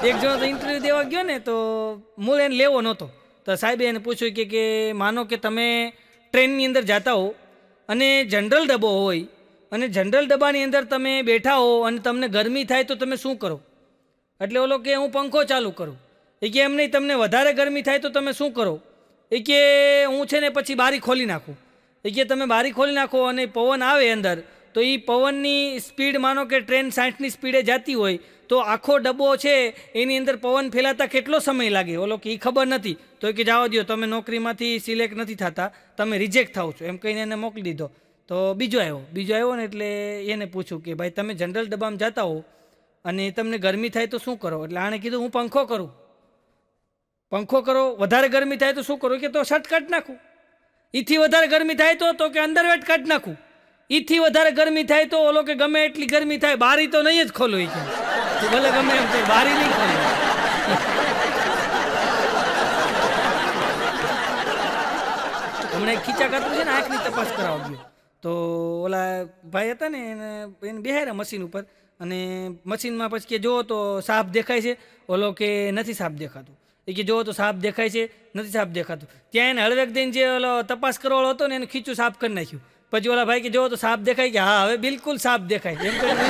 એક જણો તો ઇન્ટરવ્યૂ દેવા ગયો ને તો મૂળ એને લેવો નહોતો. તો સાહેબે એને પૂછ્યું કે માનો કે તમે ટ્રેનની અંદર જતા હો અને જનરલ ડબ્બો હોય અને જનરલ ડબ્બાની અંદર તમે બેઠા હો અને તમને ગરમી થાય તો તમે શું કરો? એટલે ઓલો કે હું પંખો ચાલુ કરું. એ કે એમ નહીં, તમને વધારે ગરમી થાય તો તમે શું કરો? એ કે હું છે ને પછી બારી ખોલી નાખું. એ કે તમે બારી ખોલી નાખો અને પવન આવે અંદર તો એ પવનની સ્પીડ માનો કે ટ્રેન 60ની સ્પીડે જતી હોય તો આખો ડબ્બો છે એની અંદર પવન ફેલાતા કેટલો સમય લાગે? ઓલો કે એ ખબર નથી. તો કે જવા દો, તમે નોકરીમાંથી સિલેક્ટ નથી થતા, તમે રિજેક્ટ થાવ છો એમ કહીને એને મોકલી દીધો. તો બીજો આવ્યો ને એટલે એને પૂછ્યું કે ભાઈ તમે જનરલ ડબ્બામાં જતા હો અને તમને ગરમી થાય તો શું કરો? એટલે આણે કીધું હું પંખો કરું. પંખો કરો. વધારે ગરમી થાય તો શું કરું? કે તો શર્ટ કાઢી નાખું. ઈથી વધારે ગરમી થાય તો કે અંડરવેટ કાઢી નાખું. ઈથી વધારે ગરમી થાય તો ઓલો કે ગમે એટલી ગરમી થાય બારી તો નહીં જ ખોલો. એ કે ભલે ગમે એમ તો બારી નહીં ખોલો. હમણાં એક ખીચા કાતરું છે ને આંખની તપાસ કરાવવા ગયો તો ઓલા ભાઈ હતા ને એને બેહાર્યા મશીન ઉપર અને મશીનમાં પછી કે જુઓ તો સાફ દેખાય છે? ઓલો કે નથી સાફ દેખાતું. એ કે જુઓ તો સાફ દેખાય છે? નથી સાફ દેખાતું. ત્યાં એને હળવેક દઈને જે ઓલો તપાસ કરવાળો હતો ને એને ખીચું સાફ કરી નાખ્યું. પછી ઓલા ભાઈ કે જુઓ તો સાફ દેખાય? કે હા હવે બિલકુલ સાફ દેખાય. એમ કરીને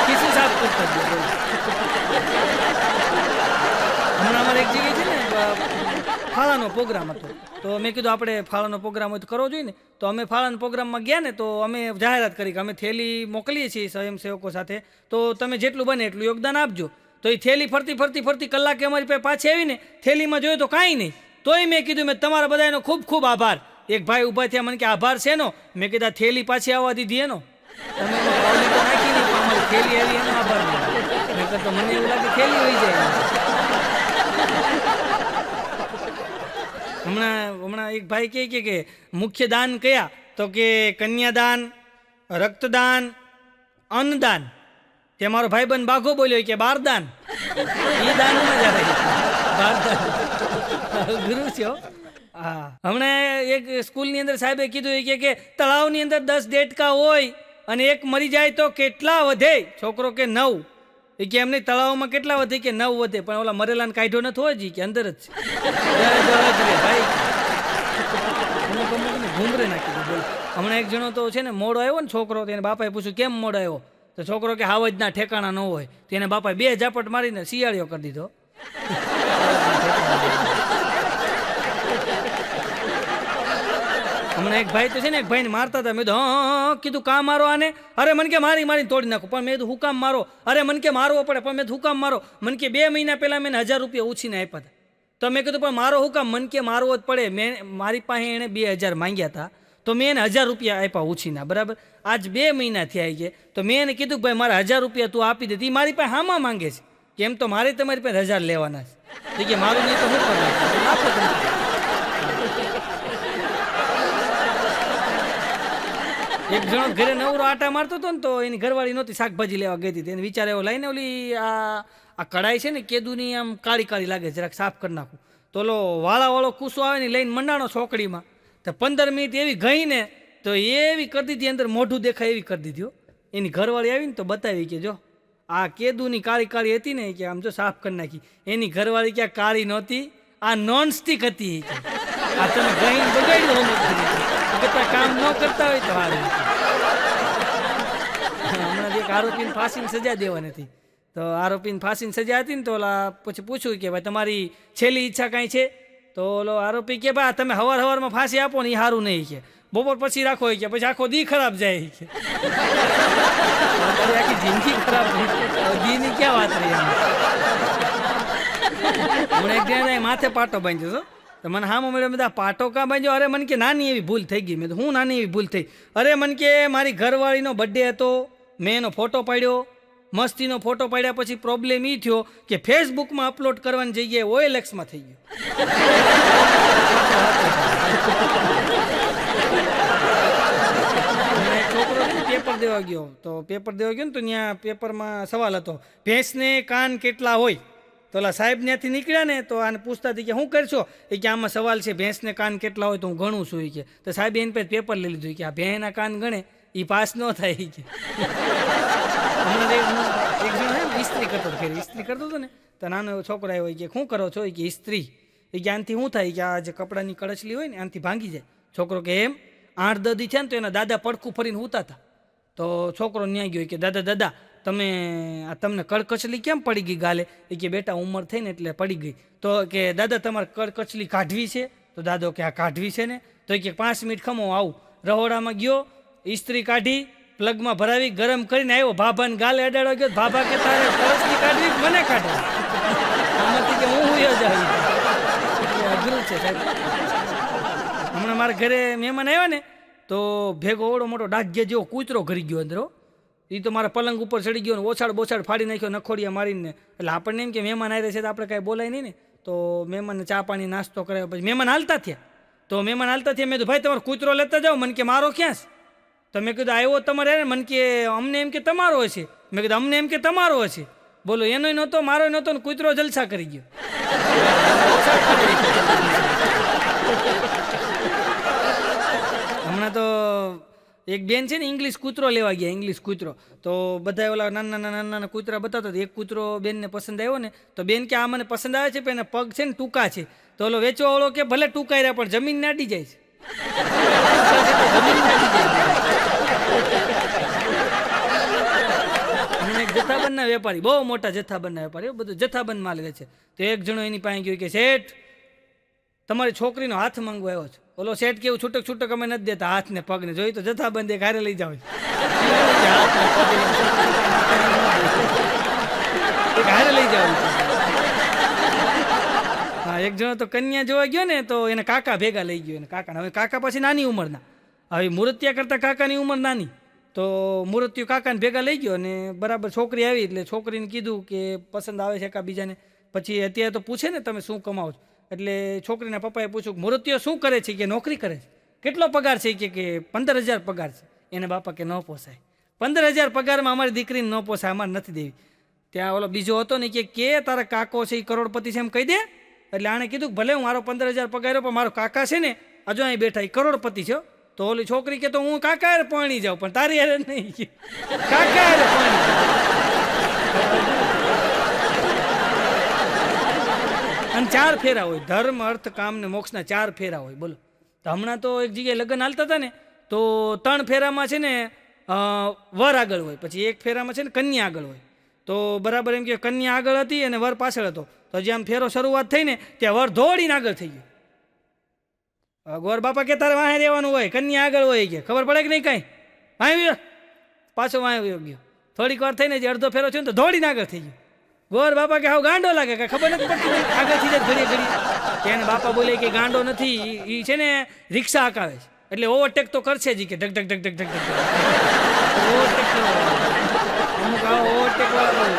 ખીચું સાફ કરતા ગયો. હમણાં અમારે એક જગ્યાએ છે ને ફાળાનો પ્રોગ્રામ હતો તો મેં કીધું આપણે ફાળાનો પ્રોગ્રામ હોય તો કરવો જોઈએ ને. તો અમે ફાળાના પ્રોગ્રામમાં ગયા ને તો અમે જાહેરાત કરી કે અમે થેલી મોકલીએ છીએ સ્વયંસેવકો સાથે, તો તમે જેટલું બને એટલું યોગદાન આપજો. તો એ થેલી ફરતી કલાકે અમારી પાસે પાછી આવીને થેલીમાં જોયું તો કાંઈ નહીં. તોય મેં કીધું મેં તમારા બધાનો ખૂબ ખૂબ આભાર. એક ભાઈ ઊભા થયા, મને કે આભાર શેનો? મેં કીધા થેલી પાછી આવવા દીધી એનો. તમે પાવલી તો નાખી નહીં પણ અમારી થેલી આવી એનો આભાર. મેં કીધું મને એવું લાગે થેલી હોઈ જાય. હમણાં એક ભાઈ કહે કે મુખ્ય દાન કયા? તો કે કન્યાદાન, રક્તદાન, અન્નદાન. તે મારો ભાઈબંધ બાઘો બોલ્યો કે બારદાન. એ દાન બારદાન ગુરુ છે. હા, હમણાં એક સ્કૂલની અંદર સાહેબે કીધું કે તળાવની અંદર 10 દેડકા હોય અને એક મરી જાય તો કેટલા વધે? છોકરો કે 9. એ કે એમને તળાવમાં કેટલા વધે? કે 9 વધે. પણ ઓલા મરેલાને કાઢ્યો નથી હોય જી કે અંદર જ છે ભાઈ. ઘૂમરે નાખી દીધું. હમણાં એક જણો તો છે ને મોડો આવ્યો ને છોકરો, તો એને બાપાએ પૂછ્યું કેમ મોડો આવ્યો? તો છોકરો કે હાવજના ઠેકાણા ન હોય. તો એને બાપાએ 2 ઝાપટ મારીને શિયાળીઓ કરી દીધો. હમણાં એક ભાઈ તો છે ને એક ભાઈને મારતા હતા. મેં તો કીધું કાં મારો આને? અરે મને કે મારીને તોડી નાખું. પણ મેં તો હું કામ મારો? અરે મને કે મારવો પડે. પણ મેં હું કામ મારો? મને કે 2 મહિના પહેલાં મેં 1000 રૂપિયા ઉછીને આપ્યા હતા. તો મેં કીધું પણ મારો હું કામ? મને કે મારવો જ પડે. મારી પાસે એણે 2000 માંગ્યા હતા તો મેં એને 1000 રૂપિયા આપ્યા ઉછીના. બરાબર, આજ 2 મહિના થયા છે તો મેં એને કીધું ભાઈ મારા 1000 રૂપિયા તું આપી દે. એ મારી પાસે હામાં માંગે છે કે એમ તો મારે તમારી પાસે 1000 લેવાના છે. કે મારું નહીં તો શું કરવાનું? આપો તમે. એક જણો ઘરે નવરો આટા મારતો હતો ને તો એની ઘરવાળી નહોતી, શાકભાજી લેવા ગઈ હતી. એને વિચાર એવો લઈને ઓલી આ કઢાઈ છે ને કેદુની આમ કાળી કાળી લાગે, જરાક સાફ કરી નાખું. તો ઓલો વાળાવાળો કૂસો આવે ને લઈને મંડાણો છોકડીમાં. તો 15 મિનિટ એવી ગઈ ને તો એવી કરી દીધી, અંદર મોઢું દેખાય એવી કરી દીધી. એની ઘરવાળી આવીને તો બતાવી કે જો આ કેદુની કાળી કાળી હતી ને કે આમ જો સાફ કરી નાખી. એની ઘરવાળી ક્યાં કાળી નહોતી, આ નોનસ્ટિક હતી. આ તમે ગઈને બગાડ્યું કામ ન કરતા હોય તો સારું. હમણાં એક આરોપીને ફાંસીની સજા દેવાની હતી. તો આરોપીને ફાંસીની સજા હતી ને તો ઓલા પછી પૂછ્યું કે ભાઈ તમારી છેલ્લી ઈચ્છા કાંઈ છે? તો ઓલો આરોપી કે ભાઈ તમે હવારમાં ફાંસી આપો ને એ સારું નહીં કે બપોર પછી રાખો કે પછી આખો દી ખરાબ જાય કે આખી જિંદગી ખરાબ દીની ક્યાં વાત રહી. હમણાં એક જણા માથે પાટો બાંધ્યો હતો તો મને હા મળ્યો. બધા પાટો કાં બાંધ્યો? અરે મને કે નાની એવી ભૂલ થઈ ગઈ. મેં તો હું નાની એવી ભૂલ થઈ? અરે મને કે મારી ઘરવાળીનો બર્થડે હતો, મેં એનો ફોટો પાડ્યો. મસ્તીનો ફોટો પાડ્યા પછી પ્રોબ્લેમ એ થયો કે ફેસબુકમાં અપલોડ કરવાની જગ્યાએ OLXમાં થઈ ગયો. છોકરો પેપર દેવા ગયો તો ને તો ત્યાં પેપરમાં સવાલ હતો ભેંસને કાન કેટલા હોય? તો ઓલા સાહેબ ત્યાંથી નીકળ્યા ને તો આને પૂછતા હતી કે શું કરશો? એ કે આમાં સવાલ છે ભેંસને કાન કેટલા હોય તો હું ગણું છું. કે તો સાહેબે એની પાસે પેપર લઈ લીધું કે આ ભેંના કાન ગણે એ પાસ ન થાય. કે હમણાં એક જણ હે ઇસ્ત્રી કરતો હતો ને તો નાનો એવો છોકરો આવ્યો કે શું કરો છો? કે ઇસ્ત્રી. એ કે આનાથી શું થાય? કે આ જે કપડાની કળછલી હોય ને આનાથી ભાંગી જાય. છોકરો કે એમ? 8-10 છે ને તો એના દાદા પડખું ફરીને સૂતા હતા. તો છોકરો ન્યાય ગયો કે દાદા તમને કળકચલી કેમ પડી ગઈ ગાલે? એ કે બેટા ઉંમર થઈ ને એટલે પડી ગઈ. તો કે દાદા તમારે કળકચલી કાઢવી છે? તો દાદો કે આ કાઢવી છે ને. તો એ કે 5 મિનિટ ખમો આવું. રહોડામાં ગયો, ઇસ્ત્રી કાઢી, પ્લગમાં ભરાવી, ગરમ કરીને આવ્યો, ભાભાને ગાલે અડાડવા ગયો. ભાભા કે તારે કળચલી કાઢવી મને કાઢવી? આમાંથી કે હું જાઉં. અઘરું છે સાહેબ. હમણાં મારા ઘરે મહેમાન આવ્યા ને તો ભેગો ઓળો મોટો ડાઘ્ય જેવો કૂતરો ઘરી ગયો અંદર. એ તો મારા પલંગ ઉપર ચડી ગયો ને ઓછાડ ફાડી નાખ્યો નખોડિયા મારીને. એટલે આપણને એમ કે મહેમાન આવે છે તો આપણે કાંઈ બોલાય નહીં ને. તો મહેમાનને ચા પાણી નાસ્તો કરાવ્યો. પછી મહેમાન હાલતા થયા. મેં તો ભાઈ તમારો કૂતરો લેતા જાઓ. મને કે મારો ક્યાં છે? તો મેં કીધું આવ્યો તમારે મને કે અમને એમ કે તમારો હશે. મેં કીધું અમને એમ કે તમારો હશે. બોલો એનોય નહોતો મારોય નહોતો ને કૂતરો જલસા કરી ગયો. હમણાં તો એક બેન છે ને ઇંગ્લિશ કૂતરો લેવા ગયા. ઇંગ્લિશ કૂતરો તો બધા ઓલા નાના કૂતરા બતાવતા. એક કૂતરો બેનને પસંદ આવ્યો ને તો બેન કે આ મને પસંદ આવે છે પણ એના પગ છે ને ટૂંકા છે. તો ઓલો વેચવા વાળો કે ભલે ટૂંકાઈ રહ્યા પણ જમીન નાડી જાય છે. એક જથ્થાબંધના વેપારી, બહુ મોટા જથ્થાબંધના વેપારી, બધું જથ્થાબંધ માલ લે છે. તો એક જણો એની પાસે ગયો કે શેઠ તમારી છોકરીનો હાથ માંગવા આવ્યો છે. ઓલો શેઠ કેવું છૂટક અમે નથી દેતા હાથ ને પગને. જોઈ તો જથ્થાબંધ એક હારે લઈ જાવ. હારે લઈ જાવ. હા, એક જણો તો કન્યા જોવા ગયો ને તો એને કાકા ભેગા લઈ ગયો. એને કાકા, હવે કાકા પછી નાની ઉંમરના, હવે મૂર્તિયા કરતા કાકાની ઉંમર નાની. તો મૂર્તિઓ કાકાને ભેગા લઈ ગયો અને બરાબર છોકરી આવી એટલે છોકરીને કીધું કે પસંદ આવે છે કા બીજાને. પછી અત્યારે તો પૂછે ને તમે શું કમાવો છો? એટલે છોકરીના પપ્પાએ પૂછ્યું કે મૂર્તિઓ શું કરે છે? કે નોકરી કરે છે. કેટલો પગાર છે? કે 15,000 પગાર છે. એને બાપા કે ન પોસાય. 15,000 પગારમાં અમારી દીકરીને ન પોસાય, અમારે નથી દેવી. ત્યાં ઓલો બીજો હતો ને કે તારા કાકો છે એ કરોડપતિ છે એમ કહી દે. એટલે આણે કીધું ભલે હું મારો 15,000 પગાર પણ મારો કાકા છે ને હજુ અહીં બેઠા એ કરોડપતિ છે. તો ઓલી છોકરી કે તો હું કાકા હારે પાણી જાઉં પણ તારી હારે નહીં. કાકા હારે પાણી. અને 4 ફેરા હોય. ધર્મ અર્થ કામ ને મોક્ષના 4 ફેરા હોય. બોલો. તો હમણાં તો એક જગ્યાએ લગ્ન હાલતા હતા ને તો 3 ફેરામાં છે ને વર આગળ હોય, પછી 1 ફેરામાં છે ને કન્યા આગળ હોય. તો બરાબર એમ કે કન્યા આગળ હતી અને વર પાછળ હતો. તો જેમ ફેરો શરૂઆત થઈ ને ત્યાં વર દોડીને આગળ થઈ ગયો. ગોર બાપા કે તારે વાહે રહેવાનું હોય, કન્યા આગળ હોય. કે ખબર પડે કે નહીં કાંઈ? વાંહી પાછો વાંહી ગયો. થોડીક વાર થઈને જે અડધો ફેરો છે ને તો દોડીને આગળ થઈ ગયો. ગોર બાપા કે હાવ ગાંડો લાગે, કે ખબર નથી પડતી આગળથી જ ઘડી. એને બાપા બોલે કે ગાંડો નથી, એ છે ને રિક્ષા હકાવે છે એટલે ઓવરટેક તો કરશે જ. કે ઢક ઢક ઢક ઢક ઢક ઢક ઓવરટેક અમુક આવો ઓવરટેક વાળા.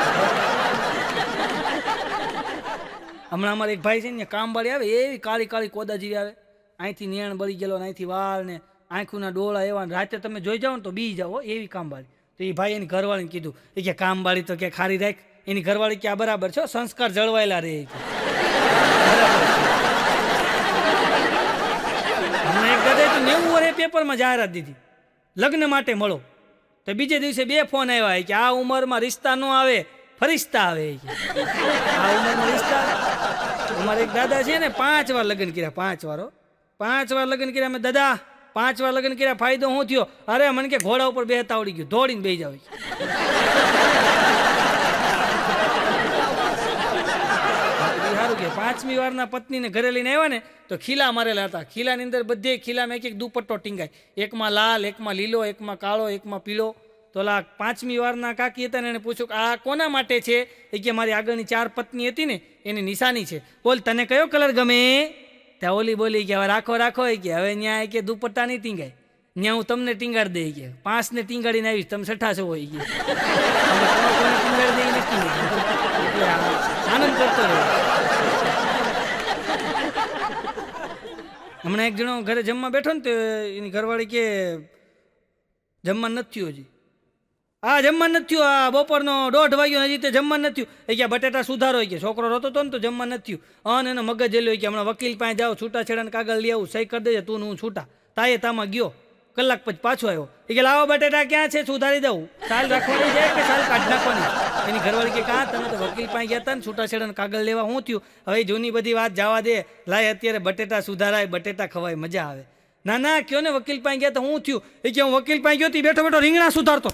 હમણાં અમારે એક ભાઈ છે ને કામવાળી આવે, એવી કાળી કાળી કોદા જેવી આવે, અહીંથી નેણ બળી ગયેલો, અહીંથી વાળ ને આંખોના ડોળા એવા. રાતે તમે જોઈ જાઓ ને તો બી જાઓ એવી કામવાળી. તો એ ભાઈ એની ઘરવાળીને કીધું એ કે કામવાળી તો કે ખારી રાખ. એની ઘરવાળી કે આ બરાબર છે, સંસ્કાર જળવાયેલા રહે. હમણાં એક દાદા તો 90 વર્ષે પેપરમાં જાહેરાત દીધી લગ્ન માટે મળો. તો બીજે દિવસે 2 ફોન આવ્યા કે આ ઉંમરમાં રિશ્તા ન આવે, ફરિશ્તા આવે. આ ઉંમરમાં રિશ્તા. અમારે એક દાદા છે ને 5 વાર લગ્ન કર્યા. 5 વાર 5 વાર લગ્ન કર્યા. મેં દાદા 5 વાર લગ્ન કર્યા, ફાયદો શું થયો? અરે મને કે ઘોડા ઉપર બેહતા આવડી ગયું, દોડીને બેસી જાવ. સારું કે 5મી વારના પત્નીને ઘરે લઈને આવ્યા ને તો ખીલા મારેલા હતા. ખીલાની અંદર બધે ખીલામાં એક દુપટ્ટો ટીંગાય, એકમાં લાલ, એકમાં લીલો, એકમાં કાળો, એકમાં પીળો. તો 5મી વારના કાકી હતા ને એને પૂછ્યું કે આ કોના માટે છે? એ કે મારી આગળની 4 પત્ની હતી ને એની નિશાની છે. બોલ તને કયો કલર ગમે? ત્યાં ઓલી બોલી કે હવે રાખો કે હવે ન્યા કે દુપટ્ટા નહીં ટીંગાય, ન્યા હું તમને ટીંગાડી દઈ. કે 5ને ટીંગાડીને આવીશ, તમે 6 હોય. કે ટીંગાડી દઈ નક્કી આનંદ કરતો રહ્યો. હમણાં એક જણો ઘરે જમવા બેઠો ને તો એની ઘરવાળી કે જમવા નથી થયું હજી. આ જમવા નથી થયું, આ બપોરનો 1:30 વાગ્યો હજી તે જમવા નથી થયું. એ કે બટેટા સુધારો. કે છોકરો રોતો હતો ને તો જમવા નથી થયું. અને એનો મગજ જેલ્યો કે હમણાં વકીલ પાસે જાઓ, છૂટાછેડાને કાગળ લઈ આવું, સહી કરી દેજે તું હું છૂટા. તાએ તામાં ગયો, કલાક પછી પાછો આવ્યો. એ કે લાવો બટેટા ક્યાં છે, સુધારી દઉં. સાલ રાખવાની છે કે સાલ કાઢી નાખવાની? એની ઘરવાળી કે કાં તમે તો વકીલ પાસે ગયા હતા ને છૂટાછેડાને કાગળ લેવા, શું થયું? હવે જૂની બધી વાત જવા દે, લાય અત્યારે બટેટા સુધારાય, બટેટા ખવાય, મજા આવે. ના ના કયો ને વકીલ પાસે ગયા તો શું થયું? એ કે હું વકીલ પાસે ગયો બેઠો બેઠો રીંગણા સુધારતો.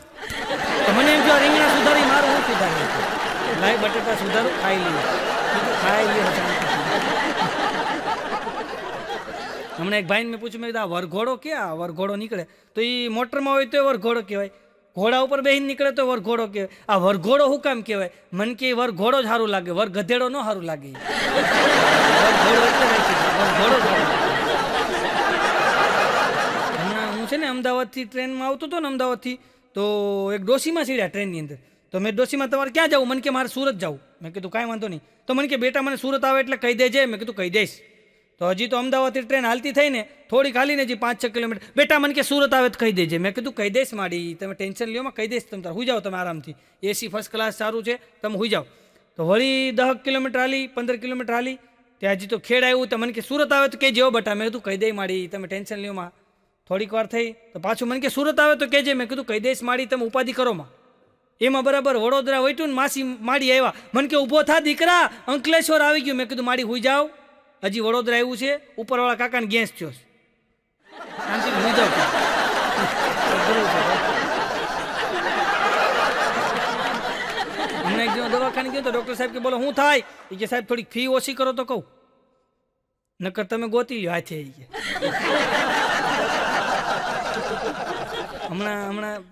તો મને એમ જો રીંગણા સુધારી મારું હું સુધારી, લાય બટેટા સુધારું, ખાઈ લઈએ. ખાઈ લઈએ. હમણાં એક ભાઈને મેં પૂછ્યું, મેં કીધું આ વરઘોડો ક્યાં વરઘોડો નીકળે? તો એ મોટરમાં હોય તો વરઘોડો કહેવાય, ઘોડા ઉપર બેહીને નીકળે તો વરઘોડો કહેવાય. આ વરઘોડો શું કામ કહેવાય? મન કે વરઘોડો જ સારું લાગે, વર ગધેડો ન સારું લાગે. વરઘોડો એટલે વરઘોડો જ સારું લાગે. હમણાં હું છે ને અમદાવાદથી ટ્રેનમાં આવતો હતો ને, અમદાવાદથી તો એક ડોશીમાં સીડ્યા ટ્રેનની અંદર. તો મેં ડોશીમાં તમારે ક્યાં જવું? મને કે મારે સુરત જવું. મેં કીધું કાંઈ વાંધો નહીં. તો મને કે બેટા મને સુરત આવે એટલે કહી દેજે. મેં કીધું કહી દઈશ. તો હજી તો અમદાવાદથી ટ્રેન હાલતી થઈને થોડીક હાલીને હજી 5-6 કિલોમીટર. બેટા મને કે સુરત આવે તો કહી દેજે. મેં કીધું કહી દઈશ માડી, તમે ટેન્શન લ્યો, કહી દઈશ. તમે તાર હુઈ જાઓ, તમે આરામથી, એસી ફર્સ્ટ ક્લાસ સારું છે, તમે હુઈ જાઓ. તો વળી 10 કિલોમીટર હાલી, 15 કિલોમીટર હાલી, ત્યાં હજી તો ખેડ આવ્યું. તો મને કે સુરત આવે તો કહેજે હો બેટા. મેં કીધું કહી દઈ માડી, તમે ટેન્શન લ્યો માં. થોડીક વાર થઈ તો પાછું મને કે સુરત આવે તો કહેજે. મેં કીધું કહી દઈશ માડી, તમે ઉપાધિ કરો માં. એમાં બરાબર વડોદરા વૈઠું ને માસી માડી આવ્યા. મને કે ઊભો થા દીકરા, અંકલેશ્વર આવી ગયું. મેં કીધું માડી હુઈ જાઓ, હજી વડોદરા આવ્યું છે, ઉપરવાળા કાકાને ગેસ થયો છે, શાંતિથી હુઈ જાઓ. હમણાં એક દિવસ દવાખાને ગયો તો ડૉક્ટર સાહેબ કે બોલો શું થાય? એ કે સાહેબ થોડીક ફી ઓછી કરો તો કહું, નકર તમે ગોતી લ્યો હાથે. હમણાં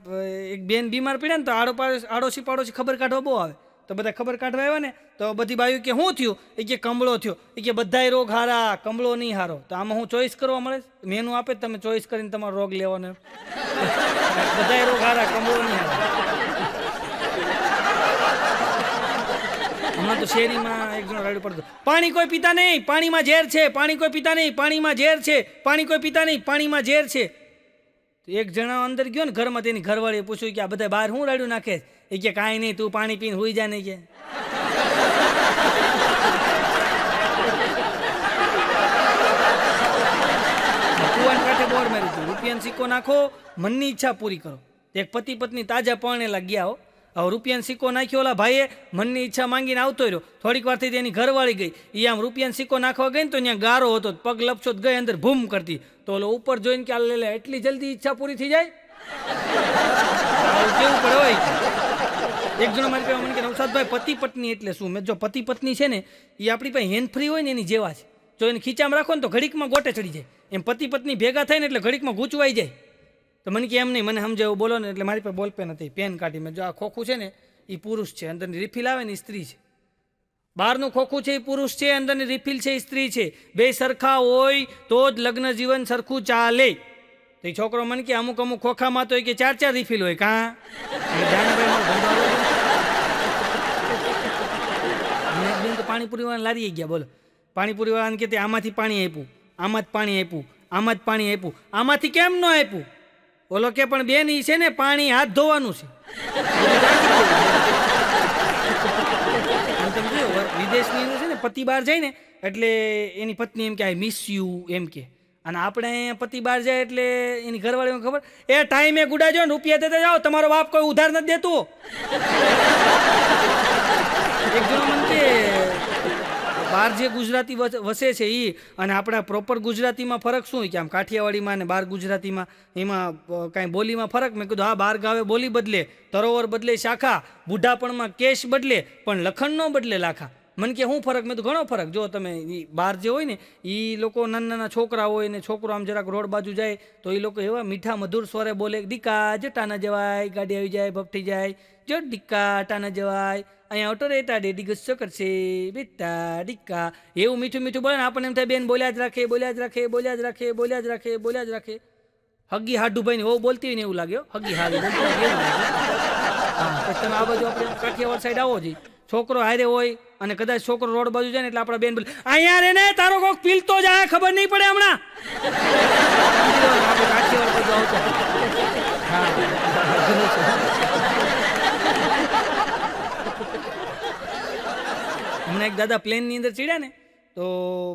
એક બેન બીમાર પડ્યા ને તો આડોશી પાડોશી ખબર કાઢવા બહુ આવે. તો બધા ખબર કાઢવા આવ્યા ને તો બધી બાયું કે શું થયું? એ કે કમળો થયો. એ કે બધાય રોગ હારા, કમળો નહીં હારો. તો આમાં હું ચોઈસ કરવા મળે? મેનુ આપે તમે ચોઈસ કરીને તમારો રોગ લેવાનો. બધાય રોગ હારા, કમળો નહીં હારા. હમણાં તો શેરીમાં એક જણો રાડ્યું પડતું, પાણી કોઈ પીતા નહીં, પાણીમાં ઝેર છે, પાણી કોઈ પીતા નહીં, પાણીમાં ઝેર છે, પાણી કોઈ પીતા નહીં, પાણીમાં ઝેર છે. તો એક જણા અંદર ગયો ને ઘરમાં, તેની ઘરવાળીએ પૂછ્યું કે આ બધા બહાર શું રાડ્યું નાખે? એ કે કાંઈ નહીં, તું પાણી પીને હુઈ જા. નહીં કે કુવાન કાંઠે બોર માર્યું હતું, રૂપિયાનો સિક્કો નાખો, મનની ઈચ્છા પૂરી કરો. એક પતિ પત્ની તાજા પરણેલા ગયા હો. હવે રૂપિયાનો સિક્કો નાખ્યો, ઓલા ભાઈએ મનની ઈચ્છા માંગીને આવતો રહ્યો. થોડીક વાર થઈ એની ઘરવાળી ગઈ, એ આમ રૂપિયાનો સિક્કો નાખવા ગઈ ને તો ત્યાં ગારો હતો, પગ લપસો ગઈ અંદર ભૂમ કરતી. તો ઓલો ઉપર જોઈને કે લે એટલી જલ્દી ઈચ્છા પૂરી થઈ જાય? કેવું પડે હોય. એક જણો મારી પાસે મને કે નવસાદભાઈ પતિ પત્ની એટલે શું? મેં જો પતિ પત્ની છે ને એ આપણી પાસે હેન્ડ ફ્રી હોય ને એની જેવા છે. જો એને ખીચામાં રાખો ને તો ઘડીકમાં ગોટે ચડી જાય. એમ પતિ પત્ની ભેગા થાય ને એટલે ઘડીકમાં ગૂંચવાઈ જાય. તો મને કે એમ નહીં, મને સમજાવું બોલો ને. એટલે મારી પાસે બોલપેન હતી, પેન કાઢી મેં જો આ ખોખું છે ને એ પુરુષ છે, અંદરની રિફિલ આવે ને એ સ્ત્રી છે. બહારનું ખોખું છે એ પુરુષ છે, અંદરની રિફિલ છે એ સ્ત્રી છે. બે સરખા હોય તો જ લગ્ન જીવન સરખું ચાલે. તો એ છોકરો મને કે અમુક અમુક ખોખામાં તો કે 4-4 રિફિલ હોય. કાં તો પાણીપુરી વાળા લારી ગયા. બોલો, પાણીપુરી વાળાને કે આમાંથી પાણી આપ્યું, આમાં જ પાણી આપ્યું, આમાં જ પાણી આપ્યું, આમાંથી કેમ ન આપ્યું? બોલો કે પણ બેન ઈ છે ને પાણી હાથ ધોવાનું છે. વિદેશની છે ને પતિ બહાર જાય ને એટલે એની પત્ની એમ કે આઈ મિસ યુ એમ કે. અને આપણે અહીંયા પતિ બહાર જાય એટલે એની ઘરવાળીને ખબર, એ ટાઈમે ગુડાજો ને રૂપિયા દેતા જાઓ, તમારો બાપ કોઈ ઉધાર નથી દેતું. એક જણો મને કે બહાર જે ગુજરાતી વસે છે એ અને આપણા પ્રોપર ગુજરાતીમાં ફરક શું? કે આમ કાઠિયાવાડીમાં અને બહાર ગુજરાતીમાં એમાં કાંઈ બોલીમાં ફરક? મેં કીધું હા, બહાર ગાવે બોલી બદલે, તરોવર બદલે શાખા, બુઢાપણમાં કેશ બદલે પણ લખણ ન બદલે લાખા. મને કે શું ફરક? મેં તો ઘણો ફરક. જો તમે બહાર જે હોય ને એ લોકો નાના નાના છોકરા હોય ને છોકરો આમ જરાક રોડ બાજુ જાય તો એ લોકો એવા મીઠા મધુર સ્વરે બોલે, ડીકા જટા ના જવાય, ગાડી આવી જાય ભપટી જાય, જો ડીકા ટા ના જવાય, અહીંયા ઓટો રેતા ડેડી ગુસ્સો કરશે બેટા ડીકા, એવું મીઠું મીઠું બોલે ને આપણને એમ થાય બેન બોલ્યા જ રાખે, બોલ્યા જ રાખે, બોલ્યા જ રાખે, બોલ્યા જ રાખે, બોલ્યા જ રાખે. હગી હાડુભાઈ ને હો બોલતી હોય ને એવું લાગ્યો, હગી હાડી બોલતી હોય એવું લાગે. હા, પછી તમે આ બાજુ આપણે કાઠિયાવાડ સાઈડ આવો જોઈએ, છોકરો હારે હોય અને કદાચ છોકરો રોડ બાજુ જાય ને એટલે આપણા બેન બોલે અહીંયા રે ને તારો કોક પીલતો જાય, ખબર નહીં પડે હમણાં. હમણાં એક દાદા પ્લેનની અંદર ચડ્યા ને તો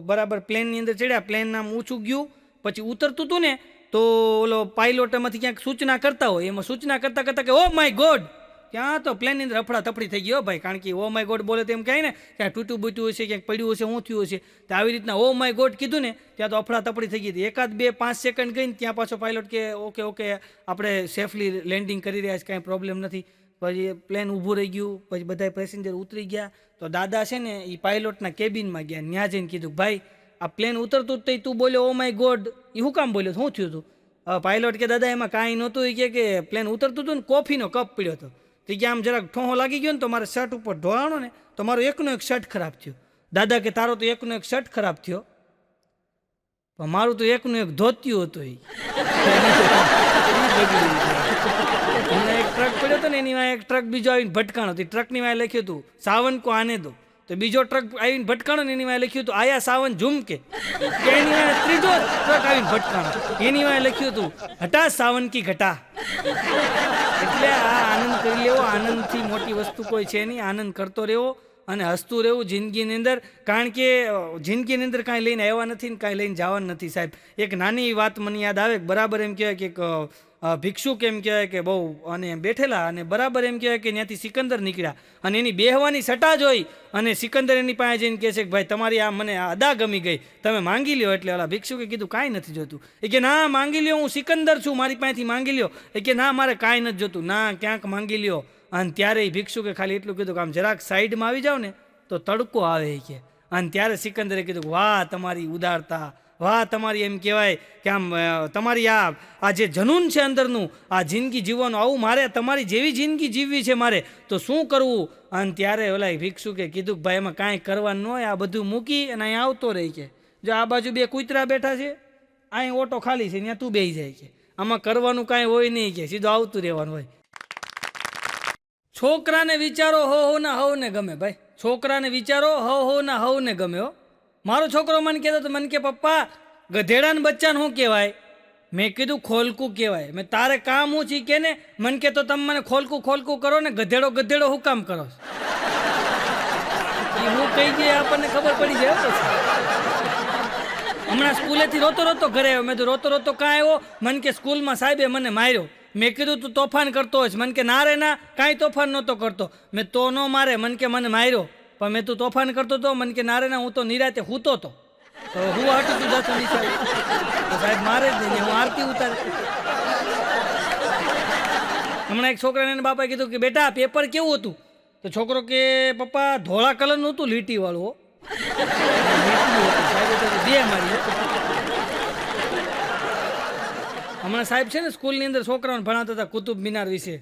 બરાબર પ્લેનની અંદર ચડ્યા, પ્લેન આમ ઊંચું ગયું પછી ઉતરતું હતું ને તો ઓલો પાયલોટ એમાંથી ક્યાંક સૂચના કરતા હોય, એમાં સૂચના કરતાં કરતાં કે ઓ માય ગોડ, ત્યાં તો પ્લેનની અંદર અફડાતફડી થઈ ગયો ભાઈ. કારણ કે ઓ માય ગોડ બોલે તો એમ કહે ને ક્યાંક તૂટું બૂટ્યું હશે, ક્યાંક પડ્યું હશે, શું થયું હશે. તો આવી રીતના ઓ માય ગોડ કીધું ને ત્યાં તો અફડાતફડી થઈ ગઈ હતી. 1 2 5 સેકન્ડ ગઈને ત્યાં પાછો પાયલોટ કે ઓકે ઓકે આપણે સેફલી લેન્ડિંગ કરી રહ્યા છીએ, કાંઈ પ્રોબ્લેમ નથી. પછી પ્લેન ઊભું રહી ગયું, પછી બધા પેસેન્જર ઉતરી ગયા. તો દાદા છે ને એ પાયલોટના કેબિનમાં ગયા, ત્યાં જઈને કીધું ભાઈ આ પ્લેન ઉતરતું જ તું બોલ્યો ઓ માય ગોડ, એ શું કામ બોલ્યો, શું થયું હતું? પાયલોટ કે દાદા એમાં કાંઈ નહોતું. એ કે પ્લેન ઉતરતું હતું ને કોફીનો કપ પડ્યો હતો, તો કે આમ જરાક ઠોહો લાગી ગયો ને તો મારે શર્ટ ઉપર ઢોળાણો ને તો મારો એકનો એક શર્ટ ખરાબ થયો. દાદા કે તારો તો એકનો એક શર્ટ ખરાબ થયો, પણ મારું તો એકનું એક ધોતિયું હતું. હમણાં એક ટ્રક પડ્યો હતો ને એની વાંહે એક ટ્રક બીજો આવીને ભટકાણો હતો. ટ્રકની વાંહે લખ્યું હતું સાવન કો આને દો, તો બીજો ટ્રક આવીને ભટકાણો ને એની વાંહે લખ્યું હતું આયા સાવન ઝુમકે. એની વાંહે ત્રીજો ટ્રક આવીને ભટકાણો, એની વાંહે લખ્યું હતું હટા સાવન કી ઘટા. એટલે આ આનંદ કરી લેવો, આનંદથી મોટી વસ્તુ કોઈ છે નહીં. આનંદ કરતો રહેવો અને હસતું રહેવું જિંદગીની અંદર. કારણ કે જિંદગીની અંદર કાંઈ લઈને આવ્યા નથી ને કાંઈ લઈને જવાનું નથી સાહેબ. એક નાની વાત મને યાદ આવે, બરાબર એમ કહેવાય કે ભિક્ષુક એમ કહેવાય કે બહુ અને બેઠેલા અને બરાબર એમ કહેવાય કે ત્યાંથી સિકંદર નીકળ્યા અને એની બેહવાની સટા જોઈ અને સિકંદર એની પાસે જઈને કહે છે કે ભાઈ તમારી આ મને અદા ગમી ગઈ, તમે માંગી લ્યો. એટલે ઓલા ભિક્ષુકે કીધું કાંઈ નથી જોતું. એ કે ના માંગી લ્યો, હું સિકંદર છું, મારી પાસેથી માંગી લ્યો. એ કે ના મારે કાંઈ નથી જોતું, ના ક્યાંક માંગી લ્યો. અને ત્યારે એ ભિક્ષુકે ખાલી એટલું કીધું કે આમ જરાક સાઈડમાં આવી જાઓ ને તો તડકો આવે કે. અને ત્યારે સિકંદરે કીધું વાહ તમારી ઉદારતા, વાહ તમારી એમ કહેવાય કે આમ તમારી આ જે જનૂન છે અંદરનું, આ જિંદગી જીવવાનું, આવું મારે તમારી જેવી જિંદગી જીવવી છે મારે, તો શું કરવું? અને ત્યારે ઓલા ભિક્ષુકે કીધું કે ભાઈ એમાં કાંઈ કરવાનું ન હોય, આ બધું મૂકી અને અહીં આવતો રહી કે. જો આ બાજુ 2 કૂતરા બેઠા છે, અહીં ઓટો ખાલી છે, ત્યાં તું બેસી જાય કે. આમાં કરવાનું કાંઈ હોય નહીં કે, સીધું આવતું રહેવાનું હોય. છોકરાને વિચારો હો ના હવ ને ગમે ભાઈ, છોકરાને વિચારો હો ના હવ ને ગમે. હો મારો છોકરો મને કહેતો તો મને કે પપ્પા ગધેડાને બચ્ચાને શું કહેવાય? મેં કીધું ખોલકું કહેવાય. મેં તારે કામ હું છી કે ને? મને કે તો તમે મને ખોલકું ખોલકું કરો ને, ગધેડો ગધેડો શું કામ કરો? એ હું કહી ગઈ આપણને ખબર પડી જાય. હમણાં સ્કૂલેથી રોતો રોતો ઘરે આવ્યો. મેં તો રોતો રોતો કાં આવ્યો? મને કે સ્કૂલમાં સાહેબે મને માર્યો. મેં કીધું તું તોફાન કરતો હોઈશ. મને કે ના રે ના, કાંઈ તોફાન નહોતો કરતો. મેં તો ન મારે, મને કે મને માર્યો. પણ મેં તું તોફાન કરતો હતો? મને કે ના રે ના, હું તો નિરાતે હૂતો હતો. તો હું હાટું તું જતું નિશાળ સાહેબ મારે જ નહીં, હું આરતી ઉતારે. હમણાં એક છોકરાને એના બાપાએ કીધું કે બેટા પેપર કેવું હતું? તો છોકરો કે પપ્પા ધોળા કલરનું હતું, લીટી વાળું. બે મારી. હમણાં સાહેબ છે ને સ્કૂલની અંદર છોકરાઓને ભણાવતા હતા કુતુબ મિનાર વિશે.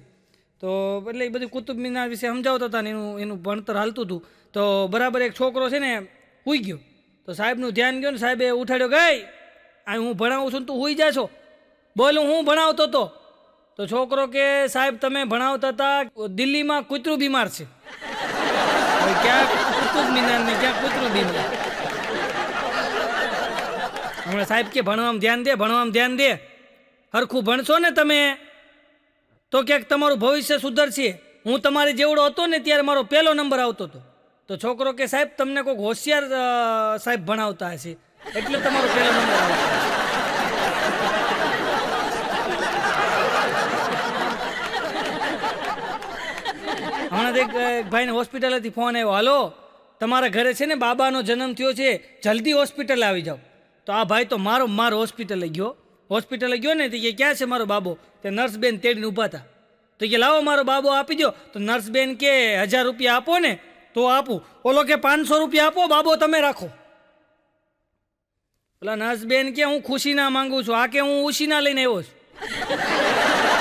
તો એટલે એ બધું કુતુબ મિનાર વિશે સમજાવતા હતા ને એનું ભણતર હાલતું હતું. તો બરાબર એક છોકરો છે ને સૂઈ ગયો. તો સાહેબનું ધ્યાન ગયું ને સાહેબે ઉઠાડ્યો, ગઈ આ હું ભણાવું છું ને તું સૂઈ જા છો? બોલ હું ભણાવતો હતો. તો છોકરો કે સાહેબ તમે ભણાવતા હતા દિલ્હીમાં કૂતરું બીમાર છે. ક્યાં કુતુબ મિનાર ને ક્યાં કૂતરું બીમાર? હમણાં સાહેબ કે ભણવામાં ધ્યાન દે, ભણવામાં ધ્યાન દે. હરખું ભણશો ને તમે તો ક્યાંક તમારું ભવિષ્ય સુધરશે. હું તમારી જેવડો હતો ને ત્યારે મારો 1લો નંબર આવતો હતો. તો છોકરો કે સાહેબ તમને કોઈક હોશિયાર સાહેબ ભણાવતા હશે એટલે તમારો 1લો નંબર આવતો. હમણાં એક ભાઈને હોસ્પિટલથી ફોન આવ્યો, હાલો તમારા ઘરે છે ને બાબાનો જન્મ થયો છે, જલ્દી હોસ્પિટલ આવી જાઓ. તો આ ભાઈ તો મારો હોસ્પિટલે ગયો. હોસ્પિટલે ગયો ને તો કે ક્યાં છે મારો બાબો? તે નર્સબેન તેડીને ઊભા હતા. તો કે લાવો મારો બાબો આપી દો. તો નર્સબેન કે 1000 રૂપિયા આપો ને તો આપું. ઓલો કે 500 રૂપિયા આપો, બાબો તમે રાખો. ઓલા નર્સબેન કે હું ખુશીના માંગુ છું, આ કે હું ઉશીના લઈને આવ્યો છું.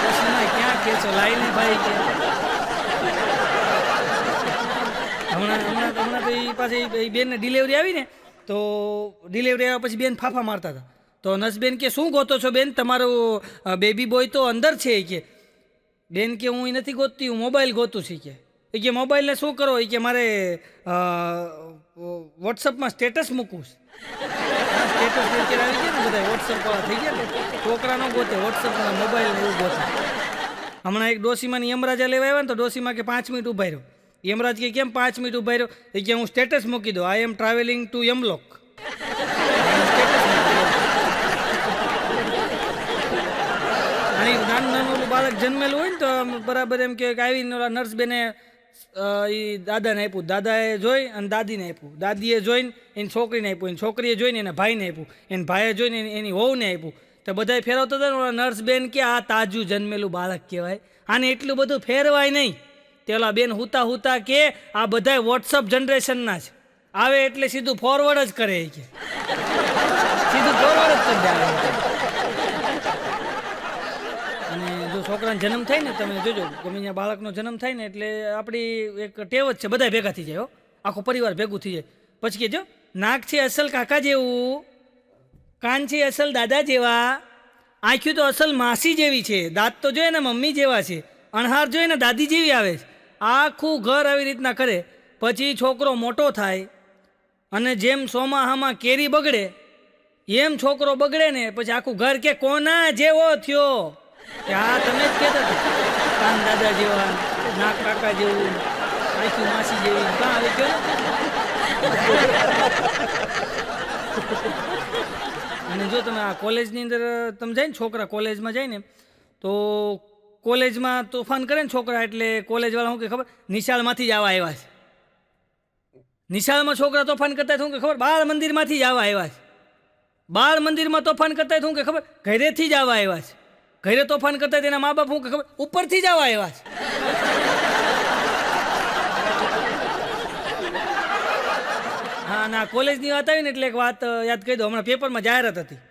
ખુશીના ક્યાં કે છો લાઈને ભાઈ કે. હમણાં તો એ પાછી બેનને ડિલિવરી આવી ને, તો ડિલિવરી આવ્યા પછી બેન ફાફા મારતા હતા. તો નર્સબેન કે શું ગોતો છો બેન? તમારો બેબી બોય તો અંદર છે કે. બેન કે હું નથી ગોતતી, હું મોબાઈલ ગોતું છું કે. એ કે મોબાઈલને શું કરો? એ કે મારે વોટ્સઅપમાં સ્ટેટસ મૂકવું છે. સ્ટેટસ અત્યારે આવી ગયા ને બધા વોટ્સઅપવાળા થઈ ગયા ને, છોકરા ન ગોતે વોટ્સઅપમાં મોબાઈલ એવું ગોતે. હમણાં એક ડોસીમાની યમરાજા લેવા આવ્યા ને તો ડોસીમાં કે 5 મિનિટ ઊભા રહ્યો. યમરાજ કે કેમ 5 મિનિટ ઊભા રહ્યો? એ કે હું સ્ટેટસ મૂકી દો, આઈ એમ ટ્રાવેલિંગ ટુ યમલોક. બાળક જન્મેલું હોય ને તો આમ બરાબર એમ કે આવીને ઓલા નર્સ બેને એ દાદાને આપ્યું, દાદાએ જોઈ અને દાદીને આપ્યું, દાદીએ જોઈને એની છોકરીને આપ્યું, એની છોકરીએ જોઈને એના ભાઈને આપ્યું, એની ભાઈએ જોઈને એની વહુને આપ્યું. તો બધાય ફેરવતા હતા ને ઓલા નર્સ બેન કે આ તાજું જન્મેલું બાળક કહેવાય, આને એટલું બધું ફેરવાય નહીં. તે ઓલા બેન હુતા હુતા કે આ બધાય વોટ્સઅપ જનરેશનના છે, આવે એટલે સીધું ફોરવર્ડ જ કરે કે સીધું ફોરવર્ડ જ કરી દે. અને જો છોકરાનો જન્મ થાય ને તમે જોજો, ગમે ત્યાં બાળકનો જન્મ થાય ને એટલે આપણી એક ટેવ જ છે, બધા ભેગા થઈ જાય, આખો પરિવાર ભેગું થઈ જાય. પછી કે જો નાક છે અસલ કાકા જેવું, કાન છે અસલ દાદા જેવા, આંખ્યું તો અસલ માસી જેવી છે, દાંત તો જોઈએ ને મમ્મી જેવા છે, અણહાર જોઈએ ને દાદી જેવી આવે છે. આખું ઘર આવી રીતના કરે. પછી છોકરો મોટો થાય અને જેમ સોમાહામાં કેરી બગડે એમ છોકરો બગડે ને પછી આખું ઘર કે કોના જેવો થયો, કે હા તમે જ કહેતા હતા કાન દાદા જેવા, નાક કાકા જેવું, આંખ્યું માસી જેવી, કાં આવી ગયો. અને જો તમે આ કોલેજની અંદર તમે જાય ને, છોકરા કોલેજમાં જાય ને તો કોલેજમાં તોફાન કરે ને છોકરા, એટલે કોલેજવાળા શું કે ખબર, નિશાળમાંથી જ આવા આવ્યા છે. નિશાળમાં છોકરા તોફાન કરતા શું કે ખબર, બાળ મંદિરમાંથી જ આવા આવ્યા છે. બાળ મંદિરમાં તોફાન કરતા શું કે ખબર, ઘરેથી જ આવા આવ્યા છે. ઘરે તોફાન કરતા તેના મા બાપ શું કે ખબર, ઉપરથી જ આવા આવ્યા છે. હા, ના કોલેજની વાત આવી ને એટલે એક વાત યાદ કહી દો. હમણાં પેપરમાં જાહેરાત હતી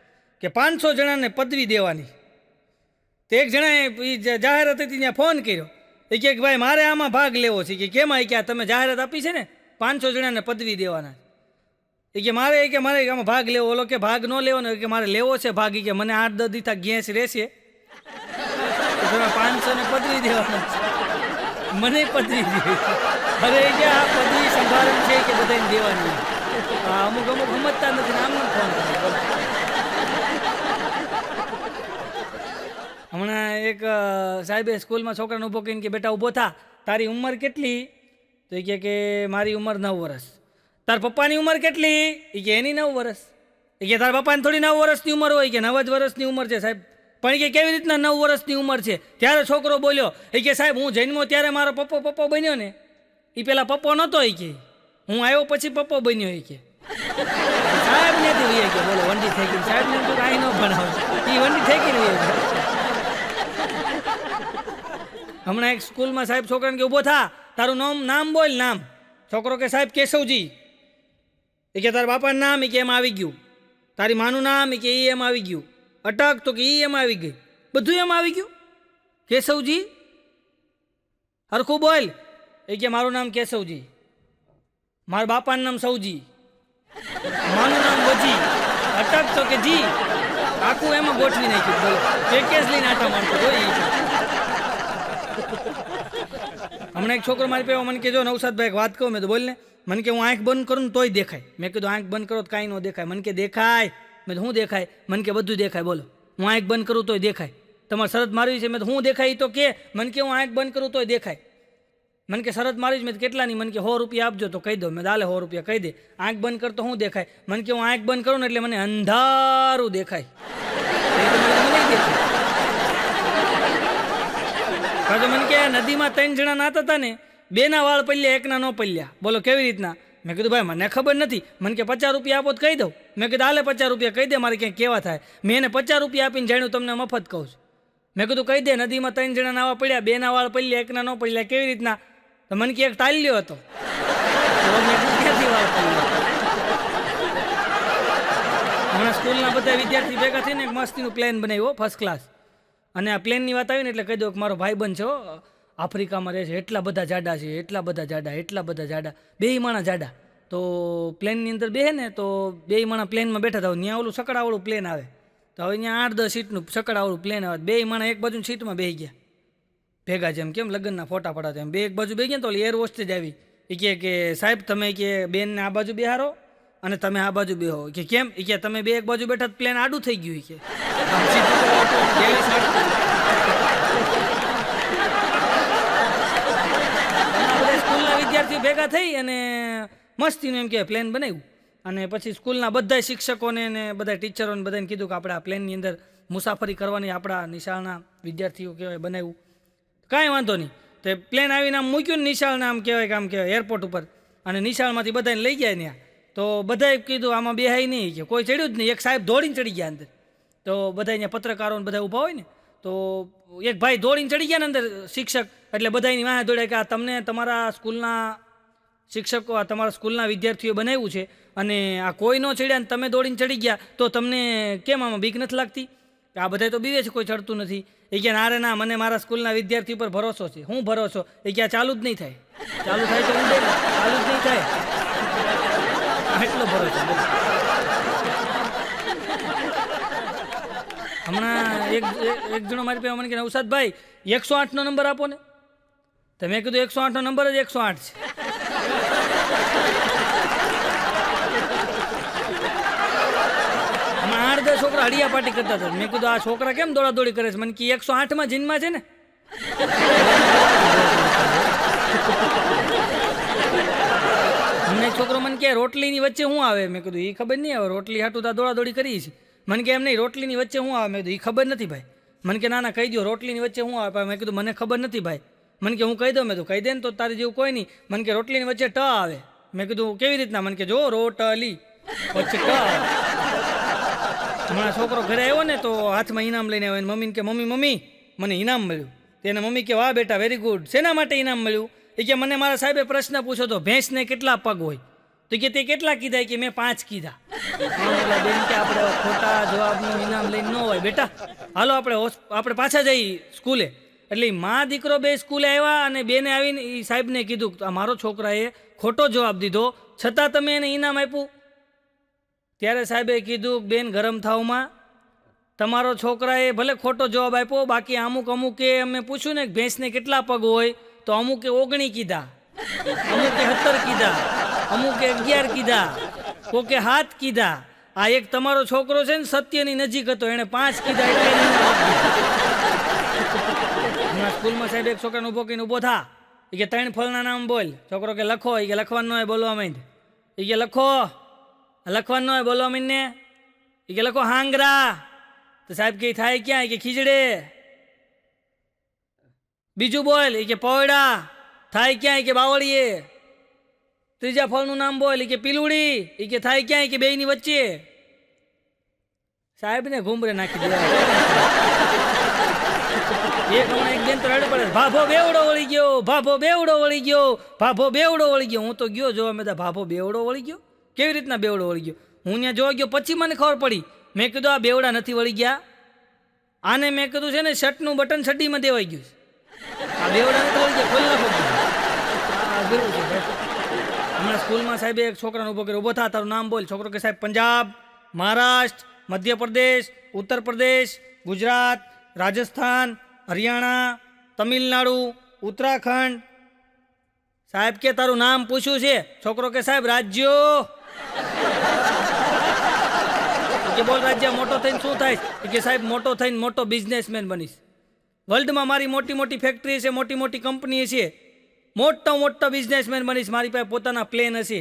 કે 500 જણાને પદવી દેવાની. તો એક જણાએ જાહેરાત હતી ત્યાં ફોન કર્યો, એ કે ભાઈ મારે આમાં ભાગ લેવો છે. કે કેમ? કે આ તમે જાહેરાત આપી છે ને 500 જણાને પદવી દેવાના. એ કે મારે આમાં ભાગ લેવો. ઓલો કે ભાગ ન લેવાનો, કે મારે લેવો છે ભાગ. કે મને 8-10 દીથા ગેસ રહેશે, તમે 500 ને પદવી દેવાના છે, મને પદવી દેવી. અરે કે આ પદવી સંભાળન છે કે બધાને દેવાની. અમુક સમજતા નથી, આમ ફોન કરે. હમણાં એક સાહેબે સ્કૂલમાં છોકરાને ઊભો કરીને કે બેટા ઊભો થા, તારી ઉંમર કેટલી? તો એ કે મારી ઉંમર 9 વર્ષ. તાર પપ્પાની ઉંમર કેટલી? એ કે એની 9 વર્ષ. એ કે તારા પપ્પાની થોડી 9 વર્ષની ઉંમર હોય, કે 9 જ વર્ષની ઉંમર છે સાહેબ. પણ કે કેવી રીતના 9 વર્ષની ઉંમર છે? ત્યારે છોકરો બોલ્યો, એ કે સાહેબ હું જન્મ્યો ત્યારે મારો પપ્પો બન્યો ને, એ પેલા પપ્પો નહોતો. એ કે હું આવ્યો પછી પપ્પો બન્યો. એ કે સાહેબ ને કે બોલો વંડી થઈ ગઈ. સાહેબ ને તો કાંઈ ન ભણાવે, એ વંડી થઈ ગઈ. હમણાં એક સ્કૂલમાં સાહેબ છોકરાને કે ઊભો થા, તારું નામ બોલ, નામ. છોકરો કે સાહેબ કેશવજી. એ કે તારા બાપાનું નામ? એ કે એમ આવી ગયું. તારી માનું નામ? એ કે એ એમ આવી ગયું. અટક? તો કે એ એમ આવી ગઈ. બધું એમ આવી ગયું. કેશવજી હરખું બોલ. એ કે મારું નામ કેશવજી, મારા બાપાનું નામ સૌજી, માનું નામ વજી. અટક? તો કે જી. આખું એમાં ગોઠવી નાખ્યું. બોલો પેકેજ લઈને આટા મારતો હોય. હમણાં એક છોકરો મારી પાસે મને કે જો નવસાદભાઈ એક વાત કહું. મેં તો બોલ ને. મને કે હું આંખ બંધ કરું ને તોય દેખાય. મેં કીધું આંખ બંધ કરો તો કાંઈ ન દેખાય. મને કે દેખાય. મેં તો શું દેખાય? મને કે બધું દેખાય. બોલો હું આંખ બંધ કરું તોય દેખાય. તમારે શરત મારવી છે? મેં તો શું દેખાય? તો કે મને કે હું આંખ બંધ કરું તોય દેખાય. મને કે શરત મારી છે? મેં કેટલાની? મને કે 100 રૂપિયા આપજો તો કહી દો. મેં દાલે 100 રૂપિયા કહી દે. આંખ બંધ કરતો શું દેખાય? મને કે હું આંખ બંધ કરું ને એટલે મને અંધારું દેખાય. કાં મને કે નદીમાં 3 જણા નાતા હતા ને, 2ના વાળ પલ્યા, 1ના ન પલ્યા. બોલો કેવી રીતના? મેં કીધું ભાઈ મને ખબર નથી. મને કે 50 રૂપિયા આપો તો કહી દઉં. મેં કીધું હાલે 50 રૂપિયા કહી દે, મારે ક્યાંક કેવા થાય. મેં એને 50 રૂપિયા આપીને જાણ્યું તમને મફત કહું છું. મેં કીધું કહી દે નદીમાં 3 જણા નાવા પડ્યા, 2ના વાળ પલ્યા, 1ના ન પલ્યા. કેવી રીતના? તો મને કે એક તાલ્યો હતો. ક્યાંથી વાળ પલ્યા? હમણાં સ્કૂલના બધા વિદ્યાર્થી ભેગા થઈને એક મસ્તીનું પ્લેન બનાવ્યો, ફર્સ્ટ ક્લાસ. અને આ પ્લેનની વાત આવી ને એટલે કહી દો કે મારો ભાઈબંધ છે, આફ્રિકામાં રહે છે, એટલા બધા જાડા છે, એટલા બધા જાડા, 2 માણા જાડા. તો પ્લેનની અંદર બેસે ને તો 2 માણા પ્લેનમાં બેઠા હતા. ત્યાં ઓલું સકડાવાળું પ્લેન આવે, તો હવે ત્યાં 8-10 સીટનું સકડાવાળું પ્લેન આવે. 2 માણા એક બાજુ સીટમાં બેસી ગયા ભેગા, જેમ કેમ લગ્નના ફોટા પડાતા એમ. 2 એક બાજુ બેસી ગયા તો એર હોસ્ટેજ આવી. એ કે સાહેબ તમે કે બેનને આ બાજુ બેહારો અને તમે આ બાજુ બેહો. કે કેમ? એ કે તમે 2 એક બાજુ બેઠા પ્લેન આડું થઈ ગયું. કે સ્કૂલના વિદ્યાર્થીઓ ભેગા થઈ અને મસ્તીનું એમ કે પ્લેન બનાવ્યું. અને પછી સ્કૂલના બધા શિક્ષકોને ને બધા ટીચરોને બધાને કીધું કે આપણે આ પ્લેનની અંદર મુસાફરી કરવાની આપણા નિશાળના વિદ્યાર્થીઓ કહેવાય બનાવ્યું. કાંઈ વાંધો નહીં. તો પ્લેન આવીને આમ મૂક્યું ને નિશાળના આમ કહેવાય એરપોર્ટ ઉપર, અને નિશાળમાંથી બધાને લઈ ગયા ત્યાં. તો બધાએ કીધું આમાં બેહાય નહીં, કે કોઈ ચડ્યું જ નહીં. એક સાહેબ દોડીને ચડી ગયા અંદર. તો બધા અહીંયા પત્રકારો બધા ઊભા હોય ને, તો એક ભાઈ દોડીને ચડી ગયા ને અંદર શિક્ષક, એટલે બધા એની વાહે દોડ્યા કે આ તમને તમારા સ્કૂલના શિક્ષકો, આ તમારા સ્કૂલના વિદ્યાર્થીઓ બનાવ્યું છે, અને આ કોઈ ન ચડ્યા ને તમે દોડીને ચડી ગયા, તો તમને કેમ આમાં બીક નથી લાગતી? આ બધા તો બીવે છે, કોઈ ચડતું નથી. એ કે ના રે ના, મને મારા સ્કૂલના વિદ્યાર્થી પર ભરોસો છે. હું ભરોસો? એ કે આ ચાલુ જ નહીં થાય. ચાલુ થાય તો ઊંડે, ચાલુ જ નહીં થાય. એટલો ભરોસો. હમણાં એક જણો મારી પાસે મને કે નવસાદભાઈ 108નો નંબર આપો ને. તો મેં કીધું 108નો નંબર જ 108 છે. હમણાં 8-10 છોકરા હડિયા પાટી કરતા હતા. મેં કીધું આ છોકરા કેમ દોડાદોડી કરે છે? મને કે 108માં જીનમાં છે ને. અમને છોકરો મને કે રોટલીની વચ્ચે શું આવે? મેં કીધું એ ખબર નહીં આવે, રોટલી હાટું તો દોડાદોડી કરી છે. મને કે એમ નહીં, રોટલીની વચ્ચે શું આવે? મેં કીધું એ ખબર નથી ભાઈ. મને કે ના ના કહી દો, રોટલીની વચ્ચે શું આવે? મેં કીધું મને ખબર નથી ભાઈ. મને કે હું કહી દઉં. મેં તો કહી દે ને, તો તારી જેવું કોઈ નહીં. મને કે રોટલીની વચ્ચે ટ આવે. મેં કીધું કેવી રીતના? મને કે જો રોટલી વચ્ચે ટ આવે. હમણાં છોકરો ઘરે આવ્યો ને, તો હાથમાં ઇનામ લઈને આવ્યો. મમ્મીને કે મમ્મી મને ઇનામ મળ્યું. તેને મમ્મી કે વાહ બેટા વેરી ગુડ. શેના માટે ઇનામ મળ્યું? એ કે મને મારા સાહેબે પ્રશ્ન પૂછ્યો તો ભેંસને કેટલા પગ હોય? તો કે તે કેટલા કીધા? કે મેં 5 કીધા. બેન કે આપણે ખોટા જવાબનું ઇનામ લઈને ન હોય બેટા. હાલો આપણે પાછા જઈએ સ્કૂલે. એટલે મા દીકરો બે સ્કૂલે આવ્યા, અને બેને આવીને એ સાહેબને કીધું આ મારો છોકરાએ ખોટો જવાબ દીધો, છતાં તમે એને ઇનામ આપ્યું. ત્યારે સાહેબે કીધું બેન ગરમ થાવમાં, તમારો છોકરાએ ભલે ખોટો જવાબ આપ્યો, બાકી અમુકે અમે પૂછ્યું ને ભેંસને કેટલા પગ હોય, તો અમુકે 19 કીધા, અમુકે 17 કીધા, અમુકે 11 કીધા, કોકે 7 કીધા. આ એક તમારો છોકરો છે ને સત્યની નજીક હતો, એણે 5 કીધા. એટલે સ્કૂલમાં સાહેબ એક છોકરાને ઊભો કરીને ઊભો થા. એ કે 3 ફળના નામ બોલ. છોકરો કે લખો. એ કે લખવાનું હોય બોલવા માંડ. એ કે લખવાનું હોય બોલવા માંડ ને. એ કે લખો હાંગરા. તો સાહેબ કે થાય ક્યાં? કે ખીજડે. બીજું બોલ. એ કે પૌડા. થાય ક્યાં? કે બાવળીએ. ત્રીજા ફળનું નામ બોલ. એ કે પીલુડી. એ કે થાય ક્યાં? કે બેયની વચ્ચે. સાહેબને ઘૂમરે નાખી દેવા. એક હમણાં એક બેન તો રડ પડે, ભાભો બેવડો વળી ગયો, ભાભો બેવડો વળી ગયો, ભાભો બેવડો વળી ગયો. હું તો ગયો જોવા, મેં ભાભો બેવડો વળી ગયો? કેવી રીતના બેવડો વળી ગયો? હું ત્યાં જોવા ગયો, પછી મને ખબર પડી. મેં કીધું આ બેવડા નથી વળી ગયા, આને મેં કીધું છે ને શર્ટનું બટન સડીમાં દેવાઈ ગયું છે. આ બેવડા નથી વળી ગયા, ખોલી નાખો. હમણાં સ્કૂલમાં સાહેબે એક છોકરાને ઊભો કર્યો, ઊભો થા, તારું નામ બોલ. છોકરો કે સાહેબ પંજાબ, મહારાષ્ટ્ર, મધ્યપ્રદેશ, ઉત્તર પ્રદેશ, ગુજરાત, રાજસ્થાન, હરિયાણા, તમિલનાડુ, ઉત્તરાખંડ. સાહેબ કે તારું નામ પૂછ્યું છે? છોકરો કે સાહેબ રાજ્યો. કે બોલ રાજ્ય મોટો થઈને શું થાય? કે સાહેબ મોટો થઈને મોટો બિઝનેસમેન બનીશ. વર્લ્ડમાં મારી મોટી મોટી ફેક્ટરી છે, મોટી મોટી કંપની છે, મોટો બિઝનેસમેન બનીશ. મારી પાસે પોતાના પ્લેન હશે,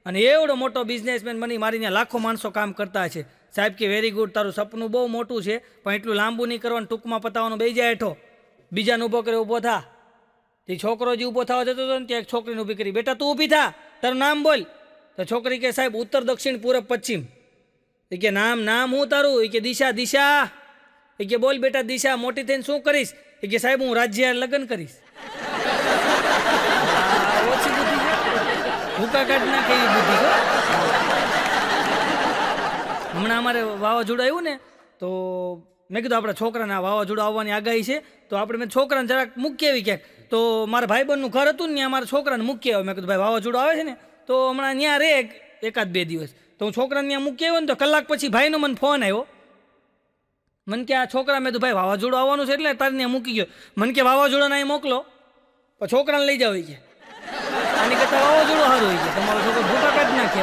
અને એવડો મોટો બિઝનેસમેન બની મારી ત્યાં લાખો માણસો કામ કરતા છે. સાહેબ કે વેરી ગુડ, તારું સપનું બહુ મોટું છે, પણ એટલું લાંબુ નહીં કરવાનું, ટૂંકમાં પતાવવાનું. બેસી જાય હેઠો. બીજાને ઊભો કરે, ઊભો થા. તે છોકરો જે ઊભો થવા જતો હતો ને, ત્યાં એક છોકરીને ઊભી કરી, બેટા તું ઊભી થા, તારું નામ બોલ. તો છોકરી કે સાહેબ ઉત્તર, દક્ષિણ, પૂરબ, પશ્ચિમ. એ કે નામ હું તારું? એ કે દિશા. એ કે બોલ બેટા દિશા, મોટી થઈને શું કરીશ? એ કે સાહેબ હું રાજ્ય લગ્ન કરીશ. ઓછી બુદ્ધિ છે, ભૂકા કાઢ નાખે એવી બુદ્ધિ છે. હમણાં અમારે વાવાઝોડું આવ્યું ને, તો મેં કીધું આપણા છોકરાને આ વાવાઝોડું આવવાની આગાહી છે, તો આપણે મેં છોકરાને જરાક મૂકી આવી ક્યાંક. તો મારા ભાઈબંધનું ઘર હતું ને, ત્યાં મારા છોકરાને મૂકી આવ્યો. મેં કીધું ભાઈ વાવાઝોડું આવે છે ને, તો હમણાં ત્યાં રહે 1-2 દિવસ. તો હું છોકરાને ત્યાં મૂકી આવ્યો ને, તો કલાક પછી ભાઈનો મને ફોન આવ્યો. મને કે આ છોકરા, મેં તો ભાઈ વાવાઝોડું આવવાનું છે એટલે તારે ત્યાં મૂકી ગયો. મને કે વાવાઝોડાને અહીં મોકલો, પણ છોકરાને લઈ જાવ. કે આની કરતાં વાવાઝોડું સારું હોય. કે તમારો છોકરો ભૂકા કાઢી નાખે.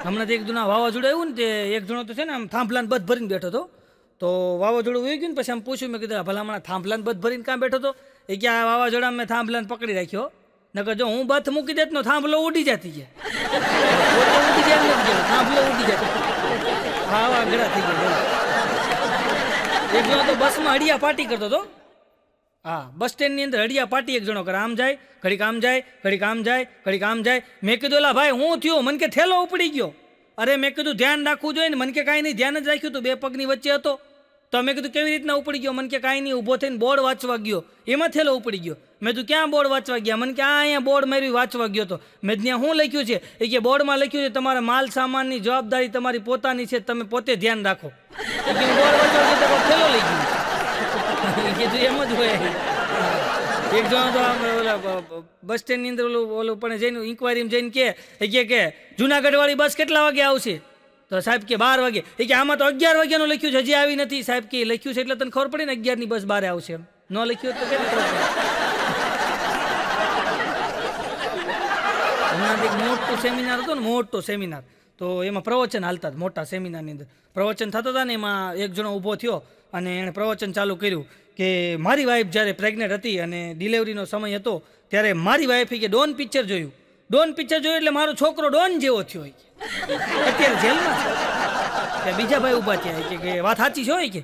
હમણાં એક જણા વાવાઝોડું આવ્યું ને, તે એક જણો તો છે ને આમ થાંભલાને બધ ભરીને બેઠો હતો. તો વાવાઝોડું વહી ગયું ને, પછી આમ પૂછ્યું, મેં કીધું ભલા હમણાં થાંભલાને બધ ભરીને કાં બેઠો હતો? એ કે આ વાવાઝોડામાં મેં થાંભલાને પકડી રાખ્યો. નકર જો હું બથ મૂકી દેત નો થાંભલો ઉડી જતી છે. પોતે ઉડી જાય નથી જતો, થાંભલો ઉડી જતો. આવા ગળા થઈ ગયા. એક જણો તો બસમાં હડિયા પાર્ટી કરતો હતો. હા, બસ સ્ટેન્ડની અંદર હડિયા પાર્ટી એક જણો કરે, આમ જાય ઘડીક આમ જાય ઘડીક આમ જાય ઘડીક આમ જાય. મેં કીધું એલા ભાઈ હું થયું? મને કે ઠેલો ઉપડી ગયો. અરે મેં કીધું ધ્યાન રાખવું જોઈએ ને. મને કે કાંઈ નહીં, ધ્યાન જ રાખ્યું તું, બે પગની વચ્ચે હતો. તો મેં કીધું કેવી રીતના ઉપડી ગયો? મને કે કાંઈ નહીં, ઊભો થઈને બોર્ડ વાંચવા ગયો, એમાં થેલો ઉપડી ગયો. મેં તું ક્યાં બોર્ડ વાંચવા ગયા? મને કે અહીંયા બોર્ડ માર્યું વાંચવા ગયો તો. મેં ત્યાં શું લખ્યું છે? એ કે બોર્ડમાં લખ્યું છે તમારા માલ સામાનની જવાબદારી તમારી પોતાની છે, તમે પોતે ધ્યાન રાખો. બોર્ડ વાંચવા ગયો તો થેલો લઈ ગયો. કીધું એમ જ હોય. એક જણો તો આમ ઓલા બસ સ્ટેન્ડની અંદર ઓલું પણ જઈને ઇન્કવાયરીમાં જઈને કે જુનાગઢ વાળી બસ કેટલા વાગે આવશે? તો સાહેબ કે 12 વાગે. એ કે આમાં તો 11 વાગ્યાનું લખ્યું છે, હજી આવી નથી. સાહેબ કે લખ્યું છે એટલે તને ખબર પડી ને 11ની બસ 12 આવશે. એમ ન લખ્યું તો કેમ ખબર પડે? હમણાં એક મોટું સેમિનાર હતું ને, મોટો સેમિનાર, તો એમાં પ્રવચન હાલતા મોટા સેમિનારની અંદર પ્રવચન થતા હતા ને, એમાં એક જણો ઊભો થયો અને એણે પ્રવચન ચાલુ કર્યું કે મારી વાઈફ જ્યારે પ્રેગ્નેન્ટ હતી અને ડિલિવરીનો સમય હતો ત્યારે મારી વાઈફે કે ડોન પિક્ચર જોયું. ડોન પિક્ચર જોયું એટલે મારો છોકરો ડોન જેવો થયો. અત્યારે જેલમાં છે. બીજા ભાઈ ઊભા થયા કે વાત સાચી છે હોય કે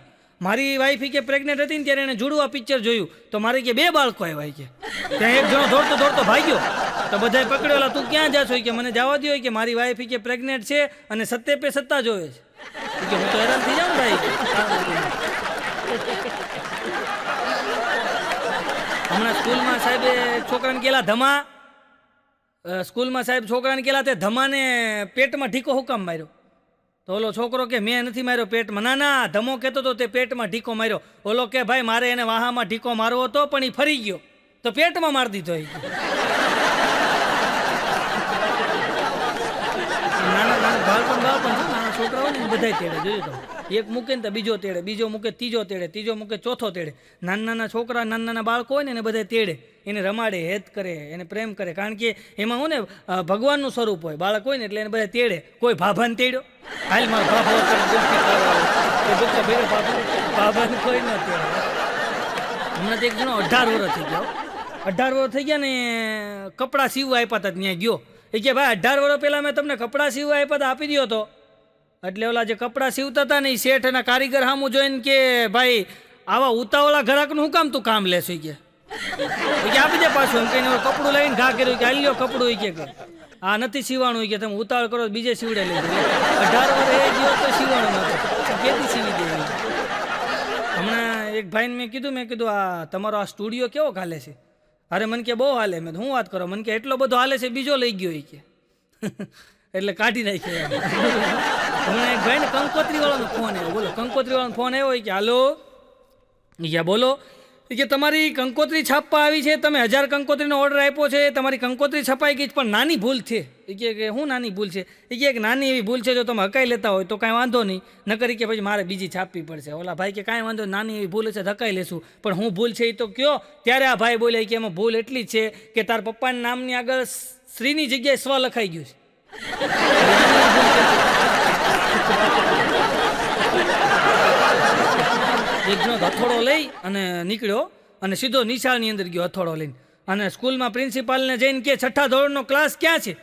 મારી વાઈફ કે પ્રેગ્નેન્ટ હતી ને ત્યારે એને જુડવા પિક્ચર જોયું તો મારે કે 2 બાળકો આવ્યા કે. ત્યાં એક જણો દોડતો દોડતો ભાગ્યો તો બધાએ પકડેલા, તું ક્યાં જાશો? કે મને જવા દો કે મારી વાઈફ કે પ્રેગ્નેન્ટ છે અને સત્તે પે સત્તા જોવે છે. કે હું તો હેરાન થઈ જાઉં ભાઈ. હમણાં સ્કૂલમાં સાહેબે છોકરાને કેલા ધમા, સ્કૂલમાં સાહેબ છોકરાને કેલા તે ધમાને પેટમાં ઢીકો હુકામ માર્યો? તો ઓલો છોકરો કે મેં નથી માર્યો પેટમાં. ના ના, ધમો કહેતો તો તે પેટમાં ઢીકો માર્યો. ઓલો કે ભાઈ મારે એને વાહામાં ઢીકો મારવો હતો પણ એ ફરી ગયો તો પેટમાં મારી દીધો. નાના નાના બાળપણ નાના છોકરા હોય ને બધા તેડે, જોયું તો એક મૂકે ને તો બીજો તેડે, બીજો મૂકે ત્રીજો તેડે, ત્રીજો મૂકે ચોથો તેડે. નાના નાના છોકરા નાના નાના બાળકો હોય ને એને બધા તેડે, એને રમાડે, હેત કરે, એને પ્રેમ કરે. કારણ કે એમાં હું ને ભગવાનનું સ્વરૂપ હોય બાળક હોય ને, એટલે એને બધા તેડે. કોઈ ભાભાને તેડ્યો, હાલ મારો ભાભાને કોઈ ન તેડે. હમણાં તો એક જણો 18 વર્ષ થઈ ગયો, 18 વર્ષ થઈ ગયા ને કપડાં સીવવા આપ્યા હતા ત્યાં ગયો. એ કે ભાઈ 18 વર્ષ પહેલાં મેં તમને કપડાં સીવવા આપ્યા હતા, આપી દો તો. એટલે ઓલા જે કપડાં સીવતા હતા ને એ શેઠ અને કારીગર સામું જોઈને કે ભાઈ આવા ઉતાવળા ઘરાકનું શું કામ તું કામ લેશો? કે આપી દે પાછું. એમ કહીને કપડું લઈને ઘા કર્યું કે હાલ લ્યો કપડું. કે આ નથી સીવાનું, કે તમે ઉતાવળ કરો બીજે સીવડે લઈ. 18 વર્ષ એ ગયો તો સીવાનું નહોતું, કેથી સીવી દે. હમણાં એક ભાઈને મેં કીધું આ તમારો આ સ્ટુડિયો કેવો હાલે છે? અરે મને કે બહુ હાલે. મેં હું વાત કરો? મને કે એટલો બધો હાલે છે બીજો લઈ ગયો. કે એટલે કાઢી નાખ્યો. હમણાં એક ભાઈને કંકોત્રી વાળાનો ફોન આવ્યો. બોલો, કંકોત્રી વાળાનો ફોન આવ્યો કે હાલો, બોલો કે તમારી કંકોત્રી છાપવા આવી છે, તમે 1000 કંકોત્રીનો ઓર્ડર આપ્યો છે, તમારી કંકોત્રી છપાઈ ગઈ પણ નાની ભૂલ છે. એ કે શું નાની ભૂલ છે? એ કે એક નાની એવી ભૂલ છે, જો તમે હકાઈ લેતા હોય તો કાંઈ વાંધો નહીં, નકર કે પછી મારે બીજી છાપવી પડશે. ઓલા ભાઈ કે કાંઈ વાંધો, નાની એવી ભૂલ છે ધકાઈ લેશું, પણ હું ભૂલ છે એ તો કયો. ત્યારે આ ભાઈ બોલે કે એમાં ભૂલ એટલી જ છે કે તાર પપ્પાના નામની આગળ શ્રીની જગ્યાએ સ્વ લખાઈ ગયું છે. એક જણો હથોડો લઈ અને નીકળ્યો અને સીધો નિશાળની અંદર ગયો હથોડો લઈને. અને સ્કૂલમાં પ્રિન્સિપાલને જઈને કે 6થા ધોરણનો ક્લાસ ક્યાં છે?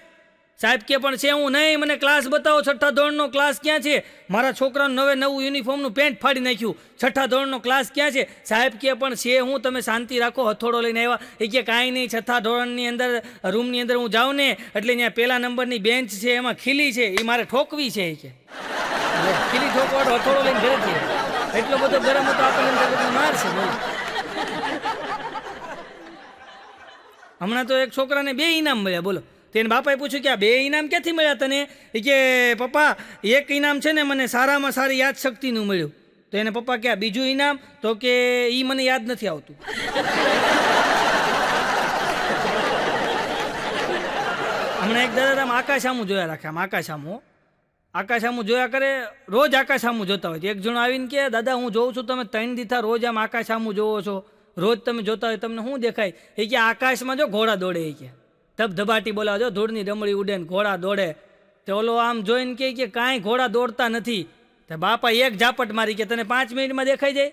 સાહેબ કે પણ છે હું નહીં, મને ક્લાસ બતાવો, 6થા ધોરણનો ક્લાસ ક્યાં છે? મારા છોકરાનું નવું યુનિફોર્મનું પેન્ટ ફાડી નાખ્યું, 6થા ધોરણનો ક્લાસ ક્યાં છે? સાહેબ કે પણ છે હું, તમે શાંતિ રાખો. હથોડો લઈને આવ્યા. એ કે કાંઈ નહીં, 6થા ધોરણની અંદર રૂમની અંદર હું જાઉં ને એટલે ત્યાં પહેલા નંબરની બેન્ચ છે એમાં ખીલી છે, એ મારે ઠોકવી છે. એ કે ખીલી ઠોકવાડો હથોડો લઈને ઘરે છે. એટલો બધો ગરમ હતો આપણને મારશે. હમણાં તો એક છોકરાને 2 ઇનામ મળ્યા. બોલો, તેને બાપાએ પૂછ્યું કે આ 2 ઇનામ ક્યાંથી મળ્યા તને? એ કે પપ્પા એક ઇનામ છે ને મને સારામાં સારી યાદશક્તિનું મળ્યું. તો એને પપ્પા કે આ બીજું ઇનામ? તો કે એ મને યાદ નથી આવતું. હમણાં એક દાદા આમ આકાશ સામું જોયા રાખે, આમ આકાશ સામું જોયા કરે, રોજ આકાશ સામું જોતા હોય. એક જણો આવીને કે દાદા હું જોઉં છું તમે 3 દીથા રોજ આમ આકાશ સામું જોવો છો, રોજ તમે જોતા હોય, તમને શું દેખાય? એ કે આકાશમાં જો ઘોડા દોડે. એ કે ધબધબાટી બોલાવો, ધૂળની રમણી ઉડે ને ઘોડા દોડે. તો ઓલો આમ જોઈને કે કાંઈ ઘોડા દોડતા નથી. તો બાપા એક ઝાપટ મારી કે તને 5 મિનિટમાં દેખાઈ જાય?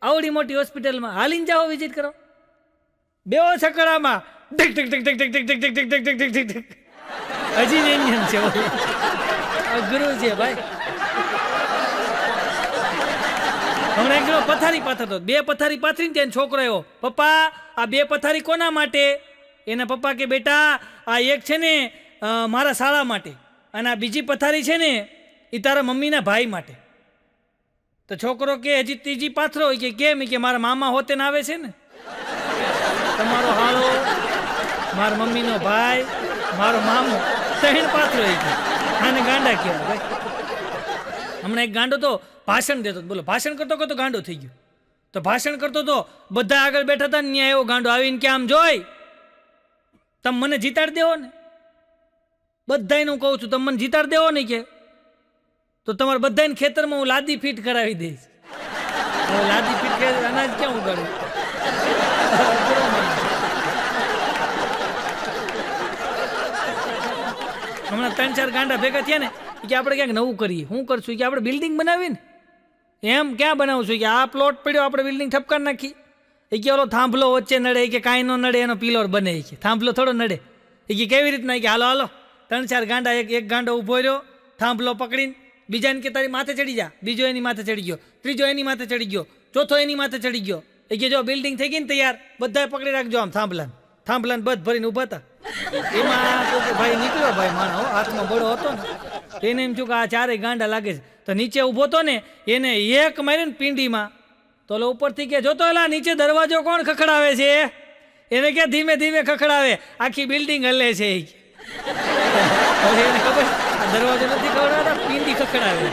આવડી મોટી હોસ્પિટલમાં હાલીને જાઓ વિઝિટ કરો, બેઓ છકડામાં ઢીક ઢીક ઢીક ઢીક ઢીક ઢીક ઢીક ઢીક ઢીક ઢીક ઢીક હજી એન્જિન છે, અઘરું છે ભાઈ. હમણાં એક જણો પથારી પાથરતો, 2 પથારી પાથરીને ત્યાં છોકરો આવ્યો, પપ્પા આ 2 પથારી કોના માટે? એના પપ્પા કે બેટા આ એક છે ને મારા શાળા માટે, અને આ બીજી પથારી છે ને એ તારા મમ્મીના ભાઈ માટે. તો છોકરો કે હજી ત્રીજી પાથરો, કે કેમ? કે મારા મામા હોતે ને આવે છે ને, તમારો હાળો, મારા મમ્મીનો ભાઈ, મારો મામો, 3 પાથરો. આને ગાંડા કહેવાય ભાઈ. હમણાં એક ગાંડો તો ભાષણ દેતો, બોલો ભાષણ કરતો કરતો ગાંડો થઈ ગયો. તો ભાષણ કરતો તો બધા આગળ બેઠા હતા ને ત્યાં એવો ગાંડો આવીને કે આમ જોઈ તમે મને જીતાડી દેવો ને, બધાને હું કહું છું તમે મને જીતાડી દેવો ને, કે તો તમારે બધાને ખેતરમાં હું લાદી ફીટ કરાવી દઈશ. હવે લાદી ફીટ કરે અનાજ ક્યાં ઉગાડું? હમણાં 3-4 ગાંડા ભેગા થયા ને કે આપણે ક્યાંક નવું કરીએ. શું કરશું? કે આપણે બિલ્ડિંગ બનાવીને. એમ ક્યાં બનાવશું? કે આ પ્લોટ પડ્યો આપણે બિલ્ડિંગ ઠપકાર નાખી. એ કે ઓલો થાંભલો વચ્ચે નડે, કે કાંઈ ન નડે એનો પિલોર બને, કે થાંભલો થોડો નડે. એ કે કેવી રીતના? કે હાલો હાલો 3-4 ગાંડા, એક ગાંડો ઊભો રહ્યો થાંભલો પકડીને, બીજાને કે તારી માથે ચડી જા, બીજો એની માથે ચડી ગયો, ત્રીજો એની માથે ચડી ગયો, ચોથો એની માથે ચડી ગયો. એ કે જો બિલ્ડિંગ થઈ ગઈ ને તૈયાર, બધાએ પકડી રાખજો આમ થાંભલાને બધ ભરીને ઊભા હતા. એમાં ભાઈ નીકળ્યો ભાઈ માણો, હાથમાં બળો હતો ને, એને એમ થયું કે આ 4 ગાંડા લાગે છે. તો નીચે ઊભો હતો ને એને એક માર્યો ને પિંડીમાં. તો ઓલો ઉપરથી કે જોતો એલા નીચે દરવાજો કોણ ખખડાવે છે? એને કે ધીમે ધીમે ખખડાવે, આખી બિલ્ડિંગ હલે છે. હવે એને ખબર આ દરવાજો નથી ખખડાવતા, પિંડી ખખડાવે.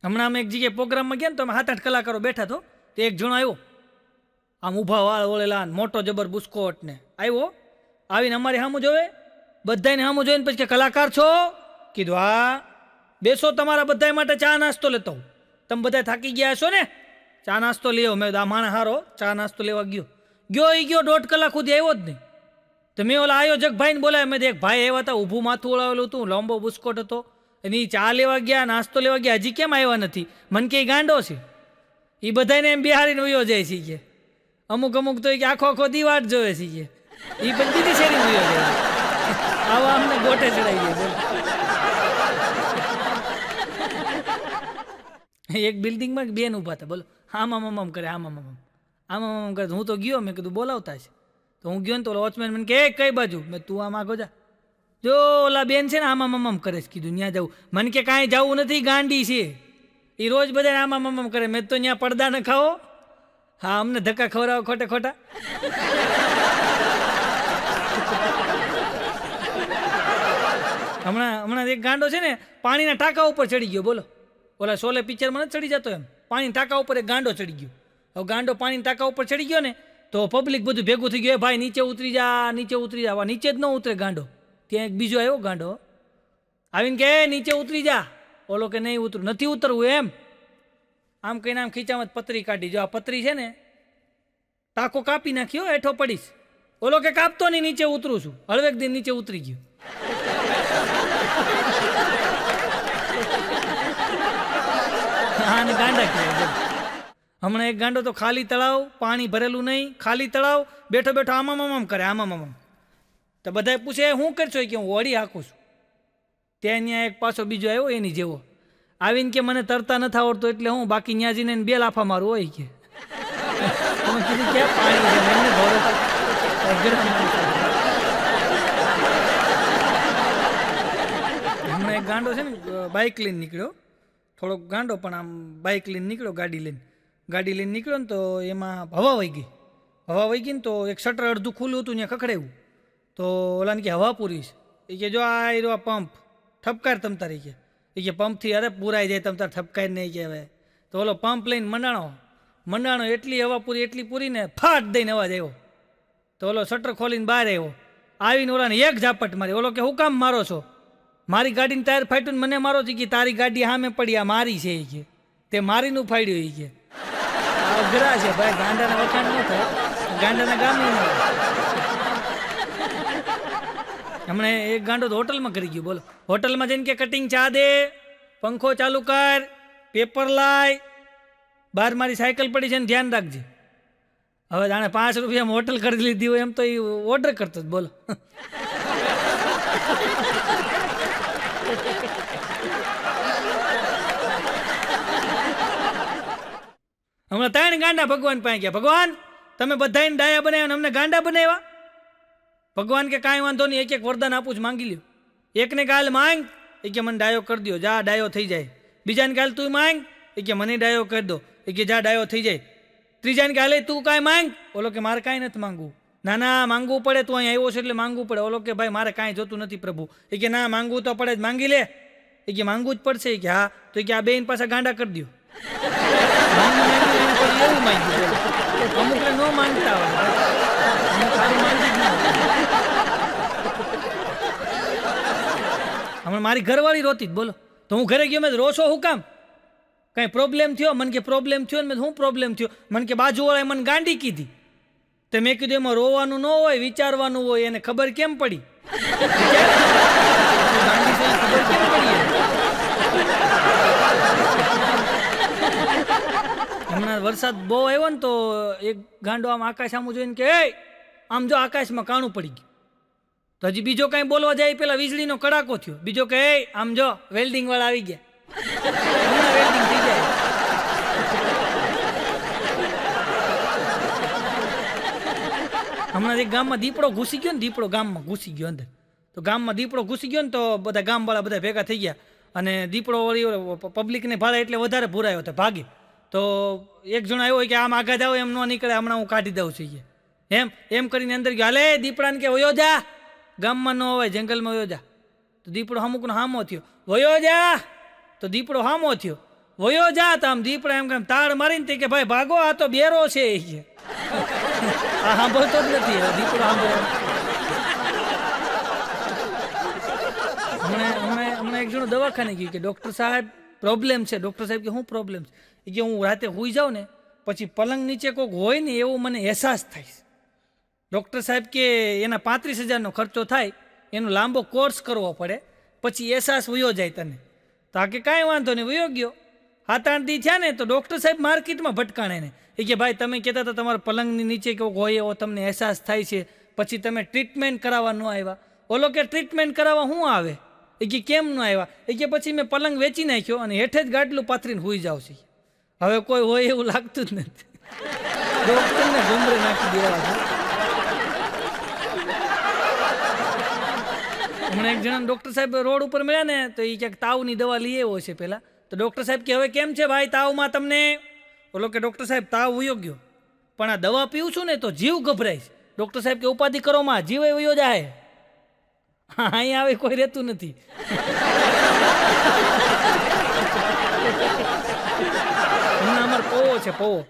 હમણાં અમે એક જગ્યાએ પ્રોગ્રામમાં ગયા ને તો અમે 7-8 કલાકારો બેઠા તો એક જણો આવ્યો આમ ઊભા વાળ ઓળેલા, મોટો જબર બુસ્કોટ ને આવ્યો, આવીને અમારી સામું જોવે, બધાને સામું જોઈને પછી કે કલાકાર છો? કીધું હા. બેસો, તમારા બધા માટે ચા નાસ્તો લેતો હું, તમે બધા થાકી ગયા છો ને, ચા નાસ્તો લેવો. મેં આ માણસ હારો ચા નાસ્તો લેવા ગયો. 1.5 કલાક સુધી આવ્યો જ નહીં. તો મેં ઓલા આયોજક ભાઈને બોલાવ્યા. મેં એક ભાઈ આવ્યા હતા, ઊભું માથું ઓળાવેલું હતું, લાંબો બુસ્કોટ હતો, એની ચા લેવા ગયા, નાસ્તો લેવા ગયા, હજી કેમ આવ્યા નથી? મન કે ગાંડો છે. એ બધાને એમ બિહારીને વયો જાય છે કે અમુક તો કે આખો દીવાટ જોવે છે કે એ પણ બીજી શેરી વયો જાય. આવા અમને ગોટે ચડાવી ગયા. એક બિલ્ડિંગમાં 2 ઊભા હતા, બોલો આમ કરે, આમ કરે. હું તો ગયો, મેં કીધું બોલાવતા છે. તો હું ગયો ને તો વોચમેન મને કે કઈ બાજુ? મેં તું આમ આગો જા. જો ઓલા બેન છે ને આમ કરે છે. કીધું ત્યાં જવું? મને કે કાંઈ જવું નથી, ગાંડી છે એ, રોજ બધા આમ કરે. મેં તો ત્યાં પડદા ન ખાઓ. હા, અમને ધક્કા ખવડાવો ખોટા. હમણાં એક ગાંડો છે ને પાણીના ટાંકા ઉપર ચડી ગયો, બોલો. ઓલા શોલે પિક્ચરમાં નથી ચડી જતો એમ, પાણીના ટાંકા ઉપર એક ગાંડો ચડી ગયો. હવે ગાંડો પાણીના ટાંકા ઉપર ચડી ગયો ને તો પબ્લિક બધું ભેગું થઈ ગયું, ભાઈ નીચે ઉતરી જા. નીચે જ ન ઉતરે ગાંડો. ત્યાં એક બીજો આવ્યો ગાંડો, આવીને કે નીચે ઉતરી જા. ઓલો કે નહીં ઉતરું, નથી ઉતરવું એમ. આમ કહીને આમ ખીચામાં પતરી કાઢી. જો આ પતરી છે ને, ટાંકો કાપી નાખ્યો, હેઠો પડીશ. ઓલો કે કાપતો નહીં, નીચે ઉતરું છું. હળવેક દિન નીચે ઉતરી ગયો. આને ગાંડા કહેવાય. હમણાં એક ગાંડો તો ખાલી તળાવ, પાણી ભરેલું નહીં, ખાલી તળાવ, બેઠો આમ કરે. તો બધા પૂછે શું કરશો? કે હું હોડી હાંકું છું. ત્યાં એક પાછો બીજો આવ્યો એની જેવો, આવીને કે મને તરતા નથી આવડતું એટલે હું, બાકી ત્યાં જઈને 2 લાફા મારું હોય કે. તમે કીધું ક્યાં પાણી છે? એમને ધોરો. હમણાં એક ગાંડો છે ને બાઇક લઈને નીકળ્યો, થોડોક ગાંડો પણ આમ બાઇક લઈને નીકળ્યો, ગાડી લઈને નીકળ્યો ને તો એમાં હવા વહી ગઈ ને તો એક શટર અડધું ખુલ્લું હતું, ત્યાં ખખડાયું. તો ઓલાને કે હવા પૂરી છે. એ કે જો આ રહ્યો પંપ, ઠપકાર તમ તારી કે. એ કે પંપથી અરે પૂરાઈ જાય, તમ તાર ઠપકાર નહીં કહેવાય. તો ઓલો પંપ લઈને મંડાણો, એટલી હવા પૂરી ને ફાટ દઈને અવાજ આવ્યો. તો ઓલો શટર ખોલીને બહાર આવ્યો, આવીને ઓલાને એક ઝાપટ મારી. ઓલો કે હું કામ મારો છો? મારી ગાડીનું ટાયર ફાટ્યું ને મને મારો છે કે તારી ગાડી સામે પડી, આ મારી છે એ કે, તે મારીનું ફાડ્યું એ કે. અઘરા છે ભાઈ, ગાંડાના વખાણ ન થાય, ગાંડાના ગામ ન થાય. હમણે એક ગાંડો તો હોટલમાં કરી ગયો. બોલો, હોટલમાં જઈને કે કટિંગ ચા દે, પંખો ચાલુ કર, પેપર લાય, બહાર મારી સાયકલ પડી છે ને ધ્યાન રાખજે. હવે જાણે 5 રૂપિયામાં હોટલ કરી લીધી હોય એમ તો એ ઓર્ડર કરતો જ. બોલો, હમણાં 3 ગાંડા ભગવાન પાસે ગયા. ભગવાન, તમે બધાને ડાયા બનાવ્યા અમને ગાંડા બનાવ્યા. ભગવાન કે કાંઈ વાંધો નહીં, એક વરદાન આપું છું, માંગી લ્યો. એકને કાલ માંગ, એ કે મને ડાયો કરી દો, જા ડાયો થઈ જાય. બીજાને કાલ તું માંગ, એ કે મને ડાયો કરી દો, એ કે જા ડાયો થઈ જાય. ત્રીજાને કાલે તું કાંઈ માંગ, ઓલો કે મારે કાંઈ નથી માંગવું. ના ના, માંગવું પડે, તું અહીં આવ્યો છે એટલે માંગવું પડે. ઓલો કે ભાઈ મારે કાંઈ જોતું નથી પ્રભુ. એ કે ના, માંગવું તો પડે જ, માંગી લે. એ કે માંગવું જ પડશે. એ કે હા. તો એ કે આ બેન પાછા ગાંડા કરી દો. એવું માંગ્યું. અમુક ન માંગતા હોય, હમણાં મારી ઘરવાળી રોતી જ. બોલો, તો હું ઘરે ગયો, મેં રોશો હું કામ? કાંઈ પ્રોબ્લેમ થયો? મને કે પ્રોબ્લેમ થયો ને. શું પ્રોબ્લેમ થયો? મને કે બાજુવાળાએ મને ગાંડી કીધી. તો મેં કીધું એમાં રોવાનું ન હોય, વિચારવાનું હોય. એને ખબર કેમ પડી? ગાંડી છે ખબર કેમ પડી? હમણાં વરસાદ બહુ આવ્યો ને તો એક ગાંડો આમ આકાશ આમ જોઈને કે આમ જો આકાશમાં કાણું પડી ગયું. તો હજી બીજો કાંઈ બોલવા જાય પેલા વીજળીનો કડાકો થયો. બીજો કે આમ જો વેલ્ડિંગ વાળા આવી ગયા, હમણાં વેલ્ડિંગ થઈ જાય. હમણાં એક ગામમાં દીપડો ઘૂસી ગયો ને, દીપડો ગામમાં ઘૂસી ગયો અંદર. તો ગામમાં દીપડો ઘૂસી ગયો ને તો બધા ગામવાળા બધા ભેગા થઈ ગયા અને દીપડો વળી પબ્લિકને ભાડે એટલે વધારે ભૂરાયો હતો, ભાગે. તો એક જણ આવ્યો કે આમ આગા જાઓ, એમ ન નીકળે, હમણાં હું કાઢી દઉં છું. એમ કરીને અંદર ગયો. હાલે દીપડાને કે વયો જા, ગામમાં ન હોય, જંગલમાં વયો જા. તો દીપડો અમુકનો હામો થયો, વયો જા. તો દીપડો હામો થયો, વયો જા. તો આમ દીપડા એમ કેમ તાળ મારીને કે ભાઈ ભાગો, આ તો બેરો છે. આ સાંભળતો જ નથી દીપડો. સાંભળે હમણાં એક જણો દવાખાને ગયું કે ડૉક્ટર સાહેબ પ્રોબ્લેમ છે. ડૉક્ટર સાહેબ કે શું પ્રોબ્લેમ છે? એ કે હું રાતે સૂઈ જાઉં ને પછી પલંગ નીચે કોઈક હોય ને એવો મને અહેસાસ થાય. ડૉક્ટર સાહેબ કે એના 35,000નો ખર્ચો થાય, એનો લાંબો કોર્સ કરવો પડે, પછી અહેસાસ વયો જાય તને. તો આ કે કાંઈ વાંધો નહીં, વયો ગયો. 7-8 દી થયા ને તો ડૉક્ટર સાહેબ માર્કેટમાં ભટકાણે ને. એ કે ભાઈ તમે કહેતા હતા તમારા પલંગની નીચે કોઈક હોય એવો તમને અહેસાસ થાય છે, પછી તમે ટ્રીટમેન્ટ કરાવવા ન આવ્યા. ઓલો કે ટ્રીટમેન્ટ કરાવવા શું આવે? એ કે કેમ ન આવ્યા? એ કે પછી મેં પલંગ વેચી નાખ્યો અને હેઠે જ ગાડલું પાથરીને સૂઈ જાવ છે. હવે કોઈ હોય એવું લાગતું જ નથી. ડૉક્ટરને ગુમરે નાખી દેવા છે. હમણાં એક જણા ડૉક્ટર સાહેબ રોડ ઉપર મળ્યા ને તો એ ક્યાંક તાવની દવા લઈ આવ્યો છે પહેલાં. તો ડૉક્ટર સાહેબ કે હવે કેમ છે ભાઈ તાવમાં તમને? ઓલો કે ડૉક્ટર સાહેબ તાવ વયો ગયો, પણ આ દવા પીવું છું ને તો જીવ ગભરાય છે. ડૉક્ટર સાહેબ કે ઉપાધિ કરો માં, જીવ વયો જાય. હા, અહીંયા આવે કોઈ રહેતું નથી. હમણાં અમારો પૌવો છે, પૌવો,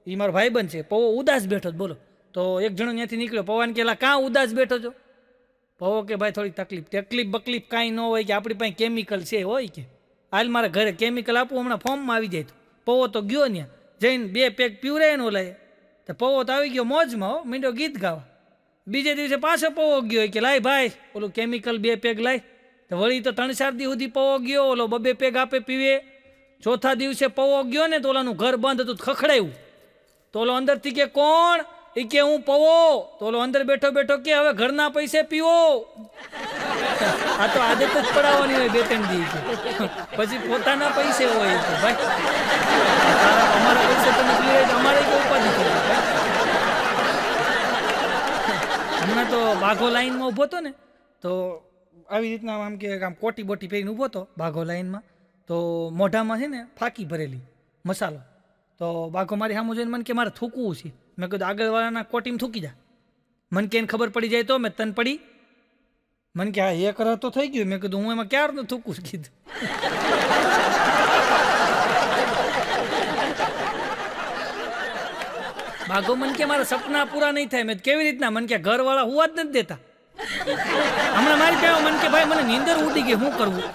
એ મારો ભાઈબંધ છે. પૌવો ઉદાસ બેઠો. બોલો, તો એક જણો ત્યાંથી નીકળ્યો. પૌવાને કે કાં ઉદાસ બેઠો છો? પૌવો કે ભાઈ થોડી તકલીફ બકલીફ કાંઈ ન હોય, કે આપણી પાસે કેમિકલ છે હોય, કે હાલ મારા ઘરે કેમિકલ આપવું, હમણાં ફોર્મમાં આવી જાય. તો પૌવો તો ગયો ત્યાં જઈને 2 પેક પીવરાય ને ઓલાએ. તો પૌવો તો આવી ગયો મોજમાં, મીંડો ગીત ગાવા. બીજે દિવસે પાછો પૌવો ગયો કે લાય ભાઈ ઓલું કેમિકલ 2 પેગ લાય. તો વળી તો 3-4 દી સુધી પૌવો ગયો, ઓલો 2 પેગ આપે પીવે. ચોથા દિવસે પૌવો ગયો ને તો ઓલાનું ઘર બંધ હતું, ખખડાયું. તો ઓલો અંદરથી કે કોણ? એ કે હું પૌવો. તો ઓલો અંદર બેઠો બેઠો કે હવે ઘરના પૈસે પીવો. આ તો આદત જ પડાવવાની હોય 2-3 દી, પછી પોતાના પૈસે હોય. ભાઈ અમારા પૈસે તમે પીવે, અમારે કે ઉપાધિ કરી. હમણાં તો બાઘો લાઈનમાં ઊભો હતો ને, તો આવી રીતના આમ કે આમ કોટી બોટી પહેરીને ઊભો હતો બાઘો લાઈનમાં. તો મોઢામાં છે ને ફાંકી ભરેલી મસાલો. તો બાઘો મારી સામું જોઈને મને કે મારે થૂકવું છે. મેં કીધું આગળવાળાના કોટીમાં થૂકી જા. મને કે એને ખબર પડી જાય તો? મેં તને પડી? મને કે હા એક રહ તો થઈ ગયું. મેં કીધું હું એમાં ક્યારનું થૂકું જ કીધું. બાઘો મને કે મારા સપના પૂરા નહીં થાય. મેં કેવી રીતના? મને કે ઘરવાળા હુવા જ નથી દેતા. હમણાં મારી પાસે મને કે ભાઈ મને નીંદર ઉડી ગઈ, શું કરવું?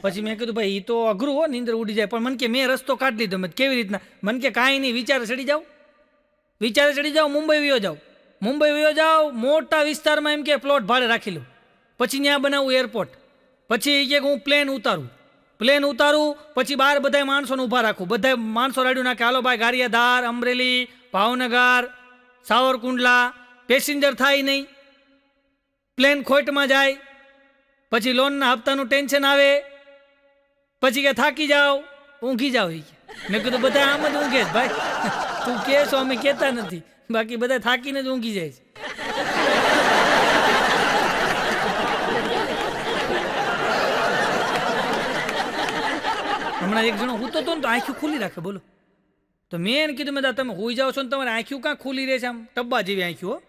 પછી મેં કીધું ભાઈ એ તો અઘરું હો, નીંદર ઉડી જાય. પણ મને કે મેં રસ્તો કાઢી લીધો. મેં કેવી રીતના? મને કે કાંઈ નહીં, વિચારે ચડી જાઓ, મુંબઈ વયો જાઓ. મોટા વિસ્તારમાં એમ કે પ્લોટ ભાડે રાખી લો. પછી ત્યાં બનાવું એરપોર્ટ, પછી કે હું પ્લેન ઉતારું, પછી બહાર બધા માણસોને ઊભા રાખું, બધા માણસો રાડ્યું નાખે, હાલો ભાઈ ગારિયાધાર, અમરેલી, ભાવનગર, સાવરકુંડલા, પેસેન્જર થાય નહીં, પ્લેન ખોટમાં જાય, પછી લોનના હપ્તાનું ટેન્શન આવે, પછી કે થાકી જાઓ, ઊંઘી જાઓ. મેં કીધું બધા આમ જ ઊંઘે જ ભાઈ, તું કહેશો અમે કહેતા નથી, બાકી બધા થાકીને જ ઊંઘી જાય છે. હમણાં એક જણો હું તો ને તો આંખ્યું ખુલ્લી રાખે, બોલો. તો મેં એને કીધું મેં તમે હોઈ જાઓ છો ને તમારે આંખ્યું કાં ખુલ્લી રહે છે, આમ ટબ્બા જેવી આંખ્યું.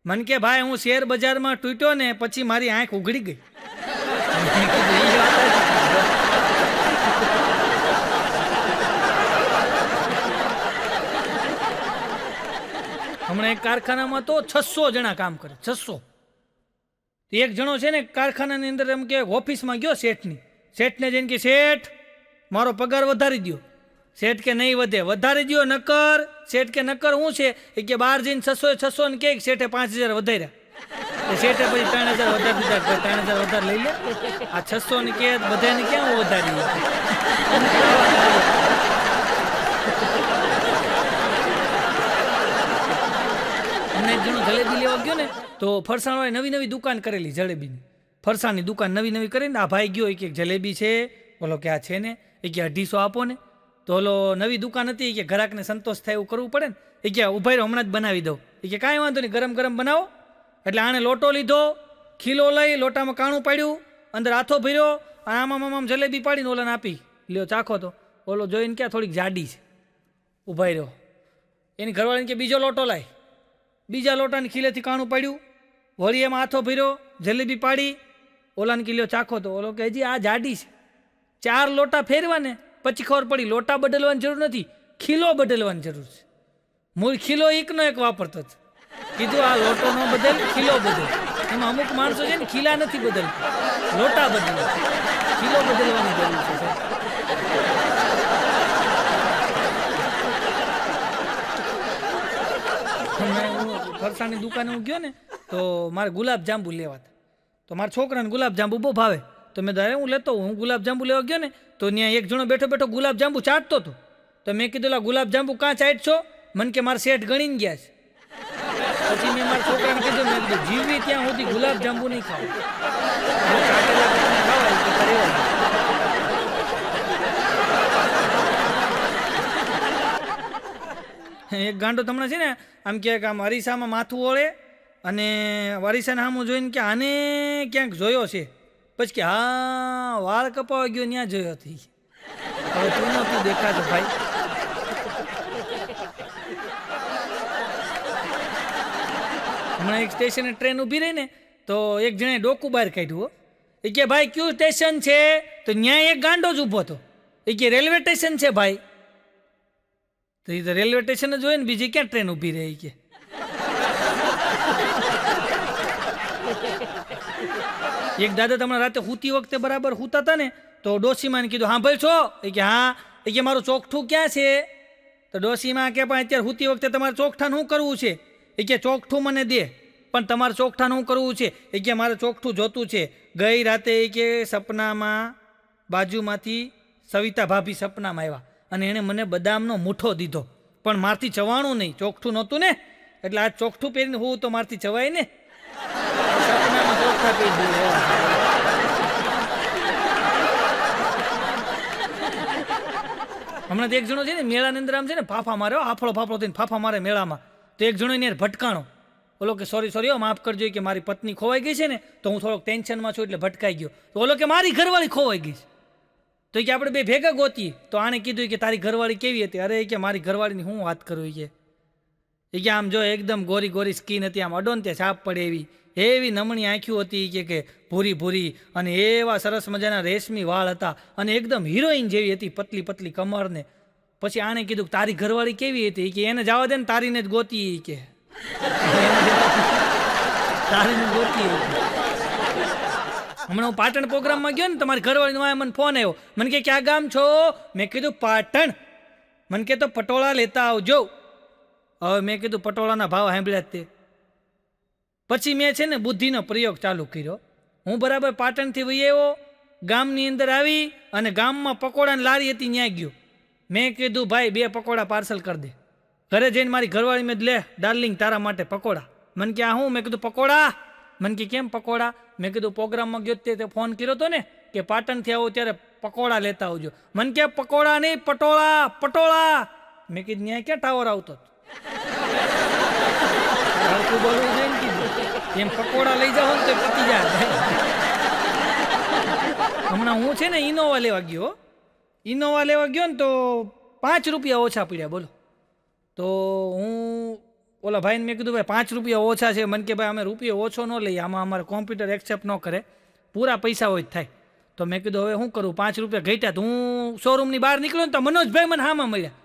મને કે ભાઈ હું શેર બજારમાં તૂટ્યો ને પછી મારી આંખ ઉઘડી ગઈ. હમણાં એક કારખાનામાં તો 600 જણા કામ કરે, 600. એક જણો છે ને કારખાનાની અંદર એમ કે ઓફિસમાં ગયો શેઠને જઈને કે શેઠ મારો પગાર વધારી દો. શેઠ કે નહીં વધે, વધારી દો નકર. શેઠ કે નકર શું છે એ કે બહાર જઈને 600 ને કે શેઠે 5000 વધાર્યા. શેઠે પછી 3000 વધારી દીધા, 3000 વધારે લઈ લે. આ 600 ને કે બધાને ક્યાં વધારી. અમને એક જણો જલેબી લેવા ગયો ને તો ફરસાણવાળાએ નવી દુકાન કરેલી જલેબીની, ફરસાણની દુકાન નવી કરીને આ ભાઈ ગયો કે જલેબી છે, બોલો કે આ છે ને એ કે 250 આપો ને. તો ઓલો નવી દુકાન હતી કે ગ્રાહકને સંતોષ થાય એવું કરવું પડે ને, એ કે ઉભા રહ્યો હમણાં જ બનાવી દઉં. એ કે કાંઈ વાંધો નહીં, ગરમ બનાવો. એટલે આણે લોટો લીધો, ખીલો લઈ લોટામાં કાણું પાડ્યું, અંદર હાથો ભર્યો, અને આમ જલેબી પાડીને ઓલાને આપી, લ્યો ચાખો. તો ઓલો જોઈને ક્યાં થોડીક જાડી છે, ઉભા રહ્યો. એની ઘરવાળીને કે બીજો લોટો લાય, બીજા લોટાની ખીલેથી કાણું પાડ્યું, વળી એમાં હાથો ભર્યો, જલેબી પાડી, ઓલાને કે લ્યો ચાખો. તો ઓલો કે હજી આ જાડી છે. 4 લોટા ફેરવા ને પછી ખબર પડી લોટા બદલવાની જરૂર નથી, ખીલો બદલવાની જરૂર છે. મૂળ ખીલો એકનો એક વાપરતો જ. કીધું આ લોટો ન બદલ, ખીલો બદલ. એમાં અમુક માણસો છે ને ખીલા નથી બદલતા, લોટા બદલે, ખીલો બદલવાની જરૂર છે. ફરસાણની દુકાને હું ગયો ને તો મારે ગુલાબ જાંબુ લેવા હતા. તો મારા છોકરાને ગુલાબ જાંબુ બહુ ભાવે. તો મેં ધારે હું લેતો હું ગુલાબ જાંબુ લેવા ગયો ને તો ત્યાં એક જણો બેઠો ગુલાબ જાંબુ ચાટતો હતો. તો મેં કીધું લા ગુલાબ જાંબુ કાં ચાટશો? મને કે મારા શેઠ ગણીને ગયા છે. પછી મેં મારા છોકરાને કીધું, મેં કીધું જીવી ત્યાં સુધી ગુલાબ જાંબુ નહીં ખાવ. એક ગાંડો તમને છે ને આમ કે આમ અરીસામાં માથું ઓળે અને અરીસાને સામું જોઈને કે આને ક્યાંક જોયો છે, પછી કે હા વાળ કપાવા ગયો ત્યાં જોયો હતી. હવે તું નહોતું દેખાતો ભાઈ. હમણાં એક સ્ટેશને ટ્રેન ઊભી રહી ને તો એક જણે ડોકું બહાર કાઢ્યું. એ કે ભાઈ કયું સ્ટેશન છે? તો ત્યાં એક ગાંડો જ ઊભો હતો. એ કે રેલવે સ્ટેશન છે ભાઈ. તો એ તો રેલવે સ્ટેશન જ હોય ને, બીજી ક્યાં ટ્રેન ઊભી રહી કે. એક દાદા તમને રાતે સૂતી વખતે બરાબર સૂતા હતા ને તો ડોશીમાને કીધું હા ભાઈ છો? એ કે હા. એ કે મારું ચોકઠું ક્યાં છે? તો ડોશીમાં કે પણ અત્યારે સૂતી વખતે તમારે ચોકઠાનું શું કરવું છે? એ કે ચોકઠું મને દે, પણ તમારે ચોકઠાનું શું કરવું છે? એ કે મારે ચોકઠું જોતું છે. ગઈ રાતે એ કે સપનામાં બાજુમાંથી સવિતા ભાભી સપનામાં આવ્યા અને એણે મને બદામનો મુઠ્ઠો દીધો, પણ મારથી ચવાણું નહીં, ચોકઠું નહોતું ને, એટલે આ ચોકઠું પહેરીને હું તો મારથી ચવાય ને. સપનામાં ચોકઠા પહેરી દીધું. હમણાં એક જણો છે ને મેળાની અંદર આમ છે ને ફાફા મારે, ફાફડો થઈને ફાફા મારે મેળામાં. તો એક જણો એને ભટકાણો. ઓલો કે સોરી માફ કરજો કે મારી પત્ની ખોવાઈ ગઈ છે ને તો હું થોડોક ટેન્શનમાં છું એટલે ભટકાઈ ગયો. તો ઓલો કે મારી ઘરવાળી ખોવાઈ ગઈ છે. તો કે આપણે બે ભેગા ગોતીએ. તો આણે કીધું કે તારી ઘરવાળી કેવી હતી? અરે કે મારી ઘરવાળીની હું વાત કરું કે. એ કે આમ જો એકદમ ગોરી સ્કીન હતી, આમ અડોન ત્યાં છાપ પડે એવી નમણી આંખ્યું હતી કે ભૂરી અને એવા સરસ મજાના રેશમી વાળ હતા અને એકદમ હિરોઈન જેવી હતી, પતલી કમરને. પછી આણે કીધું તારી ઘરવાળી કેવી હતી? કે એને જવા દે ને, તારીને જ ગોતી કે. તારીને ગોતી. હમણાં હું પાટણ પ્રોગ્રામમાં ગયો ને તમારી ઘરવાળીનો મને ફોન આવ્યો. મને કે ક્યાં ગામ છો? મેં કીધું પાટણ. મને કે તો પટોળા લેતા આવજો. હવે મેં કીધું પટોળાના ભાવ સાંભળ્યા જ તે. પછી મેં છે ને બુદ્ધિનો પ્રયોગ ચાલુ કર્યો. હું બરાબર પાટણથી વહી આવ્યો, ગામની અંદર આવી અને ગામમાં પકોડાની લારી હતી ત્યાં ગયો. મેં કીધું ભાઈ 2 પકોડા પાર્સલ કરી દે. ઘરે જઈને મારી ઘરવાળી મેં લે ડાર્લિંગ તારા માટે પકોડા. મને કે આ હું? મેં કીધું પકોડા. મને કે કેમ પકોડા? મેં કીધું પ્રોગ્રામમાં ગયો તે ફોન કર્યો હતો ને કે પાટણથી આવો ત્યારે પકોડા લેતા આવજો. મને કે પકોડા નહીં પટોળા પટોળા. મેં કીધું ત્યાં ક્યાં ટાવર આવતો? હરખું બોલવું જોઈએ ને કીધું. એમ પકોડા લઈ જાઓ ને તો પતી જાય. હમણાં હું છે ને ઇનોવા લેવા ગયો. ઇનોવા લેવા ગયો ને તો 5 રૂપિયા ઓછા પડ્યા બોલો. તો હું ઓલા ભાઈને મેં કીધું ભાઈ 5 રૂપિયા ઓછા છે. મને કે ભાઈ અમે રૂપિયો ઓછો ન લઈએ, આમાં અમારે કોમ્પ્યુટર એક્સેપ્ટ ન કરે, પૂરા પૈસા હોય જ થાય. તો મેં કીધું હવે શું કરું, 5 રૂપિયા ઘટ્યા. તો હું શોરૂમની બહાર નીકળ્યો ને તો મનોજભાઈ મને હામાં મળ્યા.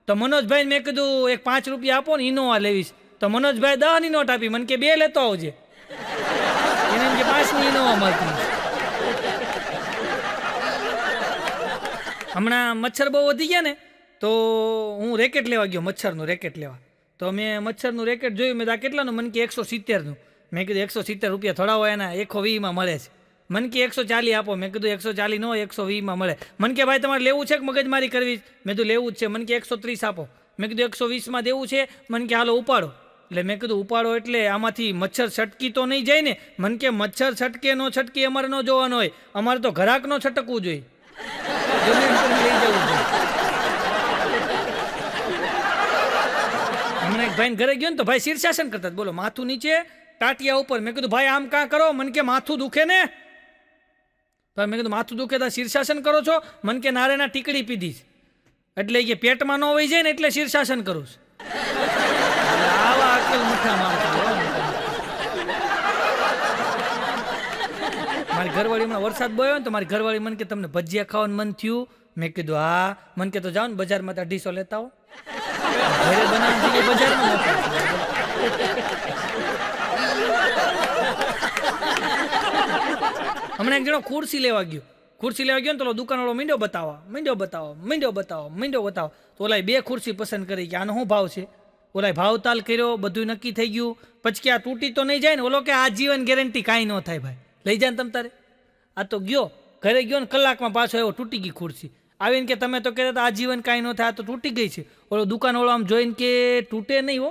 તો મનોજભાઈને મેં કીધું એક 5 રૂપિયા આપો ને ઇનોવા લેવીશ. તો મનોજભાઈ 10ની નોટ આપી. મને કે 2 લેતો આવજે. એને એમ કે 5ની ઇનોવા મળતી. હમણાં મચ્છર બહુ વધી ગયા ને તો હું રેકેટ લેવા ગયો, મચ્છરનું રેકેટ લેવા. તો મેં મચ્છરનું રેકેટ જોયું. મેં આ કેટલાનું? મને કે 170નું. મેં કીધું 170 રૂપિયા થોડા હોય, એના 120માં મળે છે. મને કે 140 આપો. મેં કીધું 140 નો 120માં મળે. મને કે ભાઈ તમારે લેવું છે કે મગજમારી કરવી? મેં કીધું લેવું જ છે. મને કે 130 આપો. મેં કીધું 120માં દેવું છે. મને કે હાલો ઉપાડો. એટલે મેં કીધું ઉપાડો એટલે આમાંથી મચ્છર છટકી તો નહીં જાય ને? મને કે મચ્છર છટકે ન છટકે અમારે ન જોવાનો હોય, અમારે તો ઘરાક ન છટકવું જોઈએ. લઈ જવું જોઈએ. હમણાં એક ભાઈ ઘરે ગયો ને તો ભાઈ શીર્ષાસન કરતા બોલો, માથું નીચે ટાટિયા ઉપર. મેં કીધું ભાઈ આમ કાં કરો? મને કે માથું દુખે ને. તો મેં કીધું માથું દુખે તો શીર્ષાસન કરો છો? મને કે નારેના ટીકડી પીધીશ એટલે કે પેટમાં ન વહી જાય ને એટલે શીર્ષાસન કરું છું. આવા અકેલ મુઠ્ઠા મારતા. મારી ઘરવાળી હમણાં વરસાદ બોયો ને તો મારી ઘરવાળી મને કે તમને ભજીયા ખાવાનું મન થયું? મેં કીધું હા. મને કે તો જાઓ ને બજારમાં 250 લેતા આવો. ઘરે બનાવી બજારમાં. હમણાં એક જણો ખુરશી લેવા ગયો. ખુરશી લેવા ગયો ને તો દુકાનવાળો મીંડો બતાવો. તો ઓલા 2 ખુરશી પસંદ કરી કે આનો શું ભાવ છે. ઓલા ભાવતાલ કર્યો, બધું નક્કી થઈ ગયું. પછી કે આ તૂટી તો નહીં જાય ને? ઓલો કે આ જીવન ગેરંટી કાંઈ ન થાય ભાઈ, લઈ જાય ને તમ તારે. આ તો ગયો, ઘરે ગયો ને કલાકમાં પાછો આવ્યો, તૂટી ગઈ ખુરશી. આવીને કે તમે તો કહેતા આ જીવન કાંઈ ન થાય, આ તો તૂટી ગઈ છે. ઓલો દુકાનવાળો આમ જોઈને કે તૂટે નહીં હો.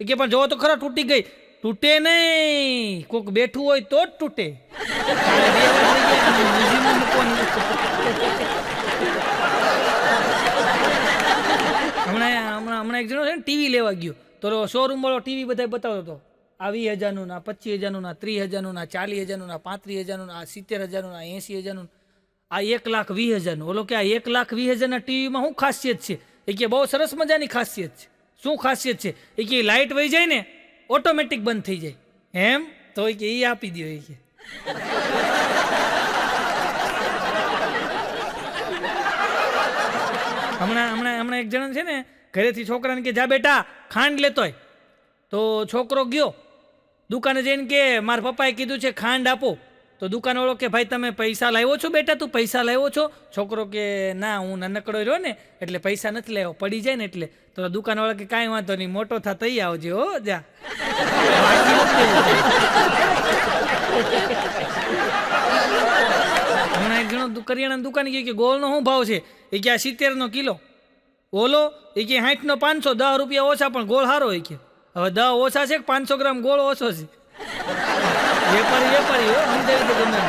એ કે પણ જોવો તો ખરા તૂટી ગઈ. તૂટે નહીં, કોઈક બેઠું હોય તો જ તૂટે. હમણાં એક જણો છે ને ટીવી લેવા ગયો તો શોરૂમ વાળો ટીવી બધા બતાવતો હતો. આ 20,000નું, 25,000નું, 30,000નું, 40,000નું, 35,000નું, 70,000નું, 80,000નું, આ 1,20,000નું. ઓલો કે આ 1,20,000ના ટીવીમાં શું ખાસિયત છે? એ કે બહુ સરસ મજાની ખાસિયત છે. શું ખાસિયત છે? એ કે લાઇટ વહી જાય ને ઓટોમેટિક બંધ થઈ જાય. એમ? તો એ કે એ આપી દો. એ કે હમણાં એક જણ છે ને ઘરેથી છોકરાને કે જા બેટા ખાંડ લેતો હોય. તો છોકરો ગયો દુકાને જઈને કે મારા પપ્પાએ કીધું છે ખાંડ આપો. તો દુકાનવાળો કે ભાઈ તમે પૈસા લાવ્યો છો બેટા? તું પૈસા લાવ્યો છો? છોકરો કે ના હું નાનકડો રહ્યો ને એટલે પૈસા નથી લાવ્યો, પડી જાય ને એટલે. તો દુકાનવાળા કે કાંઈ વાંધો નહીં, મોટો થા તઈ આવજે હો જા. હમણાં એક જણો કરિયાણાની દુકાને ગયો કે ગોળનો શું ભાવ છે? એ કે આ 70 કિલો. ઓલો એ કે 60 500, 10 રૂપિયા ઓછા પણ ગોળ સારો. એ કે હવે 10 ઓછા છે કે 500 ગ્રામ ગોળ ઓછો છે? વેપારી સમજાવી તો ગમે.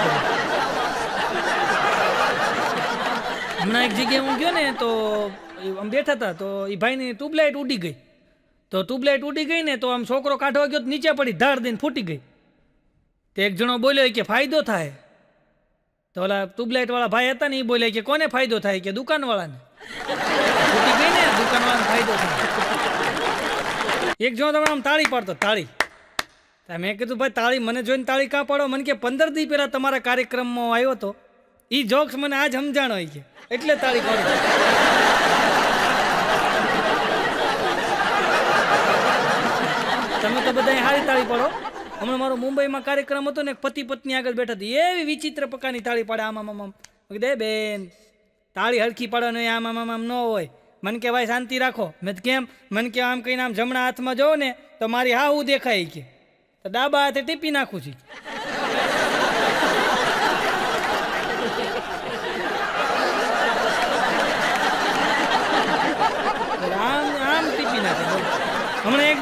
હમણાં એક જગ્યાએ હું ગયો ને તો આમ બેઠા હતા તો એ ભાઈની ટ્યુબલાઇટ ઉડી ગઈ. તો ટ્યુબલાઇટ ઉડી ગઈ ને તો આમ છોકરો કાઢવા ગયો નીચે પડી, ધાડ દઈને ફૂટી ગઈ. તો એક જણો બોલ્યો કે ફાયદો થાય. તો ઓલા ટ્યુબલાઇટ વાળા ભાઈ હતા ને એ બોલ્યા કે કોને ફાયદો થાય? કે દુકાનવાળાને. ફૂટી ગઈ ને દુકાનવાળાને ફાયદો થાય. એક જણો તમે આમ તાળી પાડતો, તાળી. મેં કીધું ભાઈ તાળી મને જોઈને તાળી કાં પાડો? મને કે 15 દી પહેલાં તમારા કાર્યક્રમમાં આવ્યો હતો, એ જોક્સ મને આજ સમજાણો હોય કે એટલે તાળી પાડો. તમે તો બધા સારી તાળી પાડો. હમણાં મારો મુંબઈમાં કાર્યક્રમ હતો ને પતિ પત્ની આગળ બેઠા હતી, એવી વિચિત્ર પ્રકારની તાળી પાડે આમ આમ આમ. દે બેન તાળી હરખી પાડવાની આમ આમ આમ ન હોય. મને કે ભાઈ શાંતિ રાખો. મેં કેમ? મને કે આમ કહીને આમ જમણા હાથમાં જોઉં ને તો મારી હા હું દેખાય કે તો ડાબા હાથે ટીપી નાખું છું.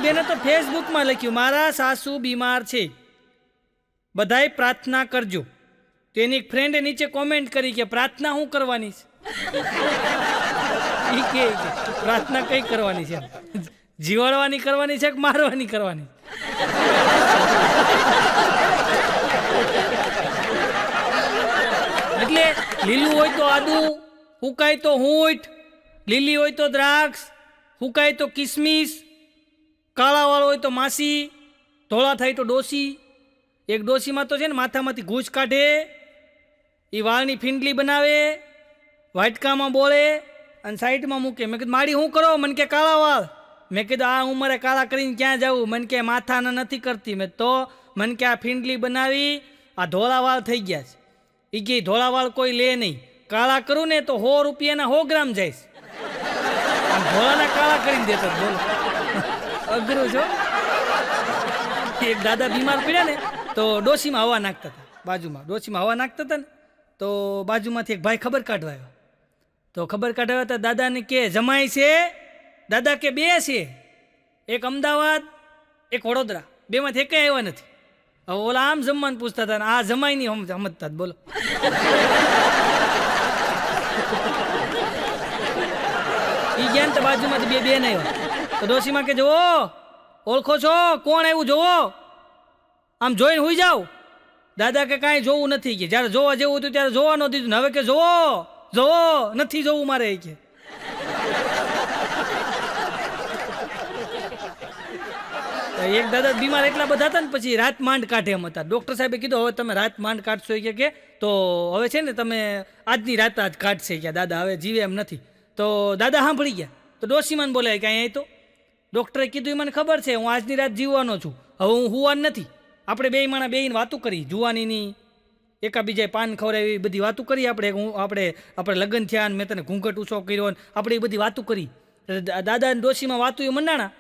બેને તો ફેસબુકમાં લખ્યું મારા સાસુ બીમાર છે, બધાય પ્રાર્થના કરજો. તેની એક ફ્રેન્ડે નીચે કોમેન્ટ કરી કે પ્રાર્થના શું કરવાની છે? કે પ્રાર્થના કઈ કરવાની છે? જીવાડવાની કરવાની છે કે મારવાની કરવાની? એટલે લીલું હોય તો આદુ, હુકાય તો હૂંઠ, લીલી હોય તો દ્રાક્ષ, હુકાય તો કિસમિસ, કાળાવાળો હોય તો માસી, ધોળા થાય તો ડોસી. એક ડોસીમાં તો છે ને માથામાંથી ઘૂસ કાઢે, એ વાળની ફીંડલી બનાવે, વાટકામાં બોળે અને સાઈડમાં મૂકે. મેં કીધું માડી શું કરો? મને કે કાળા વાળ. મેં કીધું આ ઉંમરે કાળા કરીને ક્યાં જવું? મને કે માથાના નથી કરતી. મેં તો મને કે આ ફીંડલી બનાવી, આ ધોળા વાળ થઈ ગયા છે. એ કે ધોળા વાળ કોઈ લે નહીં, કાળા કરું ને તો 100 રૂપિયાના 100 ગ્રામ જાય. ધોળાના કાળા કરીને દેતો. બોલો અઘરું છો. એક દાદા બીમાર પડ્યા ને તો ડોશીમાં હવા નાખતા હતા. બાજુમાં ડોશીમાં હવા નાખતા હતા ને તો બાજુમાંથી એક ભાઈ ખબર કાઢવા આવ્યો. તો ખબર કાઢવા હતા દાદાને કે જમાઈ છે? દાદા કે 2 છે, એક અમદાવાદ એક વડોદરા, 2માંથી એકે આવ્યા નથી. હવે ઓલા આમ જમવાનું પૂછતા હતા ને આ જમાઈ નહીં સમજતા. બોલો ઈ ગયા ને તો બાજુમાંથી 2 બેન આવ્યા. તો ડોશીમાં કે જોવો ઓળખો છો? કોણ આવ્યું જોવો, આમ જોઈને હુઈ જાવ. દાદા કે કાંઈ જોવું નથી કે જ્યારે જોવા જેવું હતું ત્યારે જોવા ન દીધું, હવે કે જોવો જોવો નથી જોવું મારે કે. એક દાદા બીમાર એટલા બધા હતા ને પછી રાત માંડ કાઢે એમ હતા. ડૉક્ટર સાહેબે કીધું હવે તમે રાત માંડ કાઢશો કે તો હવે છે ને તમે આજની રાત આજ કાઢશે કે દાદા હવે જીવે એમ નથી. તો દાદા સાંભળી ગયા. તો ડોશીમાન બોલાય કે અહીંયા તો ડૉક્ટરે કીધું મને ખબર છે હું આજની રાત જીવવાનો છું, હવે હું હુવાન નથી. આપણે 2 માણા બેહીને વાતું કરી જુવાનીની, એકાબીજાએ પાન ખવડાવી, બધી વાતું કરી. આપણે લગ્ન થયા ને મેં તને ઘૂંઘટ ઊંચો કર્યો ને આપણે એ બધી વાતું કરી. દાદા અને ડોશીમાં વાતું એ મંડાણા.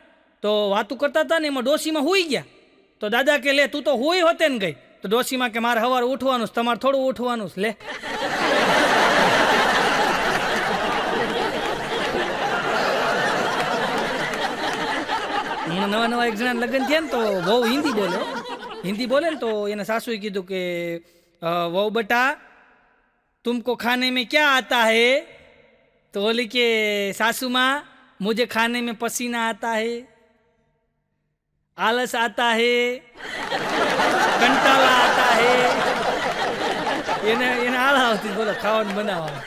તો વાતું કરતા હતા ને એમાં ડોશીમાં હુઈ ગયા. તો દાદા કે લે તું તો હુઈ હોતે ને ગઈ. તો ડોશીમાં કે મારે સવારે ઉઠવાનું છે, તમારે થોડું ઉઠવાનું છે. લે નવા એક જણા લગ્ન થયા ને તો બહુ હિન્દી બોલે ને તો એને સાસુએ કીધું કે વહુ બટા तुमको खाने में क्या आता है? तो बोली कि सासू माँ मुझे खाने में पसीना आता है, आलस आता है, कंटाला आता है. એને આળા આવતી. બોલો ખાવાનું બનાવવાનું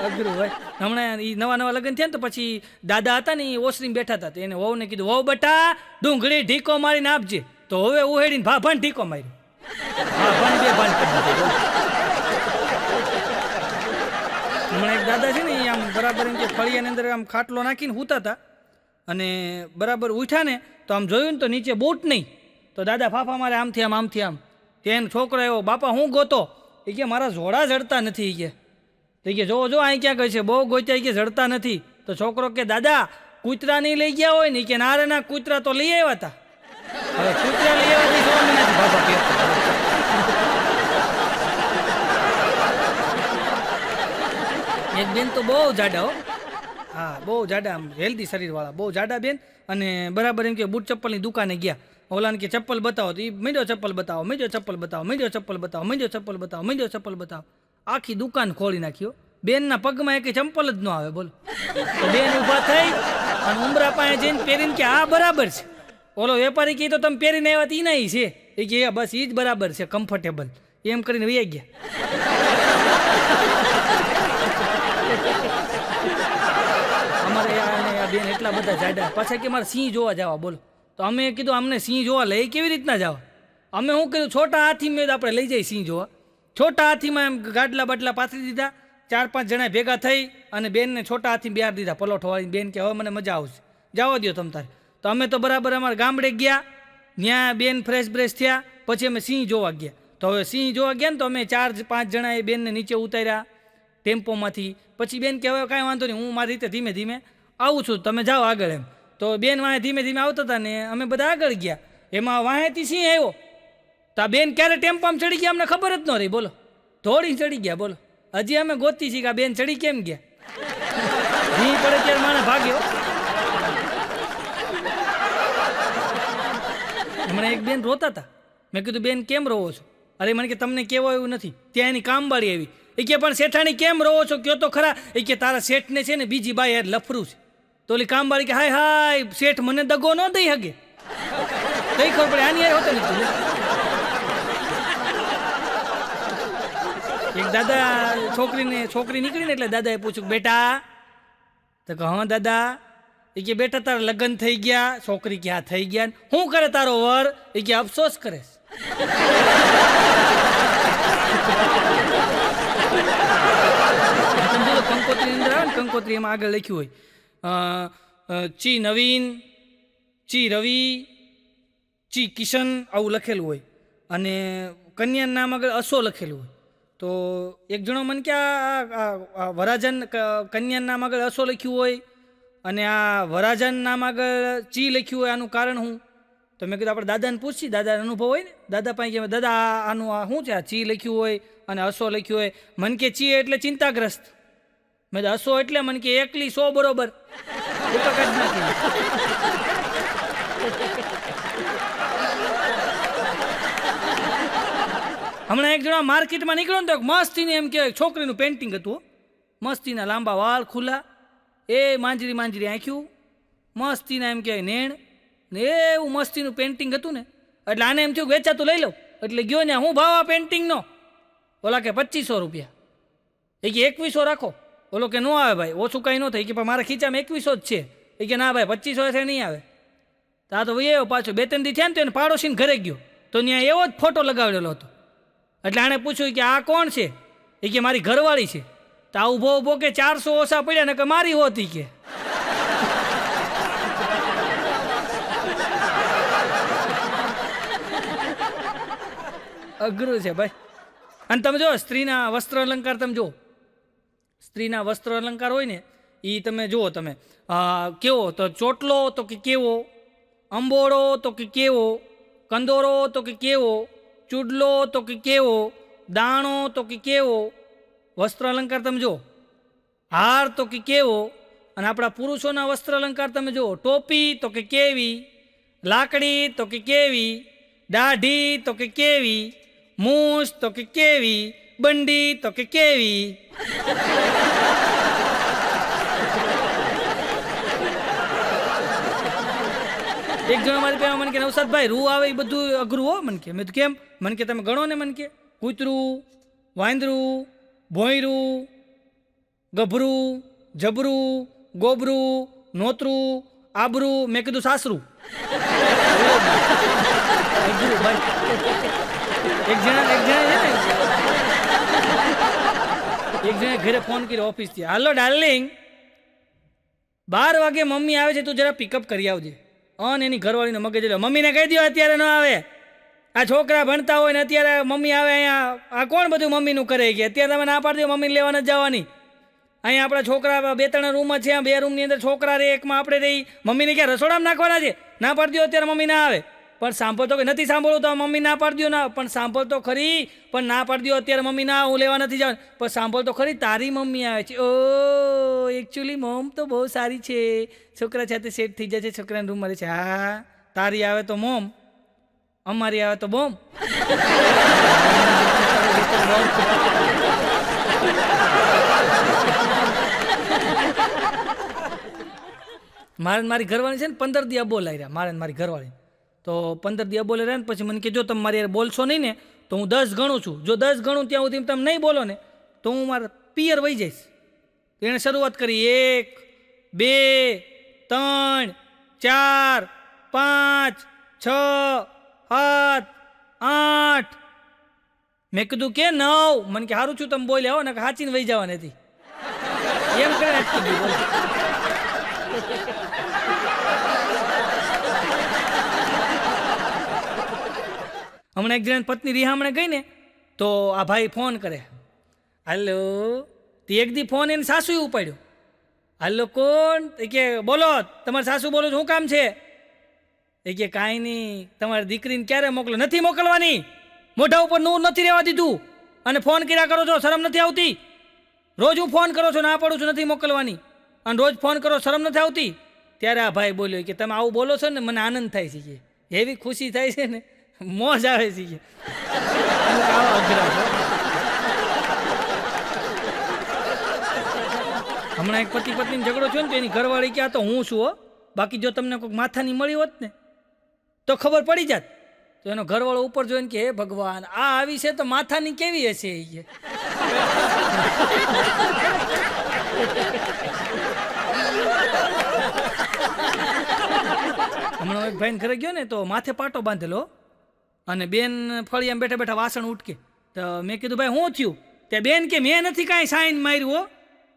અઘરું હોય. હમણાં એ નવા લગ્ન થયા ને તો પછી દાદા હતા ને એ ઓસરીમાં બેઠા હતા. તો એને વહુને કીધું વહુ બટા ડુંગળી ઢીકો મારીને આપજે. તો હવે ઉહેડીને ભાભાન ઢીકો માર્યો. ભાભાન 2 ભાન કરી દીધો. હમણાં એક દાદા છે ને એ આમ બરાબર એમ કે ફળિયાની અંદર આમ ખાટલો નાખીને સૂતા હતા અને બરાબર ઉઠ્યા ને તો આમ જોયું ને તો નીચે બૂટ નહીં. તો દાદા ફાફા મારે આમથી આમ તેને છોકરો આવ્યો, બાપા હું ગોતો? એ કે મારા જોડા જડતા નથી. કે તો કે જો અહીં ક્યાં કહે છે બહુ ગોત્યા કે જડતા નથી. તો છોકરો કે દાદા કૂતરા નહીં લઈ ગયા હોય ને? કે ના રે ના કૂતરા તો લઈ આવ્યા હતા. હવે કૂતરા લઈ આવ્યા જોવા નથી બાપા કહેતા. એક બેન તો બહુ જાડા હો, હા બહુ જાડા, આમ હેલ્ધી શરીરવાળા, બહુ જાડા બેન. અને બરાબર એમ કે બૂટ ચપ્પલની દુકાને ગયા. ઓલાને કે ચપ્પલ બતાવો. તો એ મીડો ચપ્પલ બતાવો, મીડો ચપ્પલ બતાવો, મીડો ચપ્પલ બતાવો, મીડો ચપ્પલ બતાવો, મીડો ચપ્પલ બતાવો. આખી દુકાન ખોલી નાખ્યો. બેનના પગમાં એક ચંપલ જ ન આવે. બોલો. તો બેન ઊભા થઈ અને ઉમરા પાસે જઈને પહેરીને કે આ બરાબર છે. ઓલો વેપારી કહે તો તમે પહેરીને આવ્યા તી નહીં છે. એ કે બસ એ જ બરાબર છે, કમ્ફર્ટેબલ. એમ કરીને વહી ગયા. અમારે આ બેન એટલા બધા જાડા, પાછા કે મારે સિંહ જોવા જવા. બોલો. તો અમે કીધું અમને સિંહ જોવા લઈ કેવી રીતના જવા? અમે શું કીધું છોટા હાથીમાં આપણે લઈ જઈએ સિંહ જોવા. છોટા હાથીમાં એમ ગાડલા બાટલા પાથરી દીધા. 4-5 જણા ભેગા થઈ અને બેનને છોટા હાથી બિહાર દીધા પલોઠો વાળી. બેન કે હવે મને મજા આવશે, જવા દો તમ તારે. તો અમે તો બરાબર અમારા ગામડે ગયા, ત્યાં બેન ફ્રેશ બ્રેશ થયા, પછી અમે સિંહ જોવા ગયા. તો હવે સિંહ જોવા ગયા ને તો અમે 4-5 જણાએ બેનને નીચે ઉતાર્યા ટેમ્પોમાંથી. પછી બેન કે હવે કાંઈ વાંધો નહીં, હું મારી રીતે ધીમે ધીમે આવું છું, તમે જાઓ આગળ એમ. તો બેન વાંહે ધીમે ધીમે આવતા હતા ને અમે બધા આગળ ગયા. એમાં વાંહેથી સિંહ આવ્યો. તો આ બેન ક્યારે ટેમ્પોમાં ચડી ગયા અમને ખબર જ ન રહી. બોલો. થોડી ચડી ગયા. બોલો. હજી અમે ગોતી છીએ કે આ બેન ચડી કેમ ગયા. ભી પડે ત્યારે માણસ ભાગ્યો. એક બેન રોતા હતા. મેં કીધું બેન કેમ રોવો છો? અરે મને કે તમને કહેવાય એવું નથી. ત્યાં એની કામવાળી આવી. એ કે પણ શેઠાણી કેમ રોવો છો કયો તો ખરા. એ કે તારા શેઠને છે ને બીજી બાઈ યાર લફરું છે. તો ઓલી કામવાળી કે હાય હાય શેઠ મને દગો ન દઈ હગે. કઈ ખબર પડે આની યાર હોતો નથી. એક દાદા છોકરી નીકળી ને એટલે દાદાએ પૂછ્યું બેટા. તો કે હા દાદા. એ કે બેટા તારા લગ્ન થઈ ગયા? છોકરી કે હા થઈ ગયા. શું કરે તારો વર? એ કે અફસોસ કરે. કંકોત્રી અંદર આવે ને કંકોત્રી એમાં આગળ લખ્યું હોય ચી નવીન, ચી રવિ, ચી કિશન આવું લખેલું હોય અને કન્યાનું નામ આગળ અસો લખેલું હોય. તો એક જણો મને કે આ વરાજન કન્યાનું નામ આગળ અસો લખ્યું હોય અને આ વરાજન નામ આગળ ચી લખ્યું હોય, આનું કારણ શું? તો મેં કીધું આપણે દાદાને પૂછીએ, દાદાનો અનુભવ હોય ને. દાદા પાસે કે દાદા આનું આ શું છે? આ ચી લખ્યું હોય અને અસો લખ્યું હોય. મન કે ચી એટલે ચિંતાગ્રસ્ત. મેં અસો એટલે મને કે એકલી 100 બરોબર. હમણાં એક જણા માર્કેટમાં નીકળ્યો ને તો મસ્તીને એમ કહેવાય છોકરીનું પેન્ટિંગ હતું. મસ્તીના લાંબા વાળ ખુલ્લા, એ માંજરી આંખ્યું, મસ્તીના એમ કહેવાય નેણ ને એવું મસ્તીનું પેન્ટિંગ હતું ને. એટલે આને એમ થયું વેચાતું લઈ લઉં. એટલે ગયો ને હું ભાવ આ પેન્ટિંગનો? ઓલા કે 2500 રૂપિયા. એ કે 2100 રાખો. ઓલો કે ન આવે ભાઈ, ઓછું કાંઈ ન થાય. કે પણ મારા ખીચામાં 2100 જ છે. એ કે ના ભાઈ 2500 છે નહીં આવે. તા તો ભાઈ એવો પાછો 2-3 દી થયા ને તો એને પાડોશીને ઘરે ગયો તો ત્યાં એવો જ ફોટો લગાવેલો હતો. એટલે આણે પૂછ્યું કે આ કોણ છે? એ કે મારી ઘરવાળી છે. તો આ ઊભો કે 400 ઓછા પડ્યા ને કે મારી હોતી કે. અઘરું છે ભાઈ. અને તમે જો સ્ત્રીના વસ્ત્ર અલંકાર તમે જુઓ. સ્ત્રીના વસ્ત્ર અલંકાર હોય ને એ તમે જુઓ. તમે કેવો તો ચોટલો તો કે કેવો, અંબોળો તો કે કેવો, કંદોરો તો કે કેવો, ચૂડલો તો કે કેવો, દાણો તો કે કેવો. વસ્ત્ર અલંકાર તમે જુઓ. હાર તો કે કેવો. અને આપણા પુરુષોના વસ્ત્ર અલંકાર તમે જુઓ. ટોપી તો કે કેવી, લાકડી તો કે કેવી, દાઢી તો કે કેવી, મૂછ તો કે કેવી, બંડી તો કે કેવી. એક જણ મારી પાસે મને કે નવસાદભાઈ રૂ આવે એ બધું અઘરું હો. મને કે મેં તો કેમ? મને કે તમે ગણો ને. મને કે કૂતરું, વાંદરું, ભોંયરું, ગભરું, જબરું, ગોબરું, નોતરું, આબરું. મેં કીધું સાસરું. એક જણા ઘરે ફોન કર્યો ઓફિસથી. હાલો ડાર્લિંગ 12 વાગે મમ્મી આવે છે, તું જરા પિકઅપ કરી આવજે. અને એની ઘરવાળીનો મગજ એટલે મમ્મીને કહી દો અત્યારે ન આવે. આ છોકરા ભણતા હોય ને અત્યારે મમ્મી આવે અહીંયા આ કોણ બધું મમ્મીનું કરે કે અત્યારે તમે ના પાડી દો મમ્મીને લેવા નથી જવાની. અહીંયા આપણા છોકરા 2-3 રૂમ જ છે. 2 રૂમની અંદર છોકરા રહે, એકમાં આપણે રહી. મમ્મીને ક્યાં રસોડામાં નાખવાના છે? ના પાડી દો અત્યારે મમ્મી ના આવે. પણ સાંભળતો કે નથી સાંભળવું તો મમ્મી ના પાડી દો. ના પણ સાંભળતો ખરી. પણ ના પાડી દો અત્યારે મમ્મી ના હું લેવા નથી જવાનું. પણ સાંભળતો ખરી તારી મમ્મી આવે છે. ઓ એકચ્યુઅલી મોમ તો બહુ સારી છે, છોકરા સાથે સેટ થઈ જાય છે, છોકરાના રૂમ મળે છે. હા તારી આવે તો મોમ, અમારી આવે તો બોમ. મારી ઘરવાળી છે ને 15 દી અબોલ આવ્યા. મારી ઘરવાળી તો 15 દી અબોલે રહ્યા ને પછી મને કે જો તમે મારી યાર બોલશો નહીં ને તો હું 10 ગણું છું. જો 10 ગણું ત્યાં સુધી તમે નહીં બોલો ને તો હું મારા પિયર વહી જઈશ. એણે શરૂઆત કરી 1 2 3 4 5 6 7 8. મેં કીધું કે 9. મને કે સારું છું તમે બોલ્યા હો ને હાચીને વહી જવા નથી એમ કરે. હમણાં એક જણાની પત્ની રિહામણે ગઈ ને તો આ ભાઈ ફોન કરે. હાલો. તે એક દી ફોન એને સાસુએ ઉપાડ્યો. હાલો કોણ? એ કે બોલો તમારે સાસુ બોલો શું કામ છે? એ કે કાંઈ નહીં, તમારી દીકરીને ક્યારે મોકલો? નથી મોકલવાની. મોઢા ઉપર નૂર નથી રહેવા દીધું અને ફોન કર્યા કરો છો, શરમ નથી આવતી? રોજ હું ફોન કરો છો, ના પાડું છું નથી મોકલવાની, અને રોજ ફોન કરો શરમ નથી આવતી? ત્યારે આ ભાઈ બોલ્યો કે તમે આવું બોલો છો ને મને આનંદ થાય છે. એવી ખુશી થાય છે ને, મોજ આવે છે કે અમુક આવા અઘરા છો. હમણાં એક પતિ પત્ની ઝઘડો થયો ને તો એની ઘરવાળી કે આ તો હું છું હો, બાકી જો તમને કોઈક માથાની મળી હોત ને તો ખબર પડી જાત. તો એનો ઘરવાળો ઉપર જોઈને કે હે ભગવાન, આ આવી છે તો માથાની કેવી હશે એ કે. હમણાં એક ભાઈને ઘરે ગયો ને તો માથે પાટો બાંધેલો અને બેન ફળિયામાં બેઠા બેઠા વાસણ ઉટકે. તો મેં કીધું ભાઈ શું થયું? ત્યાં બેન કે મેં નથી કાંઈ સાઈન માર્યું હો.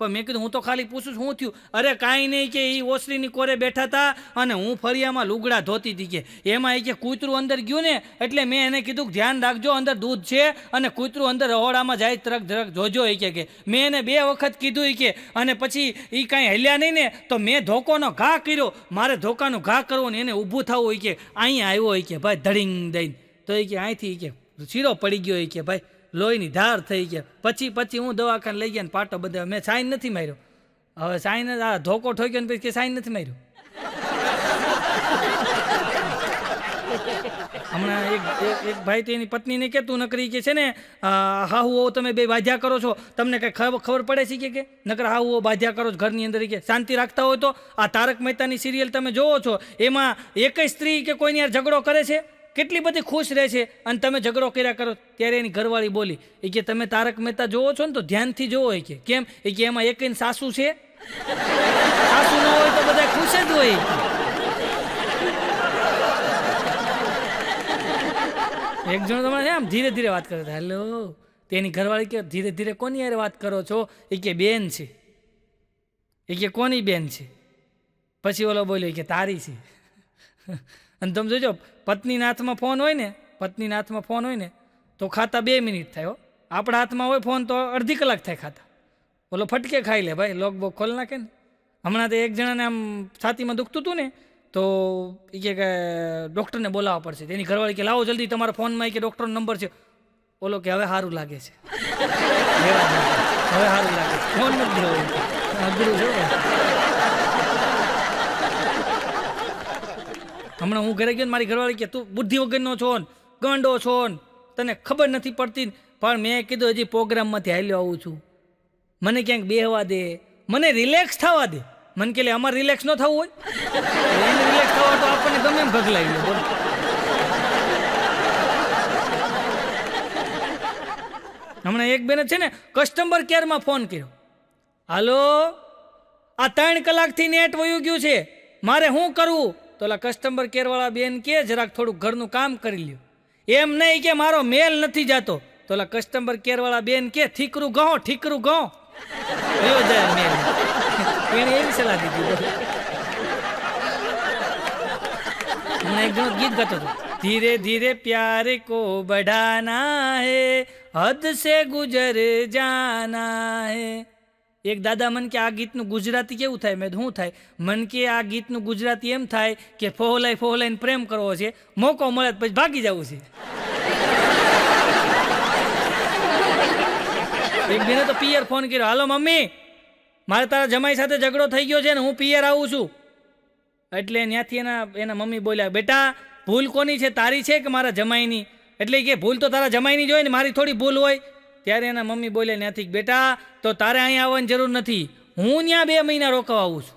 પણ મેં કીધું હું તો ખાલી પૂછું શું થયું? અરે કાંઈ નહીં કે એ ઓસરીની કોરે બેઠા હતા અને હું ફળિયામાં લુગડા ધોતી હતી કે એમાં એ કે કૂતરું અંદર ગયું ને એટલે મેં એને કીધું કે ધ્યાન રાખજો અંદર દૂધ છે અને કૂતરું અંદર રહોડામાં જાય તરક જરાક જોજો એ કે મેં એને 2 વખત કીધું એ કે અને પછી એ કાંઈ હલ્યા નહીં ને તો મેં ધોકોનો ઘા કર્યો. મારે ધોકાનો ઘા કરવો ને એને ઊભું થવું હોય કે અહીંયા આવ્યો હોય કે ભાઈ ધડીંગ દઈને તો એ કે અહીંથી કે શીરો પડી ગયો હોય કે ભાઈ લોહીની ધાર થઈ ગયા. પછી હું દવાખાને લઈ ગયા ને પાટો બધા મેં સાઈન નથી માર્યો. હવે સાઈન આ ધોકો ઠોક્યો ને પછી કે સાઈન નથી માર્યો. હમણાં એક ભાઈ તો એની પત્નીને કહેતું નકરી કે છે ને હાહુઓ તમે બે બાધ્યા કરો છો, તમને કંઈ ખબર પડે છે કે નકર હાહુઓ બાધ્યા કરો છો ઘરની અંદર કે શાંતિ રાખતા હોય તો આ તારક મહેતાની સિરિયલ તમે જોવો છો એમાં એકય સ્ત્રી કે કોઈની યાર ઝઘડો કરે છે, કેટલી બધી ખુશ રહે છે અને તમે ઝઘડો કર્યા કરો. ત્યારે એની ઘરવાળી બોલી એ કે તમે તારક મહેતા જોવો છો ને તો ધ્યાનથી જોવો એ કે કેમ એ કે એમાં એકની સાસુ છે, સાસુ ન હોય તો બધા ખુશ જ હોય. એક જણો તમારે આમ ધીરે ધીરે વાત કરે હેલો તેની ઘરવાળી કે ધીરે ધીરે કોની યાર વાત કરો છો? એ કે બેન છે. એ કે કોની બેન છે? પછી ઓલો બોલ્યો કે તારી છે. અને તમે જોજો પત્નીના હાથમાં ફોન હોય ને તો ખાતા 2 મિનિટ થાય હો. આપણા હાથમાં હોય ફોન તો અડધી કલાક થાય ખાતા. ઓલો ફટકે ખાઈ લે ભાઈ, લોક બોક ખોલ નાખે ને. હમણાં તો એક જણાને આમ છાતીમાં દુખતું હતું ને તો એ કે ડૉક્ટરને બોલાવવા પડશે. તેની ઘરવાળી કે લાવો જલ્દી તમારા ફોનમાં કે ડૉક્ટરનો નંબર છે. ઓલો કે હવે સારું લાગે છે, હવે સારું લાગે છે, ફોન નથી દેવો અઘરું છે. હમણાં હું ઘરે ગયો ને મારી ઘરવાળી કે તું બુદ્ધિ વગરનો છો ને ગાંડો છો ને તને ખબર નથી પડતી. પણ મેં કીધું હજી પ્રોગ્રામમાંથી હાલ્યો આવું છું, મને ક્યાંક બેહવા દે, મને રિલેક્સ થવા દે. મને કે અમારે રિલેક્સ ન થવું હોય, એને રિલેક્સ થવા તો આપણને ગમે એમ ભગલાવી લે. બોલો હમણાં એક બેને છે ને કસ્ટમર કેરમાં ફોન કર્યો, હાલો આ 3 કલાકથી નેટ વયું ગયું છે, મારે શું કરવું? તો ઓલા કસ્ટમર કેરવાળા બેન કે જરાક થોડુંક ઘરનું કામ કરી લ્યો. એમ નહીં કે મારો મેલ નથી જાતો. તો ઓલા કસ્ટમર કેરવાળા બેન કે ઠીકરું ઘઉં કયો જાય મેલ. એને એવી સલાહ દીધી. હમણાં એક જણો ગીત ગાતો હતો, ધીરે ધીરે પ્યાર કો બઢાના હે, હદ સે ગુજર જાના હે. એક દાદા મન કે આ ગીતનું ગુજરાતી કેવું થાય? મેં શું થાય? મન કે આ ગીતનું ગુજરાતી એમ થાય કે ફોહલાઈને પ્રેમ કરવો છે, મોકો મળે પછી ભાગી જવું છે. એક બેને તો પિયર ફોન કર્યો, હાલો મમ્મી મારે તારા જમાઈ સાથે ઝઘડો થઈ ગયો છે ને હું પિયર આવું છું. એટલે ત્યાંથી એના મમ્મી બોલ્યા, બેટા ભૂલ કોની છે, તારી છે કે મારા જમાઈની? એટલે કે ભૂલ તો તારા જમાઈની જ હોય ને, મારી થોડી ભૂલ હોય. ત્યારે એના મમ્મી બોલ્યા ત્યાંથી, બેટા તો તારે અહીંયા આવવાની જરૂર નથી, હું ત્યાં 2 મહિના રોકવા આવું છું.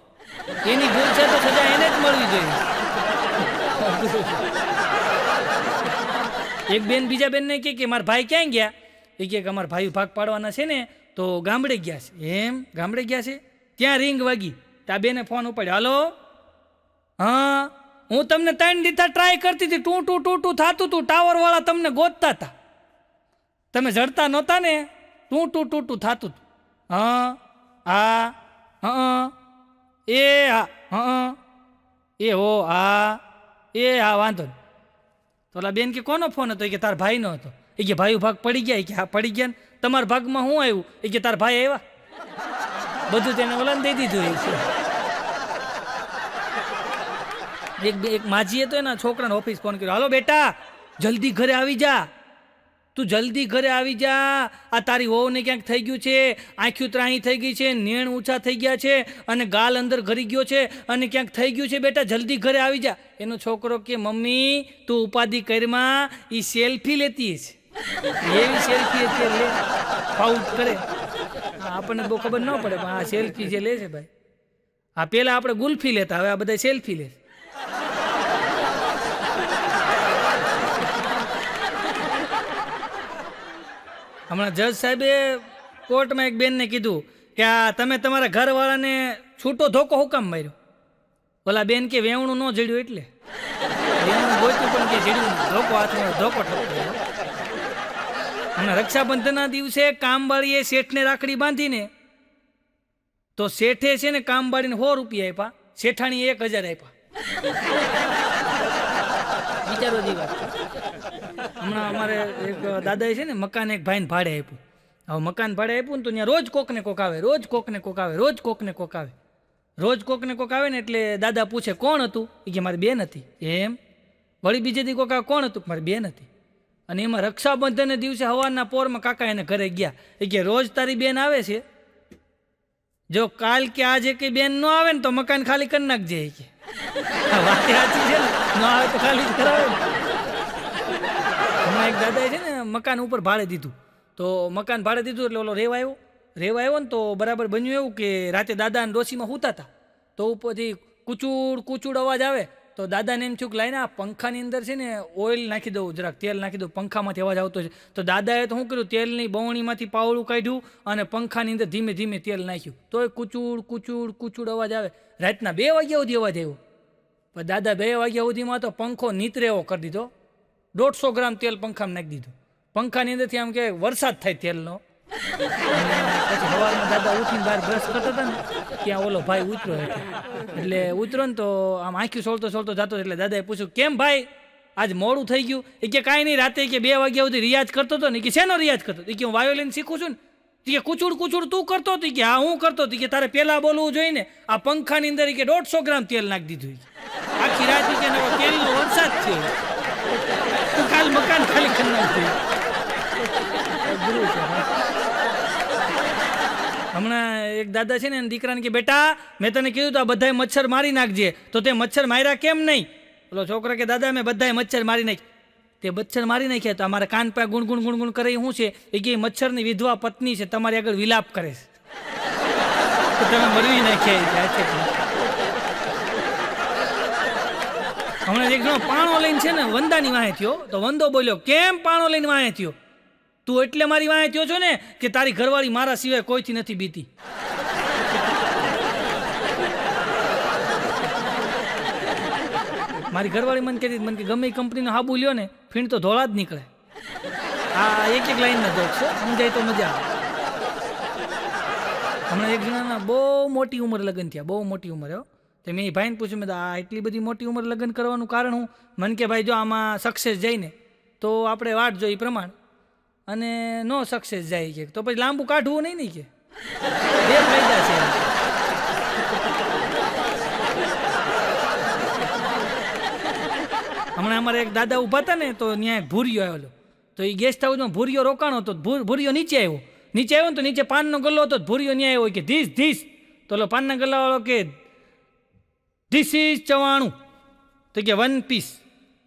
એની ભૂલ છે તો સજા એને જ મળવી જોઈએ. એક બેન બીજા બેનને કે મારા ભાઈ ક્યાં ગયા? એ કે અમારા ભાઈ ભાગ પાડવાના છે ને તો ગામડે ગયા છે. એમ ગામડે ગયા છે? ત્યાં રિંગ વાગી. ત્યાં બેને ફોન ઉપાડ્યો, હાલો હા હું તમને 3 દીધા ટ્રાય કરતી હતી, ટું થતું હતું, ટાવરવાળા તમને ગોતતા હતા, તમે જડતા નહોતા ને, ટું થતું હતું. હા એ હા એ હો હા એ હા વાંધો નહીં. તો ઓલા બેન કે કોનો ફોન હતો? એ કે તારા ભાઈનો હતો. એ કે ભાઈ ભાગ પડી ગયા? એ કે હા પડી ગયા ને. તમારા ભાગમાં શું આવ્યું? એ કે તારા ભાઈ આવ્યા. બધું તેને ઓલાને દઈ દીધું. એક માજીએ તો એના છોકરાને ઓફિસ ફોન કર્યો, હાલો બેટા જલ્દી ઘરે આવી જા. તું જલ્દી ઘરે આવી જા. આ તારી વહુને ક્યાંક થઈ ગયું છે, આંખ્યું ત્રાહી થઈ ગઈ છે, નેણ ઊંચા થઈ ગયા છે, અને ગાલ અંદર ઘરી ગયો છે, અને ક્યાંક થઈ ગયું છે, બેટા જલ્દી ઘરે આવી જા. એનો છોકરો કે મમ્મી તું ઉપાધિ કરીમાં, એ સેલ્ફી લેતી છે. એવી સેલ્ફી અત્યારે લે, ફાઉટ કરે. આપણને બહુ ખબર ન પડે પણ આ સેલ્ફી જે લે છે ભાઈ, આ પેલા આપણે ગુલ્ફી લેતા, હવે આ બધા સેલ્ફી લે. હમણાં જજ સાહેબે કોર્ટમાં એક બેનને કીધું કે આ તમે તમારા ઘરવાળાને છૂટો ધોકો હુકામ માર્યો. ઓલા બેન કે વેવણું ન જડ્યું એટલે વેવણું ગોચ્યું પણ કે જડ્યું ધોકો હાથમાં ધોકો ઠપકો. અને રક્ષાબંધનના દિવસે કામવાળીએ શેઠને રાખડી બાંધીને તો શેઠે છે ને કામવાળીને 100 રૂપિયા આપ્યા, શેઠાણી 1000 આપ્યા. વિચારો જેવી વાત. હમણાં અમારે એક દાદાએ છે ને મકાન એક ભાઈને ભાડે આપ્યું. હવે મકાન ભાડે આપ્યું ને તો ત્યાં રોજ કોકને કોક આવે, રોજ કોકને કોક આવે, રોજ કોકને કોક આવે, રોજ કોકને કોક આવે ને એટલે દાદા પૂછે કોણ હતું? એ કે મારી બેન હતી. એમ? વળી બીજે દી કોક આવે, કોણ હતું? મારી બેન હતી. અને એમાં રક્ષાબંધનને દિવસે સવારના પોરમાં કાકા એને ઘરે ગયા. એ કે રોજ તારી બેન આવે છે, જો કાલ કે આજે કઈ બેન ન આવે ને તો મકાન ખાલી કરી નાખજે. એ કે વાત સાચી છે ને, ન આવે તો ખાલી કરાવે. હમણાં એક દાદાએ છે ને મકાન ઉપર ભાડે દીધું, તો મકાન ભાડે દીધું એટલે ઓલો રેવા આવ્યો ને તો બરાબર બન્યું એવું કે રાતે દાદા અને ડોશીમાં સૂતા હતા, તો ઉપરથી કુચુડ કુચુડ અવાજ આવે. તો દાદાને એમ થયું કે લાઈને આ પંખાની અંદર છે ને ઓઇલ નાખી દઉં, જરાક તેલ નાખી દઉં, પંખામાંથી અવાજ આવતો છે. તો દાદાએ તો શું કર્યું, તેલની બવણીમાંથી પાવડું કાઢ્યું અને પંખાની અંદર ધીમે ધીમે તેલ નાખ્યું, તોય કુચુડ કુચુડ કુચુડ અવાજ આવે. રાતના 2 વાગ્યા સુધી અવાજ આવ્યો. પણ દાદા 2 વાગ્યા સુધીમાં તો પંખો નીતરે એવો કરી દીધો, 150 ગ્રામ તેલ પંખામાં નાખી દીધું. પંખાની અંદરથી આમ કે વરસાદ થાય તેલનો. પછી સવારમાં દાદા ઉઠીને બહાર બ્રશ કરતા હતા ને ત્યાં ઓલો ભાઈ ઉતર્યો હતો. એટલે ઉતર્યો ને તો આમ આંખ્યું સોળતો સોળતો જતો, એટલે દાદાએ પૂછ્યું કેમ ભાઈ આજ મોડું થઈ ગયું? એ કે કાંઈ નહીં, રાતે કે 2 વાગ્યા સુધી રિયાઝ કરતો હતો ને. કે શેનો રિયાઝ કરતો? એ કે હું વાયોલિન શીખું છું ને. કે કુચુડ કુચુડ તું કરતો હતો? કે હા હું કરતો હતો. કે તારે પહેલાં બોલવું જોઈએ ને, આ પંખાની અંદર કે 150 ગ્રામ તેલ નાખી દીધું. આખી રાત કે તેલનો વરસાદ થયો, તું કાલ મકાન ખાલી કરી નાખ્યું. હમણાં એક દાદા છે ને એના દીકરાને કે બેટા મેં તને કીધું તો આ બધાય મચ્છર મારી નાખજે, તો તે મચ્છર માર્યા કેમ નહીં? ઓલો છોકરા કે દાદા મેં બધાય મચ્છર મારી નાખી. તે મચ્છર મારી નાખ્યા તો અમારા કાન પા ગુણગુણ ગુણગુણ કરે શું છે? એ કે મચ્છરની વિધવા પત્ની છે, તમારી આગળ વિલાપ કરે છે, તો તમે મરવી નાખ્યા. હમણાં એક જણો પાણો લઈને છે ને વંદાની વાહે થયો, તો વંદો બોલ્યો કેમ પાણો લઈને વાહે થયો? તું એટલે મારી વાંહે થયો છો ને કે તારી ઘરવાળી મારા સિવાય કોઈથી નથી બીતી. મારી ઘરવાળી મને કહેતી મને કે ગમે એ કંપનીનો હાબુ લ્યો ને ફીણ તો ધોળા જ નીકળે. આ એક લાઈનના જોક છે, સમજાય તો મજા આવે. હમણાં એક જણાના બહુ મોટી ઉંમર લગ્ન થયા, બહુ મોટી ઉંમર. તો મેં એ ભાઈને પૂછ્યું, મેં આ એટલી બધી મોટી ઉંમર લગ્ન કરવાનું કારણ હું? મને કે ભાઈ જો આમાં સક્સેસ જઈને તો આપણે વાટ જોઈ પ્રમાણ, અને નો સક્સેસ જાય કે તો પછી લાંબુ કાઢવું નહીં ને. કે 2 ફાયદા છે. હમણાં અમારે એક દાદા ઊભા હતા ને તો ત્યાં એક ભૂરિયો આવેલો, તો એ ગેસ્ટ હાઉસમાં ભૂરિયો રોકાણો હતો. ભૂરિયો નીચે આવ્યો ને તો નીચે પાનનો ગલ્લો હતો, ભૂરિયો ન્યાય આવ્યો કે ધીસ તો ઓલો પાનના ગલ્લાવાળો કે ધીસ ઇઝ 94. તો કે 1 પીસ.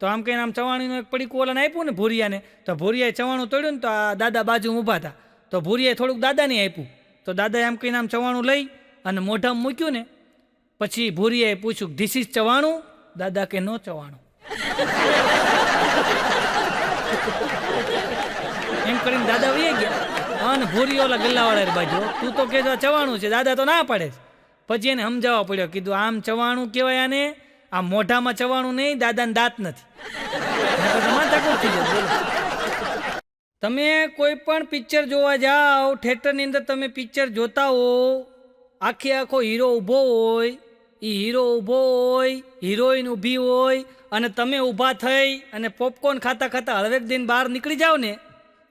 તો આમ કહીને આમ 94નું એક પડીકું ઓલાને આપ્યું ને ભૂરિયાને, તો ભૂરિયાએ 94 તોડ્યું ને તો આ દાદા બાજુ ઊભા હતા, તો ભૂરિયાએ થોડુંક દાદાને આપ્યું. તો દાદાએ આમ કહીને આમ 94 લઈ અને મોઢામાં મૂક્યું ને પછી ભૂરિયાએ પૂછ્યું ધીસ ઇઝ 94? દાદા કે નો 94. એમ કરીને દાદા વહી ગયા અને ભૂરિયો ઓલા ગલ્લાવાળા બાજુ તું તો કે 94 છે, દાદા તો ના પાડે. પછી એને સમજાવવા પડ્યો, કીધું આમ 94 કહેવાય આને, આ મોઢામાં 94 નહીં, દાદાને દાંત નથી. તમે કોઈ પણ પિક્ચર જોવા જાઓ, થિયેટરની અંદર તમે પિક્ચર જોતા હો, આખો હીરો ઊભો હોય, એ હીરો ઊભો હોય, હિરોઈન ઊભી હોય, અને તમે ઊભા થઈ અને પોપકોર્ન ખાતા ખાતા હળવેક દિન બહાર નીકળી જાઓ ને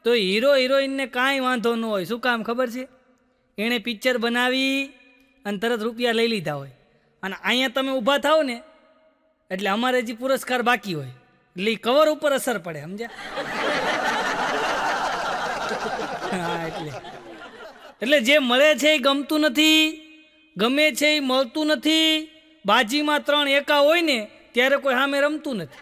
તો હીરો હિરોઈનને કાંઈ વાંધો ન હોય. શું કામ ખબર છે? એણે પિક્ચર બનાવી અને તરત રૂપિયા લઈ લીધા હોય, અને અહીંયા તમે ઊભા થાવ ને એટલે અમારે જે પુરસ્કાર બાકી હોય એટલે એ કવર ઉપર અસર પડે, સમજ્યા? હા એટલે જે મળે છે એ ગમતું નથી, ગમે છે એ મળતું નથી. બાજીમાં 3 એકા હોય ને ત્યારે કોઈ સામે રમતું નથી.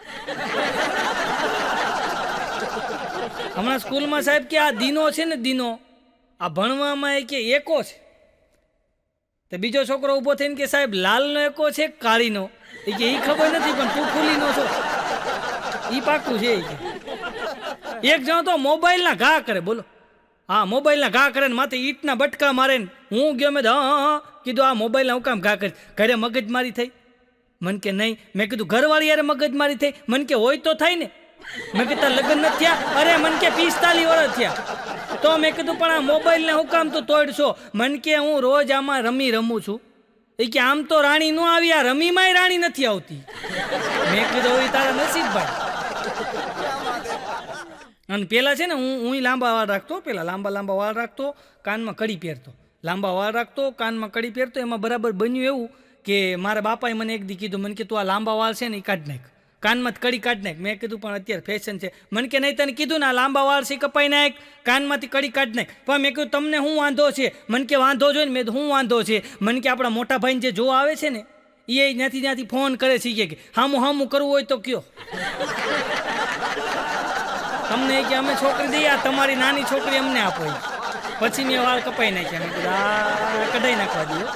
હમણાં સ્કૂલમાં સાહેબ કે આ દીનો છે ને, દીનો આ ભણવામાં એ કે એકો છે. તો બીજો છોકરો ઊભો થઈને કે સાહેબ લાલનો એકો છે કાળીનો? એ કે એ ખબર નથી પણ તું ફૂલીનો છો એ પાકું છે. એક જણો તો મોબાઈલના ઘા કરે, બોલો. હા, મોબાઈલના ઘા કરે ને માથે ઈંટના બટકા મારે ને હું ગયો મેં હા કીધું આ મોબાઈલના હું કામ ઘા કરી? ઘરે મગજમારી થઈ? મન કે નહીં. મેં કીધું ઘરવાળી યારે મગજમારી થઈ? મન કે હોય તો થાય ને. મેં કીધું લગ્ન નથી થયા? અરે મન કે 45 વર્ષ થયા. તો મેં કીધું પણ આ મોબાઈલને હું કામ તો તોડશો? મન કે હું રોજ આમાં રમું છું. એ કે આમ તો રાણી ન આવી, આ રમીમાંય રાણી નથી આવતી. મેં કીધું એ તારા નસીબ ભાઈ. અને પેલા છે ને હું લાંબા વાળ રાખતો, પેલા લાંબા વાળ રાખતો, કાનમાં કડી પહેરતો. લાંબા વાળ રાખતો, કાનમાં કડી પહેરતો. એમાં બરાબર બન્યું એવું કે મારા બાપાએ મને એક દી કીધું, મને કે તું આ લાંબા વાળ છે ને એ કાઢ નાખ, કાનમાં કડી કાઢ નાખ. મેં કીધું પણ અત્યારે ફેશન છે. મને કે નહીં તને કીધું ને આ લાંબા વાળ છે કપાઈ નાખ, કાનમાંથી કડી કાઢ નાખ. પણ મેં કીધું તમને શું વાંધો છે? મને કે વાંધો જોઈએ ને. મેં શું વાંધો છે? મને કે આપણા મોટા ભાઈને જે જોવા આવે છે ને એ ત્યાંથી ફોન કરે છે કે હામું કરવું હોય તો કયો. તમને કે અમે છોકરી દઈએ, આ તમારી નાની છોકરી અમને આપો. પછી મેં વાળ કપાઈ નાખ્યા. મેં કીધું આ કઢાઈ નાખવા દઈએ.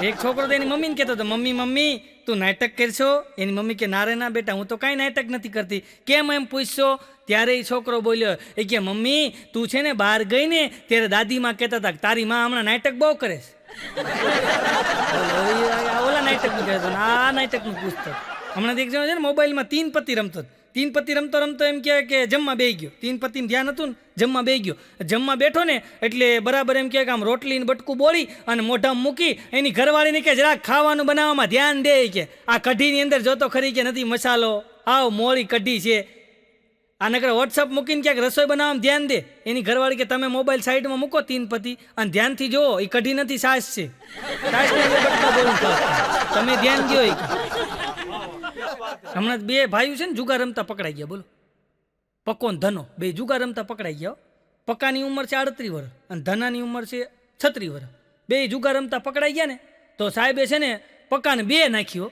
એક છોકરો તો એની મમ્મીને કહેતો હતો, મમ્મી તું નાટક કરશો? એની મમ્મી કે ના રે ના બેટા, હું તો કાંઈ નાટક નથી કરતી. કેમ એમ પૂછશો? ત્યારે એ છોકરો બોલ્યો, એ કે મમ્મી તું છે ને બહાર ગઈ ને ત્યારે દાદીમાં કહેતા હતા તારી માં હમણાં નાટક બહુ કરે છે. ઓલા નાટકનું કહેતો, આ નાટકનું પૂછતો. હમણાં એક જણો છે ને મોબાઈલમાં 3 પત્તી રમતો. 3 પત્તી રમતો એમ કહે કે જમવા બેસી ગયો. 3 પત્તીનું ધ્યાન હતું ને, જમવા બેસી ગયો. જમવા બેઠો ને એટલે બરાબર એમ કહે કે આમ રોટલીને બટકું બોળી અને મોઢામાં મૂકી એની ઘરવાળીને કે જરાક ખાવાનું બનાવવામાં ધ્યાન દે. કે આ કઢીની અંદર જોતો ખરી કે નથી મસાલો, આવ મોળી કઢી છે. આ નકર વોટ્સઅપ મૂકીને ક્યાંક રસોઈ બનાવવામાં ધ્યાન દે. એની ઘરવાળી કે તમે મોબાઈલ સાઈડમાં મૂકો 3 પત્તી અને ધ્યાનથી જુઓ, એ કઢી નથી છાશ છે. છાશની અંદર બટકા બોલીને ખાઓ, તમે ધ્યાન દો. હમણાં 2 ભાઈઓ છે ને જુગાર રમતા પકડાઈ ગયા, બોલો. પક્કો ને ધનો 2 જુગાર રમતા પકડાઈ ગયા. પક્કાની ઉંમર છે 38 વર્ષ અને ધનાની ઉંમર છે 36 વર્ષ. 2 જુગાર રમતા પકડાઈ ગયા ને તો સાહેબે છે ને પક્કાને 2 નાખ્યો.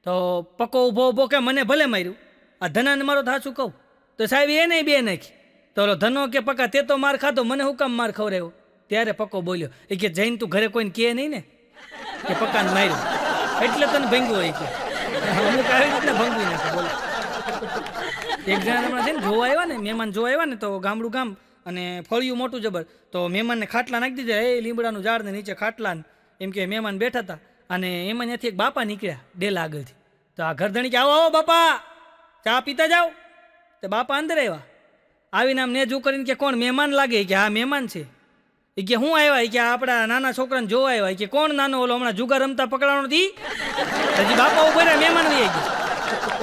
તો પક્કો ઊભો કે મને ભલે માર્યું, આ ધનાને મારો થાચું કહું તો સાહેબ એને 2 નાખી. તો ધનો કે પક્કા તે તો માર ખાધો, મને હું કામ માર ખવડાવ્યો? ત્યારે પક્કો બોલ્યો, એ કે જઈને તું ઘરે કોઈને કહે નહીં ને કે પક્કાને માર્યું એટલે તને ભંગ્યું હોય. કે અમુક આવી રીતના ભંગવી નાખે, બોલો. એક જણા હમણાં છે ને જોવા આવ્યા ને, મહેમાન જોવા આવ્યા ને, તો ગામડું ગામ અને ફળિયું મોટું જબર. તો મહેમાનને ખાટલા નાખી દીધા, એ લીમડાનું ઝાડ ને નીચે ખાટલા ને એમ કે મહેમાન બેઠા હતા. અને એમાં ત્યાંથી એક બાપા નીકળ્યા ડેલા આગળથી. તો આ ઘરધણી કે આવો બાપા ચા પીતા જાઓ. તો બાપા અંદર આવ્યા, આવીને આમ નેજું કરીને કે કોણ મહેમાન લાગે? કે હા મહેમાન છે. એ કે હું આવ્યા? કે આપણા નાના છોકરાને જોવા આવ્યા. કે કોણ નાનો? ઓલો હમણાં જુગાર રમતા પકડાણો હતી. હજી બાપા ઉપર મહેમાન વહી ગયા.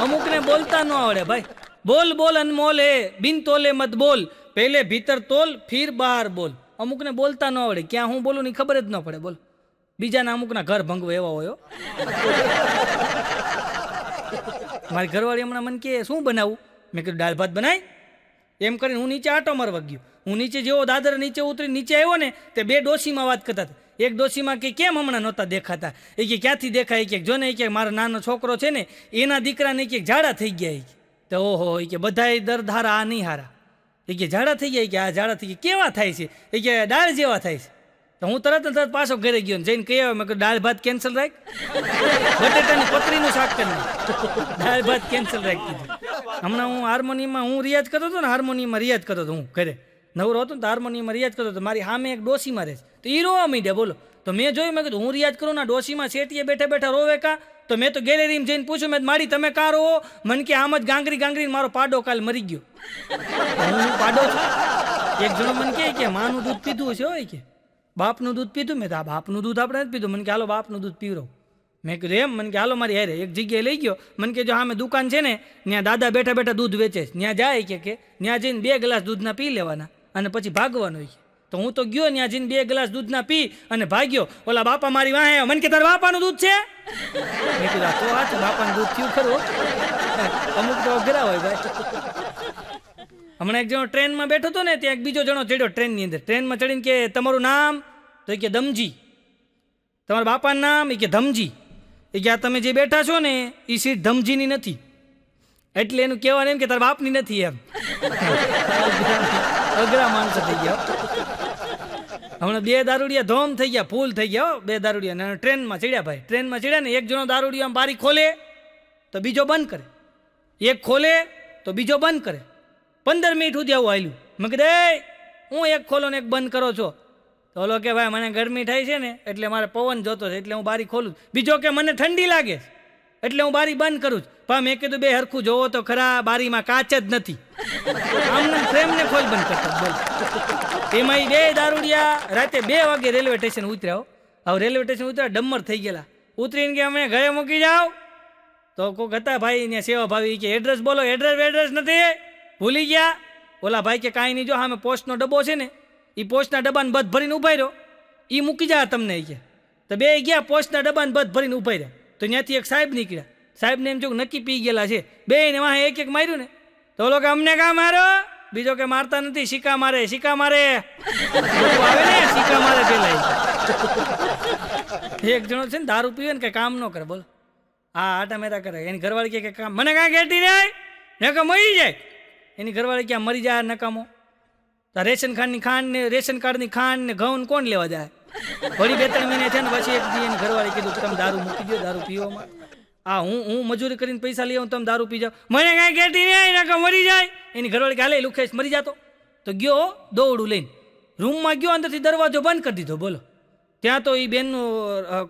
અમુકને બોલતા ન આવડે ભાઈ. બોલ અનમોલ હે, બિન તોલે મત બોલ, પહેલે ભીતર તોલ ફિર બહાર બોલ. અમુકને બોલતા ન આવડે, ક્યાં હું બોલું ની ખબર જ ન પડે, બોલ. બીજાના અમુકના ઘર ભંગવો એવા હોય. મારી ઘરવાળી હમણાં મને કે શું બનાવું? મેં કીધું દાળ ભાત બનાય. એમ કરીને હું નીચે આટો મારવા ગયો. હું નીચે જેવો દાદર નીચે ઉતરી નીચે આવ્યો ને તે 2 ડોશીમાં વાત કરતા હતા. એક ડોશીમાં કે કેમ હમણાં નહોતા દેખાતા? એ કે ક્યાંથી દેખાય? કે જો ને કે મારો નાનો છોકરો છે ને એના દીકરાને કે ઝાડા થઈ ગયા. તો ઓહો, એ કે બધાય દર્દ હારા આ નહીં હારા. એ કે ઝાડા થઈ ગયા. કે આ ઝાડા થઈ ગયા કેવા થાય છે? એ કે દાળ જેવા થાય છે. તો હું તરત પાછો ઘરે ગયો જઈને કહી આવ્યો, મેં કહ્યું દાળ ભાત કેન્સલ રાખ, બટેટાની પતરીનું શાક કરી નાખ, દાળ ભાત કેન્સલ રાખ દીધું. હમણાં હું હાર્મોનિયમમાં રિયાઝ કરતો હતો ને, હાર્મોનિયમમાં રિયાઝ કરતો હતો. હું ઘરે નવરો હતો ને તો હાર્મોનિયમમાં રિયાઝ કરતો હતો. મારી સામે એક ડોશીમાં રહે છે, તો એ રોવા માંડ્યા, બોલો. તો મેં જોયું, મેં કીધું હું રિયાઝ કરું ના ડોશીમાં શેટીએ બેઠા બેઠા રોવે કા? તો મેં તો ગેલેરીમાં જઈને પૂછ્યું, મેં મારી તમે કાં રોવો? મને કે આમ જ ગાંગરી મારો પાડો કાલ મરી ગયો. હું પાડો છું? એક જણો મને કે માનું દૂધ પીધું છે હોય કે બાપનું દૂધ પીધું? મેં તો આ બાપનું દૂધ આપણે નથી પીધું. મને કે હાલો બાપનું દૂધ પીવરો. મેં કીધું એમ? મને કે હાલો મારી હારે એક જગ્યાએ લઈ ગયો. મને કે જો સામે દુકાન છે ને ત્યાં દાદા બેઠા બેઠા દૂધ વેચે છે, ત્યાં જાય કે ત્યાં જઈને 2 ગ્લાસ દૂધના પી લેવાના અને પછી ભાગવાનું હોય. તો હું તો ગયો ત્યાં જઈને 2 ગ્લાસ દૂધના પી અને ભાગ્યો. ઓલા બાપા મારી વાહે મને કે તારા બાપાનું દૂધ છે? મેં કીધું તો આ બાપાનું દૂધ થયું ખરું. અમુક તો અઘરા હોય ભાઈ. હમણાં એક જણો ટ્રેનમાં બેઠો હતો ને, ત્યાં એક બીજો જણો ચડ્યો ટ્રેનની અંદર. ટ્રેનમાં ચડીને કે તમારું નામ? તો એ કે દમજી. તમારા બાપાનું નામ? એ કે ધમજી. એ કે આ તમે જે બેઠા છો ને એ સીટ ધમજીની નથી, એટલે એનું કહેવાનું એમ કે તારા બાપની નથી એમ. અઘરા માણસો થઈ ગયા. હમણાં 2 દારૂડિયા ધોમ થઈ ગયા, ફૂલ થઈ ગયા. 2 દારૂડિયા ટ્રેનમાં ચડ્યા ભાઈ. ટ્રેનમાં ચડ્યા ને એક જણો દારૂડિયો આમ બારી ખોલે તો બીજો બંધ કરે, એક ખોલે તો બીજો બંધ કરે. 15 મિનિટ સુધી આવું હાલ્યું. મેં કીધું હું એક ખોલો ને એક બંધ કરો છો? તો ઓલો કે ભાઈ મને ગરમી થાય છે ને એટલે મારે પવન જોતો છે એટલે હું બારી ખોલું. બીજો કે મને ઠંડી લાગે છે એટલે હું બારી બંધ કરું છું. પણ મેં કીધું બે હરખું જોવો તો ખરા, બારીમાં કાચ જ નથી. આમને ફ્રેમને ખોલ બંધ કરતા બોલ. એમાં 2 દારૂડિયા રાતે 2 વાગે રેલવે સ્ટેશન ઉતર્યા. હવે રેલવે સ્ટેશન ઉતર્યા ડમ્મર થઈ ગયેલા. ઉતરીને કે અમે ઘરે મૂકી જાઓ. તો કોઈક હતા ભાઈ ત્યાં સેવા ભાવી કે એડ્રેસ બોલો. એડ્રેસ નથી, ભૂલી ગયા. ઓલા ભાઈ કે કાંઈ નહીં, જો સામે પોસ્ટનો ડબ્બો છે ને એ પોસ્ટના ડબ્બાને બધ ભરીને ઉભા રહ્યો, એ મૂકી જા તમને કે. તો 2 ગયા પોસ્ટના ડબ્બાને બધ ભરીને ઉભા રહ્યા. તો ત્યાંથી એક સાહેબ નીકળ્યા. સાહેબને એમ જો નક્કી પી ગયેલા છે. 2ને વાહે એક એક માર્યું ને તો ઓલો કે અમને કાં મારો? બીજો કે મારતા નથી, સિક્કા મારે. સિક્કા મારે આવે ને, સિક્કા મારે પેલા. એક જણો છે ને દારૂ પીવે ને કઈ કામ ન કરે બોલો. હા આટા મેરા કરે. એની ઘરવાળી કે કામ મને કાંઈ કહેતી નહીં, નકા મરી જાય. એની ઘરવાળી ક્યાં મરી જાય નકામો. તો રેશન કાર્ડની ખાંડ ને ઘઉં કોણ લેવા જાય? વળી 2-3 મહિને છે ને પછી એક દી એની ઘરવાળી કીધું તમે દારૂ મૂકી દો, દારૂ પીવામાં. હા હું મજૂરી કરીને પૈસા લઈ આવું, તમે દારૂ પી જાઓ. મને કાંઈ કહેતી નહીં, નકા મરી જાય. એની ઘરવાળી કે હાલે લુખેશ મરી જાતો. તો ગયો દોડું લઈને રૂમમાં ગયો, અંદરથી દરવાજો બંધ કરી દીધો બોલો. ત્યાં તો એ બેનનું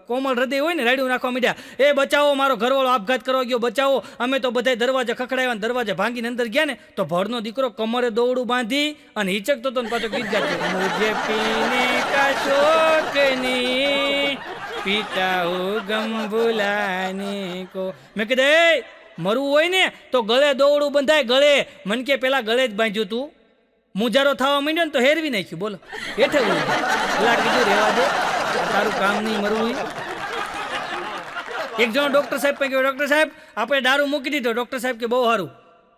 કોમળ હૃદય હોય ને રાડ્યું નાખવા માંડ્યા. એ બચાવો, મારો ઘરવાળો આપઘાત કરવા ગયો, બચાવો. અમે તો બધા દરવાજા ખખડાવ્યા, દરવાજા ભાંગીને અંદર ગયા ને તો ભડનો દીકરો કમરે દોરડું બાંધી અને હિચકતો હતો ને પાછો ગીત ગાતો, મુજે પીને કા શોક નહીં, પીતા હું ગમ ભુલાને કો. મેં કીધું મરવું હોય ને તો ગળે દોરડું બંધાય, ગળે. મન કે પેલા ગળે જ બાંધ્યું તું, મુજારો થવા માંડ્યો ને તો હેરવી નાખ્યું બોલો. હેઠે પેલા કીધું રેવા દે, તારું કામ નહીં મરવું. એક જણો ડૉક્ટર સાહેબ પાસે ગયો, ડૉક્ટર સાહેબ આપણે દારૂ મૂકી દીધો. ડૉક્ટર સાહેબ કે બહુ સારું,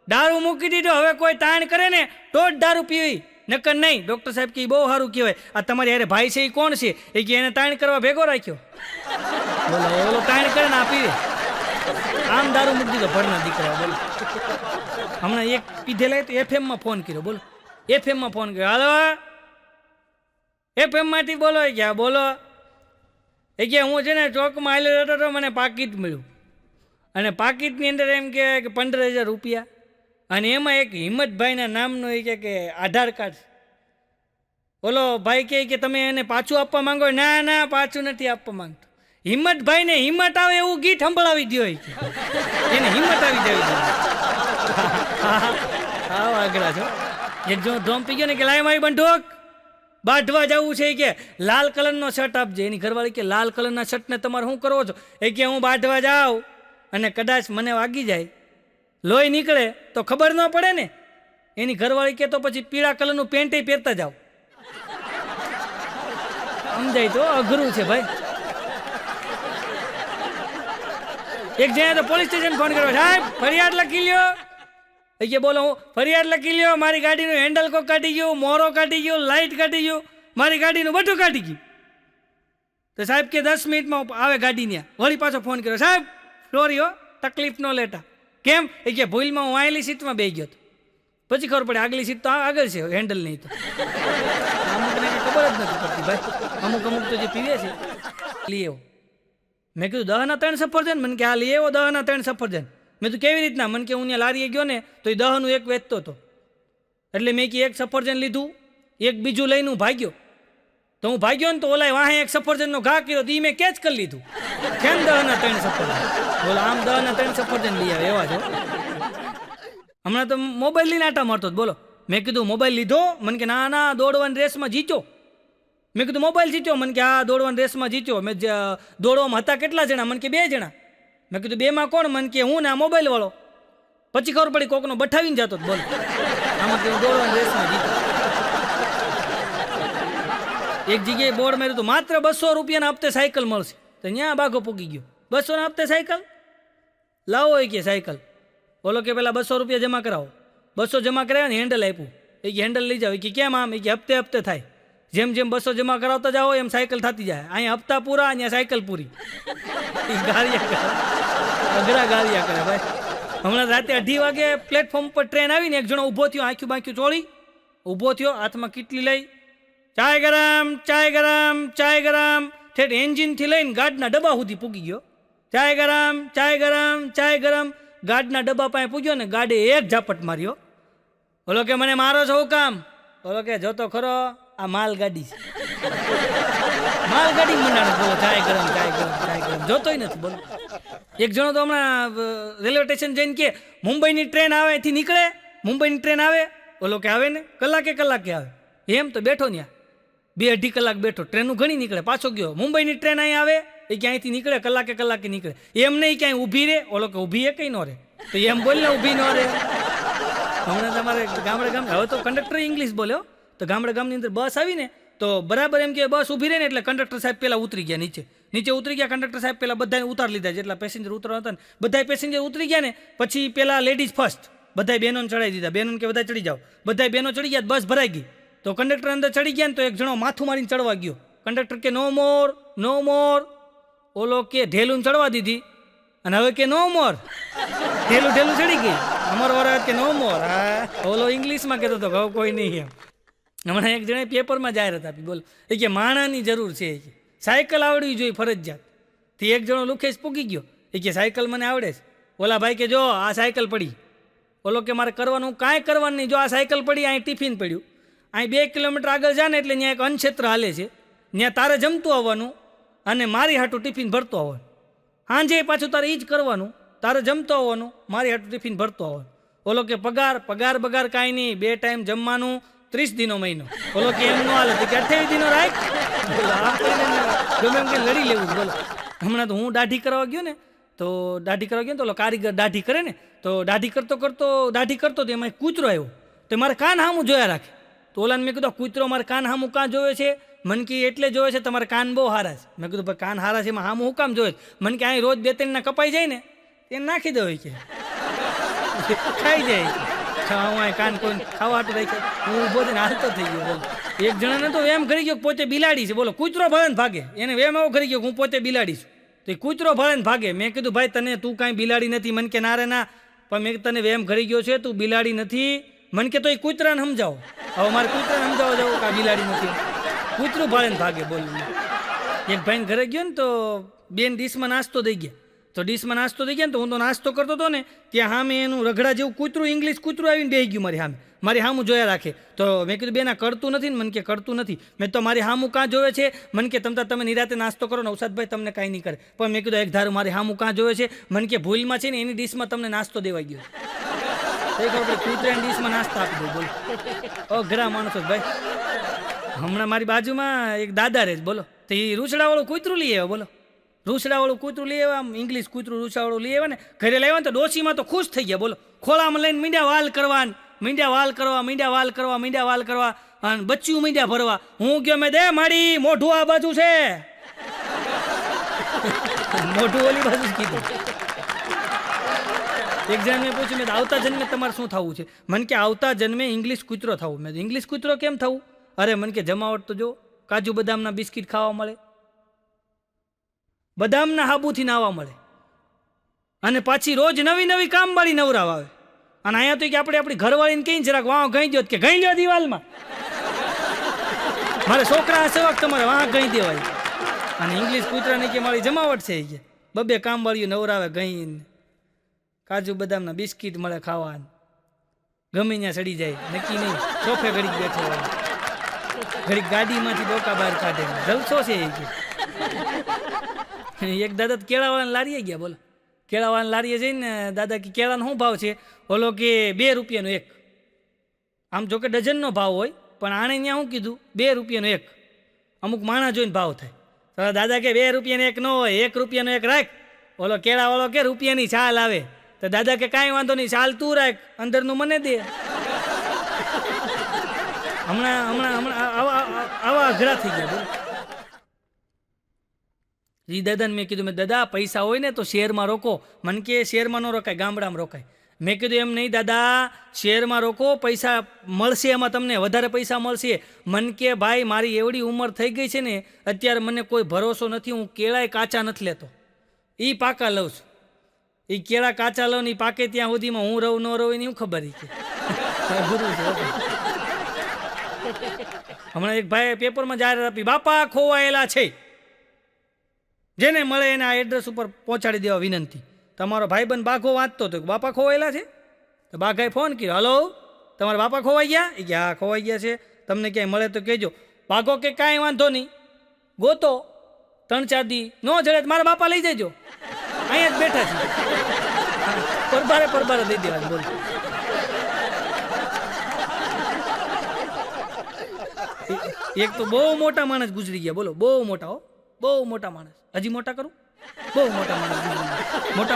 દારૂ મૂકી દીધો, હવે કોઈ તાણ કરે ને તો જ દારૂ પીવી, નકર નહીં. ડૉક્ટર સાહેબ કે બહુ સારું કહેવાય. આ તમારી યારે ભાઈ છે એ કોણ છે? એ કે એને તાણ કરવા ભેગો રાખ્યો. બોલો ઓલો તાણ કરે ને આ પીવે. આમ દારૂ મૂકી દીધો ભરના દીકરા બોલો. હમણાં એક પીધેલા તો FM ફોન કર્યો બોલો. FM ફોન કર્યો, હાલો FM માંથી બોલો. એ ક્યાં બોલો? એ કે હું છે ને ચોકમાં હાલ્યો હતો તો મને પાકીટ મળ્યું, અને પાકીટની અંદર એમ કે 15,000 રૂપિયા, અને એમાં એક હિંમતભાઈના નામનું એ કે આધાર કાર્ડ. ઓલો ભાઈ કે તમે એને પાછું આપવા માંગો? ના ના પાછું નથી આપવા માંગતો. હિંમતભાઈને હિંમત આવે એવું ગીત સંભળાવી દો, એને હિંમત આવી જવી. હા આગળ છો. એક જો ધોમ પી ગયો ને કે લાય મારી બંધુક બાંધવા જવું છે કે લાલ કલરનો શર્ટ આપજે. એની ઘરવાળી કે લાલ કલરના શર્ટને તમારે શું કરવો છો? એ કે હું બાંધવા જાઉં અને કદાચ મને વાગી જાય, લોહી નીકળે તો ખબર ન પડે ને. એની ઘરવાળી કે તો પછી પીળા કલરનું પેન્ટ પહેરતા જાઓ. સમજાય તો અઘરું છે ભાઈ. એક જણા તો પોલીસ સ્ટેશન ફોન કર્યો, સાહેબ ફરિયાદ લખી લ્યો. એ કે બોલો હું ફરિયાદ લખી લ્યો, મારી ગાડીનું હેન્ડલ કોક કાઢી ગયું, મોરો કાઢી ગયો, લાઇટ કાઢી ગયું, મારી ગાડીનું બધું કાઢી ગયું. તો સાહેબ કે 10 મિનિટમાં આવે ગાડી ત્યાં. વળી પાછો ફોન કર્યો, સાહેબ સોરી હો, તકલીફ ન લેતા. કેમ? એ કે ભૂલમાં હું આવેલી સીટમાં બેસી ગયો હતો. પછી ખબર પડે આગલી સીટ તો આગળ છે, હેન્ડલ નહીં. તો અમુકને ખબર જ નથી પડતી ભાઈ. અમુક તો જે પીવે છે લઈ આવો. મેં કીધું 10ના 3 સફરજન? મને કે હા લઈ આવો 10ના 3 સફરજન. મેં તો કેવી રીતના? મને કે હું ત્યાં લારીએ ગયો ને તો એ 10નું એક વેચતો હતો, એટલે મેં કે એક સફરજન લીધું, એક બીજું લઈને હું ભાગ્યો. તો હું ભાગ્યો ને તો ઓલા વાહે એક સફરજનનો ઘા કર્યો, તો એ મેં કેચ કરી લીધું. કેમ 10ના 3 સફરજન? બોલો આમ 10ના 3 સફરજન લઈ આવે એવા છો. હમણાં તો મોબાઈલ લઈને આટા મારતો બોલો. મેં કીધું મોબાઈલ લીધો? મને કે ના ના દોડવાની રેસમાં જીત્યો. મેં કીધું મોબાઈલ જીત્યો? મને કે હા દોડવાની રેસમાં જીત્યો. મેં દોડવામાં હતા કેટલા જણા? મને કે 2 જણા. મેં કીધું 2માં કોણ? મને કે હું ને આ મોબાઈલ વાળો. પછી ખબર પડી કોકનો બઠાવીને જતો બોલો. આમાં કે દોડવાની રેસમાં જીતો. એક જગ્યાએ બોર્ડ માર્યું હતું માત્ર 200 રૂપિયાના હપ્તે સાયકલ મળશે. તો ત્યાં બાઘો પૂગી ગયો. 200ના હપ્તે સાયકલ લાવો કે સાયકલ. બોલો કે પેલા 200 રૂપિયા જમા કરાવો. 200 જમા કરાવ્યા ને હેન્ડલ આપ્યું. એ કે હેન્ડલ લઈ જાઓ. એ કે કેમ આમ? એ કે હપ્તે હપ્તે થાય. જેમ જેમ 200 જમા કરાવતા જાઓ એમ સાયકલ થતી જાય. અહીંયા હપ્તા પૂરા, અહીંયા સાયકલ પૂરી. એ ગાળિયા કરે, અઘરા ગાળિયા કરે ભાઈ. હમણાં રાતે 2:30 વાગે પ્લેટફોર્મ પર ટ્રેન આવીને એક જણો ઊભો થયો, આંખ્યું બાંખ્યું ચોળી ઊભો થયો, હાથમાં કીટલી લઈ, ચાય ગરમ, ચાય ગરમ, ચાય ગરમ, ઠેઠ એન્જિનથી લઈને ગાડના ડબ્બા સુધી પૂગી ગયો. ચાય ગરમ, ચાય ગરમ, ચાય ગરમ. ગાડના ડબ્બા પાસે પૂગ્યો ને ગાડે એક ઝાપટ માર્યો. બોલો કે મને મારો છો હું કામ? બોલો કે જોતો ખરો આ માલગાડી છે. માલગાડી મંડાણે બોલો ચાય ગરમ, ચાય ગરમ, ચાય ગરમ. જોતોય નથી. બોલો એક જણો તો હમણાં રેલવે સ્ટેશન જઈને કે મુંબઈની ટ્રેન આવે એથી નીકળે, મુંબઈની ટ્રેન આવે. બોલો કે આવે ને કલાકે આવે. એમ તો બેઠો ત્યાં 2-2.5 કલાક બેઠો, ટ્રેનું ઘણી નીકળે, પાછો ગયો. મુંબઈની ટ્રેન અહીં આવે એ ક્યાંયથી નીકળે કલાકે નીકળે. એમ નહીં ક્યાંય ઊભી રહે. ઓલો કે ઊભી એ કંઈ ન રહે. તો એમ બોલ ને ઊભી ન રહે. હમણાં તમારે ગામડે હવે તો કંડક્ટર ઇંગ્લિશ બોલ્યો. તો ગામની અંદર બસ આવીને તો બરાબર એમ કે બસ ઊભી રહે ને એટલે કંડક્ટર સાહેબ પહેલાં ઉતરી ગયા નીચે ઉતરી ગયા. કંડક્ટર સાહેબ પહેલાં બધાને ઉતારી લીધા, જેટલા પેસેન્જર ઉતરવા હતા ને બધા પેસેન્જર ઉતરી ગયા ને પછી પહેલાં લેડીઝ ફર્સ્ટ બધાય બહેનોને ચડાવી દીધા. બહેનોને કે બધા ચડી જાઓ. બધાય બહેનો ચડી ગયા, બસ ભરાઈ ગઈ. તો કંડક્ટર અંદર ચડી ગયા ને તો એક જણો માથું મારીને ચડવા ગયો. કંડક્ટર કે નો મોર, નો મોર. ઓલો કે ઢેલું ચડવા દીધી અને હવે કે નો મોર. ઢેલું ચડી ગઈ. અમારો વાળા કે નો મોર. હા, ઓલો ઇંગ્લિશમાં કહેતો હતો હવે કોઈ નહીં. એમ હમણાં એક જણે પેપરમાં જાહેરાત આપી. બોલો એ કે માણાની જરૂર છે, એ કે સાયકલ આવડવી જોઈએ ફરજિયાત. તે એક જણો લુખેશ પૂગી ગયો. એ કે સાયકલ મને આવડે છે. ઓલા ભાઈ કે જો આ સાયકલ પડી. ઓલો કે મારે કરવાનું કાંઈ કરવાનું નહીં. જો આ સાયકલ પડી, અહીં ટિફિન પડ્યું, અહીં 2 કિલોમીટર આગળ જાય ને એટલે ત્યાં એક અન્નક્ષેત્ર હાલે છે, ત્યાં તારે જમતું આવવાનું અને મારી હાટું ટિફિન ભરતો આવવાનું. સાંજે પાછું તારે એ જ કરવાનું, તારે જમતો આવવાનું, મારી હાટું ટિફિન ભરતો આવવાનું. ઓલો કે પગાર કાંઈ નહીં, 2 ટાઈમ જમવાનું, 30 દિનો મહિનો. બોલો કે એમ ન હાલે કે 28 દિનો રાખ. ગમે એમ કે લડી લેવું. બોલો હમણાં તો હું દાઢી કરવા ગયો ને તો ઓલો કારીગર દાઢી કરે ને તો દાઢી કરતો તો એમાં કૂતરો આવ્યો. તો મારે કાન હામું જોયા રાખે. તો ઓલાને મેં કીધું કૂતરો મારે કાન હામું કાં જોવે છે? મન કે એટલે જોવે છે તમારે કાન બહુ હારા છે. મેં કીધું ભાઈ કાન હારા છે એમાં હામું હું કામ જોવે? મન કે અહીં રોજ 2-3 ના કપાઈ જાય ને એને નાખી દો કે ખાઈ જાય. હું કાન કોઈ ખાવા હાટું રાખે. હું ઊભો થઈને હાલતો થઈ ગયો. બોલો એક જણાને તો વેમ કરી ગયો પોતે બિલાડી છે. બોલો કૂતરો ભાળે ને ભાગે. એને વેમ એવો કરી ગયો હું પોતે બિલાડી છું. તો એ કૂતરો ભાળે ને ભાગે. મેં કીધું ભાઈ તને તું કાંઈ બિલાડી નથી. મન કે ના રે ના, પણ મેં તને વેમ ઘડી ગયો છે, તું બિલાડી નથી. મન કે તો એ કૂતરાને સમજાવો. હવે મારે કૂતરાને સમજાવવા જવું કે આ બિલાડી નથી. કૂતરું ભાળે ને ભાગે. બોલું એક ભાઈને ઘરે ગયો ને તો બેન ડીશમાં નાસ્તો દઈ ગયા. તો ડીશમાં નાસ્તો દઈ ગયા ને તો હું તો નાસ્તો કરતો હતો ને ત્યાં સામે એનું રગડા જેવું કૂતરું, ઇંગ્લિશ કૂતરું આવીને બેસી ગયું મારી સામું જોયા રાખે. તો મેં કીધું બેન આ કરતું નથી ને? મન કે કરતું નથી. મેં તો મારી સામું કાં જોવે છે? મન કે તમે નિરાતે નાસ્તો કરો ને નવસાદભાઈ તમને કાંઈ નહીં કરે. પણ મેં કીધું એક ધારું મારી સામું કાં જોવે છે? મન કે ભૂલમાં છે ને એની ડીશમાં તમને નાસ્તો દેવાઈ ગયો. કૂતરાની ડીશમાં નાસ્તો આપી દઉં. બોલો ઘરા માણસો ભાઈ. હમણાં મારી બાજુમાં એક દાદા રહે. બોલો તો એ રૂસડાવાળું કૂતરું લઈ આવ્યો. બોલો રૂસડાવાળું કૂતરું લઈ આવ્યા, ઇંગ્લિશ કૂતરું રૂસડાવાળું લઈ આવ્યા ને ઘરે લાવ્યા ને તો ડોશીમાં તો ખુશ થઈ ગયા. બોલો ખોળામાં લઈને મીંડ્યા વાલ કરવા અને બચ્ચું મીંડ્યા ભરવા. હું ગયો મેં દે માડી મોઢું આ બાજુ છે. મોઢું ઓલી બાજુ જ કીધું. એક જણ મેં પૂછ્યું મેં આવતા જન્મે તમારે શું થવું છે? મન કે આવતા જન્મે ઇંગ્લિશ કૂતરો થવું. મેં ઇંગ્લિશ કૂતરો કેમ થવું? અરે મન કે જમાવટ તો જો કાજુ બદામના બિસ્કિટ ખાવા મળે, બદામના હાબુથી નાવા મળે અને પાછી રોજ નવી કામવાળી નવરાવ આવે. અને અહીંયા તો કે આપણે આપણી ઘરવાળીને કહીને જરાક વાહ ગઈ દો કે ગઈ લો દિવાલમાં. મારે છોકરા સેવક તમારે વાહ ગઈ દેવાય. અને ઇંગ્લિશ કૂતરાને કે મારી જમાવટ છે કે 2 કામવાળીઓ નવરાવે ગઈને કાજુ બદામના બિસ્કિટ મળે ખાવા, ગમે ત્યાં ચડી જાય નક્કી નહીં. સોફે ઘડીક બેઠો હોય, ઘડીક ગાડીમાંથી ડોકા બહાર કાઢે, જલસો છે એ. એક દાદા કેળાવાળાને લારીએ ગયા. બોલો કેળાવાળાને લારીએ જઈને દાદા કે કેળાનો શું ભાવ છે? ઓલો કે 2 રૂપિયાનો એક. આમ જો કે ડઝનનો ભાવ હોય પણ આણે ત્યાં શું કીધું 2 રૂપિયાનો એક. અમુક માણા જોઈને ભાવ થાય. તો દાદા કે 2 રૂપિયાનો એક ન હોય, 1 રૂપિયાનો એક રાખ. ઓલો કેળાવાળો કે રૂપિયાની છાલ આવે. તો દાદા કે કાંઈ વાંધો નહીં, છાલ તું રાખ, અંદરનું મને દે. હમણાં આવા અઘરા થઈ ગયા. એ દાદાને મેં કીધું મેં દાદા પૈસા હોય ને તો શહેરમાં રોકો. મન કે શહેરમાં ન રોકાય, ગામડામાં રોકાય. મેં કીધું એમ નહીં દાદા, શેરમાં રોકો, પૈસા મળશે, એમાં તમને વધારે પૈસા મળશે. મન કે ભાઈ મારી એવડી ઉંમર થઈ ગઈ છે ને અત્યારે મને કોઈ ભરોસો નથી, હું કેળાય કાચા નથી લેતો, એ પાકા લઉં છું. એ કેળા કાચા લઉં ને એ પાકે ત્યાં સુધીમાં હું રહું ન રહું એની શું ખબર કે ગુરુ છે. હમણાં એક ભાઈ પેપરમાં જાહેરાત આપી, બાપા ખોવાયેલા છે, જેને મળે એના એડ્રેસ ઉપર પહોંચાડી દેવા વિનંતી. તમારો ભાઈબંધ બાઘો વાંચતો હતો, બાપા ખોવાયેલા છે. તો બાઘાએ ફોન કર્યો, હલો તમારા બાપા ખોવાઈ ગયા? એ કે હા ખોવાઈ ગયા છે, તમને ક્યાંય મળે તો કહેજો. બાઘો કે કાંઈ વાંધો નહીં, ગોતો 3-4 દી ન જડે મારા બાપા લઈ જજો, અહીંયા જ બેઠા છે, પરબારે દઈ દેવા. બોલ એક તો બહુ મોટા માણસ ગુજરી ગયા, બોલો બહુ મોટા, હો બહુ મોટા માણસ. હજી મોટા કરું? બહુ મોટા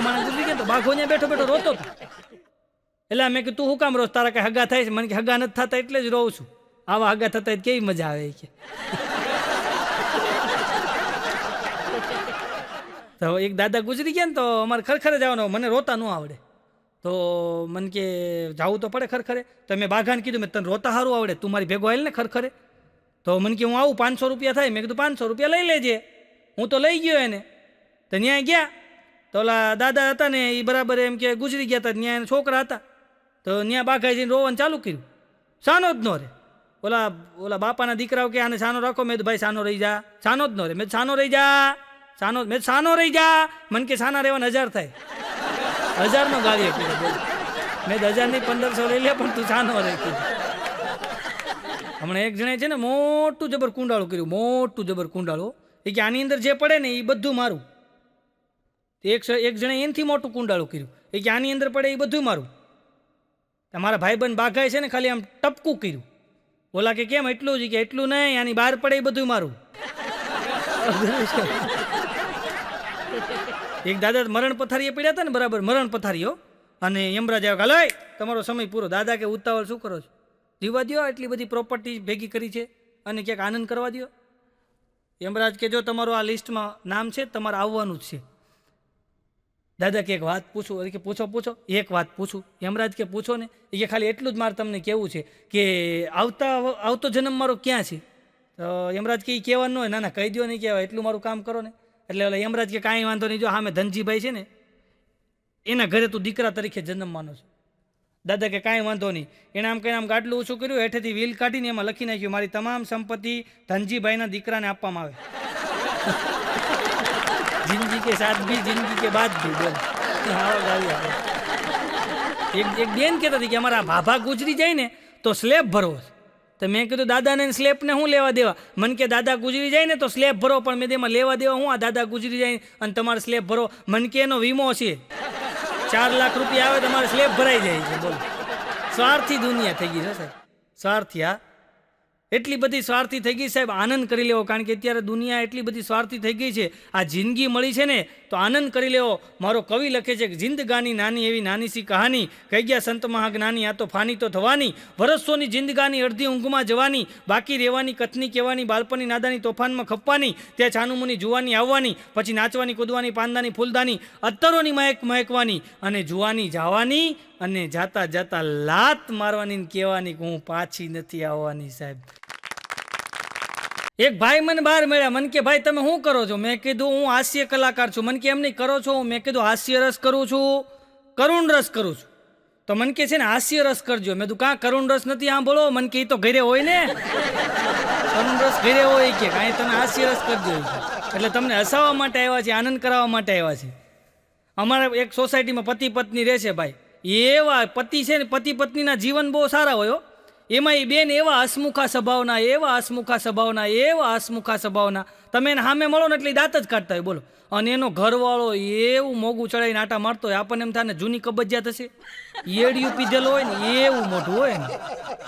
માણસ ગુજરી ગયા. તો બાઘો ત્યાં બેઠો બેઠો રોતો હતો. એટલે મેં કીધું તું શું કામ રોજ, તારા કઈ હગા થાય છે? મને કે હગા નથી થતા એટલે જ રોઉં છું. આવા હગા થતા કેવી મજા આવે કે. તો એક દાદા ગુજરી ગયા ને તો અમારે ખરખરે જવાનું, મને રોતા ન આવડે. તો મને કે જવું તો પડે ખરખરે. તો મેં બાઘાને કીધું મેં તને રોતા સારું આવડે, તું મારી ભેગો આવેલ ને ખરખરે. તો મને કે હું આવું, 500 રૂપિયા થાય. મેં કીધું 500 રૂપિયા લઈ લેજે. હું તો લઈ ગયો એને. તો ત્યાં ગયા તો ઓલા દાદા હતા ને એ બરાબર એમ કે ગુજરી ગયા હતા, ત્યાં છોકરા હતા. તો ત્યાં બાઘાઈ જઈને રોવાનું ચાલુ કર્યું, સાનો જ ન રે. ઓલા બાપાના દીકરાઓ કે આને સાનો રાખો. મેં ભાઈ સાનો રહી જા, સાનો જ ન રે. મેં સાનો રહી જા, સાનો રહી જા. મને કે સાના રહેવાના 1000 થાય. 1000નો ગાળી આપી. મેં 1000 નહીં 1500 લઈ લે, પણ તું સાનો રહી કીધું. હમણાં એક જણે છે ને મોટું જબર કુંડાળું કર્યું, મોટું જબર કુંડાળું. એ કે આની અંદર જે પડે ને એ બધું મારું. એક જણે એનથી મોટું કુંડાળું કર્યું. એ કે આની અંદર પડે એ બધું મારું. તમારા ભાઈબંધ બાઘાય છે ને ખાલી આમ ટપકું કર્યું. ઓલા કે કેમ એટલું જ? કે એટલું નહીં, આની બહાર પડે એ બધું મારું. એક દાદા મરણ પથારીએ પડ્યા હતા ને, બરાબર મરણ પથારીઓ. અને યમરાજ આવ્યો, હાલો તમારો સમય પૂરો. દાદા કે ઉતાવળ શું કરો છો? જીવા દો, એટલી બધી પ્રોપર્ટી ભેગી કરી છે અને ક્યાંક આનંદ કરવા દો. યમરાજ કે જો તમારું આ લિસ્ટમાં નામ છે, તમારે આવવાનું જ છે. દાદા કે એક વાત પૂછું? કે પૂછો. એક વાત પૂછું? યમરાજ કે પૂછો ને. એ કે ખાલી એટલું જ મારે તમને કહેવું છે કે આવતો જન્મ મારો ક્યાં છે? તો યમરાજ કે કહેવાનું હોય. ના કહી દો, નહીં કહેવાય, એટલું મારું કામ કરો ને. એટલે ઓલા યમરાજ કે કાંઈ વાંધો નહીં, જો હા મેં ધનજીભાઈ છે ને એના ઘરે તું દીકરા તરીકે જન્મવાનો છે. દાદા કે કાંઈ વાંધો નહીં. એણે આમ કહીને આમ ગાડલું ઓછું કર્યું, હેઠેથી વ્હીલ કાઢીને એમાં લખી નાખ્યું, મારી તમામ સંપત્તિ ધનજીભાઈના દીકરાને આપવામાં આવે. જિંદગી કે સાથ ભી, જિંદગી કે બાદ ભી. બોલ એક બેન કહેતા હતી કે અમારા ભાભા ગુજરી જાય ને તો સ્લેબ ભરવો. તો મેં કીધું દાદાને સ્લેબને શું લેવા દેવા? મને કે દાદા ગુજરી જાય ને તો સ્લેબ ભરો. પણ મેં તેમાં લેવા દેવા હું? આ દાદા ગુજરી જાય અને તમારે સ્લેબ ભરો? મને કે એનો વીમો છે, 4 લાખ રૂપિયા આવે તમારે સ્લેબ ભરાઈ જાય છે. બોલો સ્વાર્થી દુનિયા થઈ ગઈ છે સાહેબ, સ્વાર્થી. હા એટલી બધી સ્વાર્થી થઈ ગઈ સાહેબ. આનંદ કરી લેવો, કારણ કે અત્યારે દુનિયા એટલી બધી સ્વાર્થી થઈ ગઈ છે. આ જિંદગી મળી છે ને તો આનંદ કરી લેવો. મારો કવિ લખે છે કે જિંદગાની નાની એવી નાની સી કહાની, કહી ગયા સંત મહાજ્ઞાની, આ તો ફાની તો થવાની. વર્ષોની જિંદગાની અડધી ઊંઘમાં જવાની, બાકી રહેવાની કથની કહેવાની, બાળપણની નાદાની તોફાનમાં ખપવાની, ત્યાં છાનુમુની જુવાની આવવાની, પછી નાચવાની કૂદવાની, પાંદાની ફૂલદાની, અત્તરોની મહેકવાની, અને જુવાની જવાની, અને જાતા જાતા લાત મારવાની કહેવાની કે હું પાછી નથી આવવાની. સાહેબ એક ભાઈ મને બહાર મળ્યા. મને કે ભાઈ તમે શું કરો છો? મેં કીધું હું હાસ્ય કલાકાર છું. મને કે એમ નહીં કરો છો? મેં કીધું હાસ્ય રસ કરું છું, કરુણ રસ કરું છું. તો મને કે છે ને હાસ્ય રસ કરજો. મેં કીધું કાં કરુણ રસ નથી સાંભળો? મને કે એ તો ઘરે હોય ને, કરુણ રસ ઘરે હોય કે કાંઈ તમે હાસ્ય રસ કરજો. એટલે તમને હસાવવા માટે આવ્યા છે, આનંદ કરાવવા માટે આવ્યા છે. અમારા એક સોસાયટીમાં પતિ પત્ની રહે છે ભાઈ. એવા પતિ છે ને, પતિ પત્નીના જીવન બહુ સારા હોય. એમાં એ બેન એવા હસમુખા સ્વભાવના, તમે એને સામે મળો ને એટલે દાંત જ કાઢતા હોય. બોલો. અને એનો ઘરવાળો એવું મોગું ચડાવીને આટા મારતો હોય, આપણને એમ થાય ને જૂની કબજિયાત હશે, એડિયું પીધેલો હોય ને એવું મોઢું હોય ને.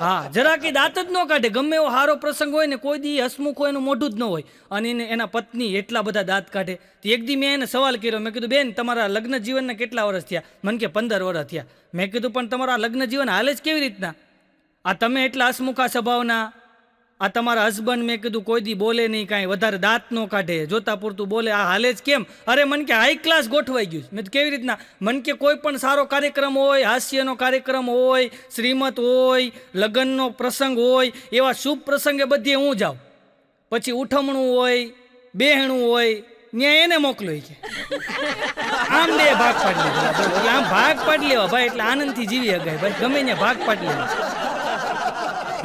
હા જરા કે દાંત જ ન કાઢે. ગમે એવો સારો પ્રસંગ હોય ને, કોઈ દી હસમુખ હોય એનું મોઢું જ ન હોય. અને એના પત્ની એટલા બધા દાંત કાઢે. એક દી મેં એને સવાલ કર્યો. મેં કીધું બેન તમારા લગ્ન જીવનના કેટલા વર્ષ થયા? મને કે 15 વર્ષ થયા. મેં કીધું પણ તમારા લગ્ન જીવન હાલે જ કેવી રીતના? આ તમે એટલા હસમુખા સ્વભાવના, આ તમારા હસબન્ડ મેં કીધું કોઈ દી બોલે નહીં, કાંઈ વધારે દાંત ન કાઢે, જોતા પૂરતું બોલે, આ હાલે જ કેમ? અરે મન કે હાઈ ક્લાસ ગોઠવાઈ ગયું. મેં કેવી રીતના? મન કે કોઈ પણ સારો કાર્યક્રમ હોય, હાસ્યનો કાર્યક્રમ હોય, શ્રીમત હોય, લગ્નનો પ્રસંગ હોય, એવા શુભ પ્રસંગે બધે હું જાઉં. પછી ઉઠમણું હોય, બેહણું હોય, ત્યાં એને મોકલો કે આમ બે ભાગ પાડી લેવા. એટલે આમ ભાગ પાડી લેવા ભાઈ, એટલે આનંદથી જીવી શકાય ભાઈ, ગમે ત્યાં ભાગ પાડી લેવા.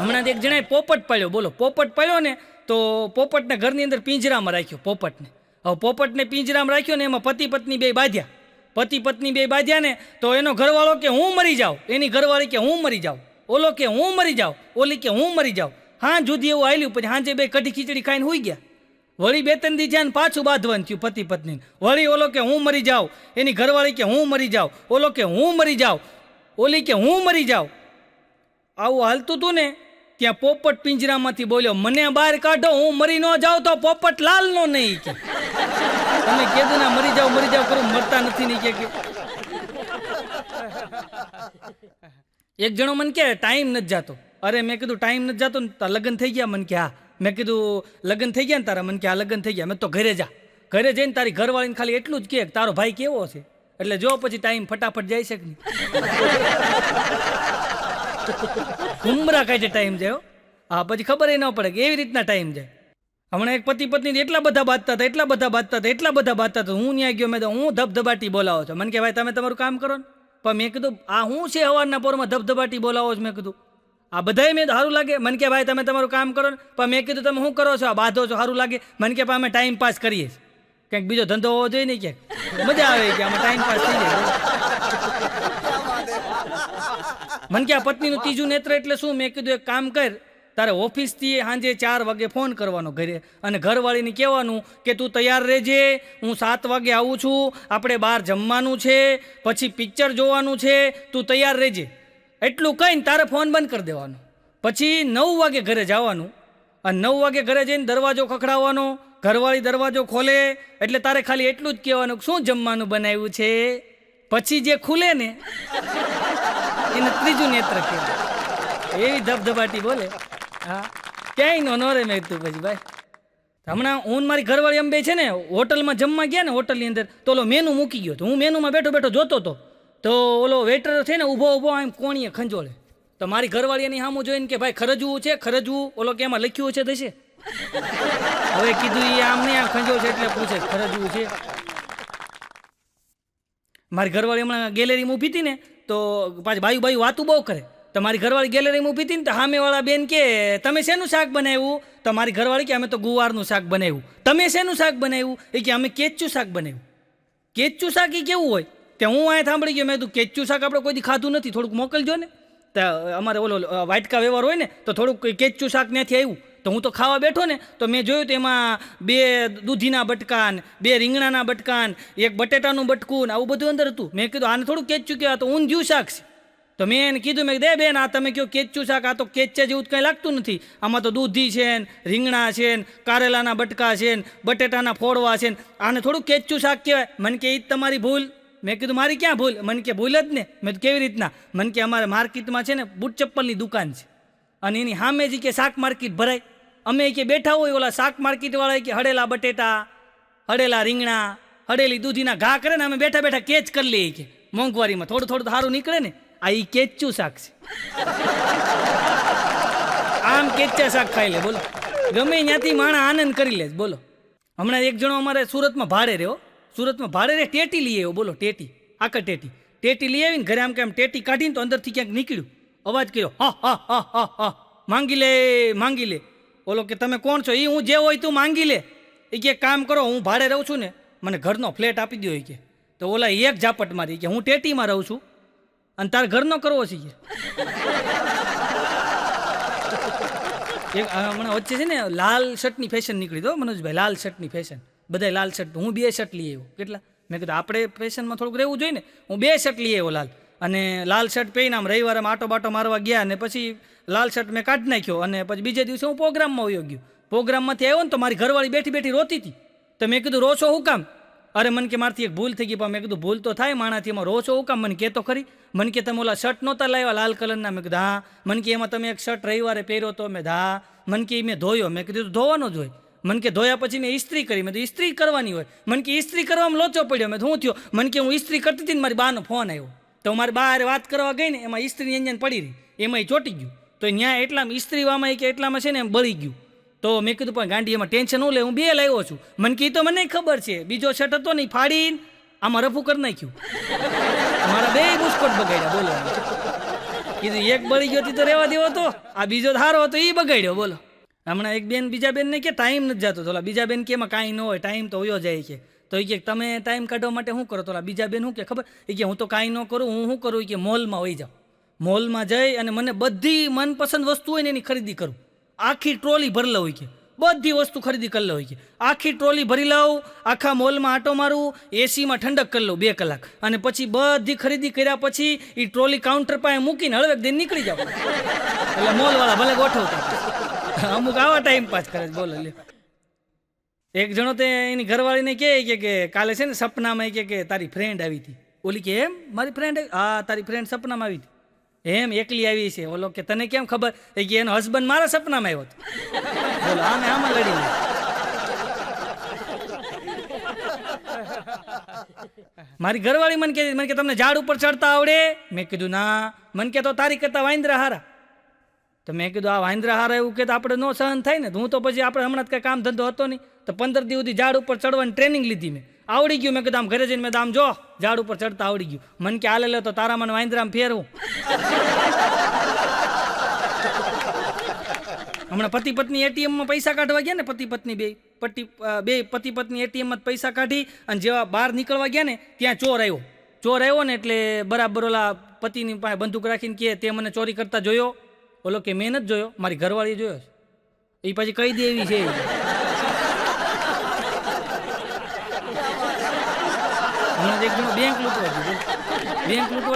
હમણાં એક જણાએ પોપટ પાળ્યો. બોલો, પોપટ પાળ્યો ને તો પોપટને ઘરની અંદર પિંજરામાં રાખ્યો. પોપટને હવે પોપટને પિંજરામાં રાખ્યો ને એમાં પતિ પત્ની બે બાંધ્યા. પતિ પત્ની બે બાંધ્યા ને તો એનો ઘરવાળો કે હું મરી જાઉં, એની ઘરવાળી કે હું મરી જાઉં, ઓલો કે હું મરી જાઉં, ઓલી કે હું મરી જાઉં. હા જુદી એવું આવેલું. પછી સાંજે બે કઢી ખીચડી ખાઈને હોઈ ગયા. વળી 2-3 દી જ્યાં પાછું બાંધવાનું થયું પતિ પત્નીને. વળી ઓલો કે હું મરી જાઉં, એની ઘરવાળી કે હું મરી જાઉં, ઓલો કે હું મરી જાઉં, ઓલી કે હું મરી જાઉં. આવું હાલતું હતું ને ત્યાં પોપટ પિંજરામાંથી બોલ્યો, મને બહાર કાઢો, હું મરી ન જાઉં તો પોપટ લાલ નો નહીં કે તમે કીધું ના મરી જાવ કરું, મરતા નથી નહીં કે. એક જણો મને કે ટાઈમ નથી જાતો. અરે મેં કીધું ટાઈમ નથી જાતો ને? લગ્ન થઈ ગયા? મને કે હા. મેં કીધું લગ્ન થઈ ગયા ને તારા? મને કે હા લગ્ન થઈ ગયા. મેં તો ઘરે જા, ઘરે જઈને તારી ઘરવાળીને ખાલી એટલું જ કે તારો ભાઈ કેવો છે, એટલે જો પછી ટાઈમ ફટાફટ જાય છે કે નહીં. ઘુમરા કાઢે ટાઈમ જાય. હા પછી ખબર ન પડે કે એવી રીતના ટાઈમ જાય. હમણાં એક પતિ પત્ની એટલા બધા બાંધતા હતા, એટલા બધા બાંધતા હતા. હું ત્યાં ગયો, મેં તો હું ધબધબાટી બોલાવો છો. મને કે ભાઈ તમે તમારું કામ કરો ને. પણ મેં કીધું આ હું છે સવારના પોરમાં ધબધબાટી બોલાવો છો? મેં કીધું આ બધાય મેં સારું લાગે? મને કે ભાઈ તમે તમારું કામ કરો ને. પણ મેં કીધું તમે શું કરો છો? આ બાંધો છો સારું લાગે? મને કે અમે ટાઈમ પાસ કરીએ છીએ. કંઈક બીજો ધંધો હોવો જોઈએ ને, ક્યાંક મજા આવે કે આમાં ટાઈમ પાસ થઈ જાય. મને કે આ પત્નીનું ત્રીજું નેત્ર એટલે શું? મેં કીધું એક કામ કર, તારે ઓફિસથી સાંજે 4 વાગે ફોન કરવાનો ઘરે, અને ઘરવાળીને કહેવાનું કે તું તૈયાર રહેજે, હું 7 વાગે આવું છું, આપણે બહાર જમવાનું છે, પછી પિક્ચર જોવાનું છે, તું તૈયાર રહેજે. એટલું કહીને તારે ફોન બંધ કરી દેવાનો. પછી 9 વાગે ઘરે જવાનું, અને 9 વાગે ઘરે જઈને દરવાજો ખખડાવવાનો. ઘરવાળી દરવાજો ખોલે એટલે તારે ખાલી એટલું જ કહેવાનું શું જમવાનું બનાવ્યું છે. પછી જે ખુલે ને એને ત્રીજું નેત્ર કહેવાય. એવી ધબધબાટી બોલે. હા ક્યાંય નો રે. મેં તું પછી ભાઈ હમણાં હું મારી ઘરવાળી અંબે છે ને હોટલમાં જમવા ગયા ને, હોટલની અંદર તો ઓલો મેનુ મૂકી ગયો. તો હું મેનુમાં બેઠો બેઠો જોતો હતો, તો ઓલો વેટર છે ને ઊભો આમ કોણીએ ખંજોળે. તો મારી ઘરવાળી એની સામું જોઈને કે ભાઈ ખરજવું છે, ખરજવું? ઓલો કે એમાં લખ્યું છે દશે. હવે કીધું એ આમ નહીં, આમ ખંજોળ છે એટલે પૂછે ખરજવું છે. મારી ઘરવાળી હમણાં ગેલેરીમાં ઊભી હતી ને તો પાછી બાયું વાતું બહુ કરે. તો મારી ઘરવાળી ગેલેરીમાં ઊભી હતી ને તો સામેવાળા બેન કે તમે શેનું શાક બનાવ્યું? તો મારી ઘરવાળી કે અમે તો ગુવારનું શાક બનાવ્યું. તમે શેનું શાક બનાવ્યું? એ કે અમે કેચું શાક બનાવ્યું. કેચું શાક એ કેવું હોય? ત્યાં હું અહીંયા સાંભળી ગયો. મેં કીધું કેચું શાક આપણે કોઈ દી ખાધું નથી, થોડુંક મોકલજો ને. તો અમારે ઓલો વાટકા વ્યવહાર હોય ને તો થોડુંક કેચું શાક ત્યાંથી આવ્યું. તો હું તો ખાવા બેઠો ને તો મેં જોયું તો એમાં 2 દૂધીના બટકાન, 2 રીંગણાના બટકાન, 1 બટેટાનું બટકું, આવું બધું અંદર હતું. મેં કીધું આને થોડું કેચું કહેવાય, તો ઊંધિયું શાક છે. તો મેં એને કીધું, મેં દે બેન આ તમે કહો કેચું શાક, આ તો કેચા જેવું કંઈ લાગતું નથી. આમાં તો દૂધી છે ને, રીંગણા છે ને, કારેલાના બટકા છે ને, બટેટાના ફોડવા છે ને, આને થોડું કેચું શાક કહેવાય. મને કે એ જ તમારી ભૂલ. મેં કીધું મારી ક્યાં ભૂલ? મને કે ભૂલ જ ને. મેં કેવી રીતના? મને કે અમારે માર્કેટમાં છે ને બૂટ ચપ્પલની દુકાન છે, અને એની સામે જ કે શાક માર્કેટ ભરાય. અમે કે બેઠા હોય ઓલા શાક માર્કેટવાળા કે હળેલા બટેટા, હળેલા રીંગણા, હળેલી દૂધીના ઘા કરે ને, અમે બેઠા બેઠા કેચ કરી લઈએ કે મોંઘવારીમાં થોડું થોડું સારું નીકળે ને. આ એ કેચું શાક છે. આમ કેચા શાક ખાઈ લે. બોલો ગમે ત્યાંથી માણસ આનંદ કરી લે. બોલો હમણાં એક જણો અમારે સુરતમાં ભાડે રહ્યો. સુરતમાં ભાડે રે ટેટી લઈ આવ્યો. બોલો ટેટી, આકર ટેટી લઈ આવીને ઘરે આમ કે આમ ટેટી કાઢીને તો અંદરથી ક્યાંક નીકળ્યું. અવાજ કર્યો હા હા હા હા હા, માંગી લે. ઓલો કે તમે કોણ છો? એ હું જે હોય તું માંગી લે. એ કે કામ કરો, હું ભાડે રહું છું ને, મને ઘરનો ફ્લેટ આપી દો. એ કે તો ઓલા એક ઝાપટ મારી કે હું ટેટીમાં રહું છું અને તારે ઘરનો કરવો છે. હમણાં વચ્ચે છે ને લાલ શર્ટની ફેશન નીકળી દો મનોજભાઈ, લાલ શર્ટની ફેશન. બધા લાલ શર્ટ, હું 2 શર્ટ લઈ આવ્યો. કેટલા? મેં કીધું આપણે ફેશનમાં થોડુંક રહેવું જોઈએ ને. હું 2 શર્ટ લઈ આવ્યો લાલ, અને લાલ શર્ટ પહેરીને આમ રવિવારે આટો બાટો મારવા ગયા, અને પછી લાલ શર્ટ મેં કાઢી નાખ્યો, અને પછી બીજે દિવસે હું પ્રોગ્રામમાં વયો ગયો. પ્રોગ્રામમાંથી આવ્યો ને તો મારી ઘરવાળી બેઠી રોતી હતી. તો મેં કીધું રો છો હું કામ? અરે મને કે મારથી એક ભૂલ થઈ ગઈ. પણ મેં કીધું ભૂલ તો થાય માણાથી, એમાં રોશો હું કામ? મને કહેતો ખરી. મને કે તમે ઓલા શર્ટ નહોતા લાવ્યા લાલ કલરના? મેં કીધું હા. મને કે એમાં તમે એક શર્ટ રવિવારે પહેર્યો તો? મેં હા. મને કે મેં ધોયો? મેં કીધું ધોવાનો જ હોય. મને કે ધોયા પછી મેં ઇસ્ત્રી કરી? મેં તો ઇસ્ત્રી કરવાની હોય. મને કે ઇસ્ત્રી કરવામાં લોચો પડ્યો? મેં શું થયો? મને કે હું ઇસ્ત્રી કરતી હતી ને મારી બાનો ફોન આવ્યો, તો મારી બા વાત કરવા ગઈ ને એમાં ઇસ્ત્રી એન્જન પડી રહી, એમાં ચોટી ગયું. તો ત્યાં એટલામાં ઇસ્ત્રીવામાં કે એટલામાં છે ને એમ બળી ગયું. તો મેં કીધું પણ ગાંડી એમાં ટેન્શન ન લે, હું 2 લાવ્યો છું. મને કી તો મને ખબર છે, બીજો શર્ટ હતો ને ફાડીને આમાં રફું કરી નાખ્યું. મારા 2 બુસ્કોટ બગાડ્યા. બોલો, કીધું એક બળી ગયો તો રહેવા દેવો, તો આ બીજો સારો હતો એ બગાડ્યો. બોલો, હમણાં એક બેન બીજા બેનને કે ટાઈમ નથી જતો. તો બીજા બેન કે એમાં કાંઈ ન હોય, ટાઈમ તો વયો જાય છે. તો એ કે તમે ટાઈમ કાઢવા માટે શું કરો? તો બીજા બેન શું કે ખબર? એ કે હું તો કાંઈ ન કરું, હું શું કરું કે મોલમાં વહી જાઉં. મોલમાં જઈ અને મને બધી મનપસંદ વસ્તુ હોય ને એની ખરીદી કરું. આખી ટ્રોલી ભરી લઉં કે બધી વસ્તુ ખરીદી કરી લઉં કે આખી ટ્રોલી ભરી લઉં, આખા મોલમાં આંટો મારું, એસીમાં ઠંડક કરી લઉં 2 કલાક, અને પછી બધી ખરીદી કર્યા પછી એ ટ્રોલી કાઉન્ટર પાસે મૂકીને હળવે દિન નીકળી જાવ. એટલે મોલવાળા ભલે ગોઠવતા, અમુક આવા ટાઈમ પાસ કરે છે. બોલો લે, એક જણો તે એની ઘરવાળીને કહે કે કાલે છે ને સપનામાં કે તારી ફ્રેન્ડ આવી હતી. ઓલી કે એમ મારી ફ્રેન્ડ આવી? હા, તારી ફ્રેન્ડ સપનામાં આવી હતી. એમ એકલી આવી છે? ઓલો કે તને કેમ ખબર? એ કે એનો હસબન્ડ મારા સપનામાં આવ્યો હતો. બોલો, આમે આમાં લડી. મારી ઘરવાળી મને કે તમને ઝાડ ઉપર ચડતા આવડે? મેં કીધું ના. મને કે તો તારી કરતા વાંદરા હારા. તો મેં કીધું આ વાંદરા હારા એવું કે આપણે ન સહન થાય ને. હું તો પછી આપણે હમણાં જ કંઈ કામ ધંધો હતો નહીં, તો 15 દિવસ સુધી ઝાડ ઉપર ચડવાની ટ્રેનિંગ લીધી. મેં આવડી ગયું. મેં કીધું આમ ઘરે જઈને મેં આમ જો ઝાડ ઉપર ચડતા આવડી ગયું. મને કે હાલે લે તો તારા મને વાંદરામાં ફેરવું. હમણાં પતિ પત્ની એટીએમમાં પૈસા કાઢવા ગયા ને, પતિ પત્ની એટીએમમાં પૈસા કાઢી અને જેવા બહાર નીકળવા ગયા ને ત્યાં ચોર આવ્યો ને એટલે બરાબર ઓલા પતિની પાસે બંદૂક રાખીને કે તે મને ચોરી કરતા જોયો? ઓલો કે મેં નથી જોયો, મારી ઘરવાળીએ જોયો છે. એ પછી કહી દે એવી છે. હમણાં એક જણો બેંક લૂંટવા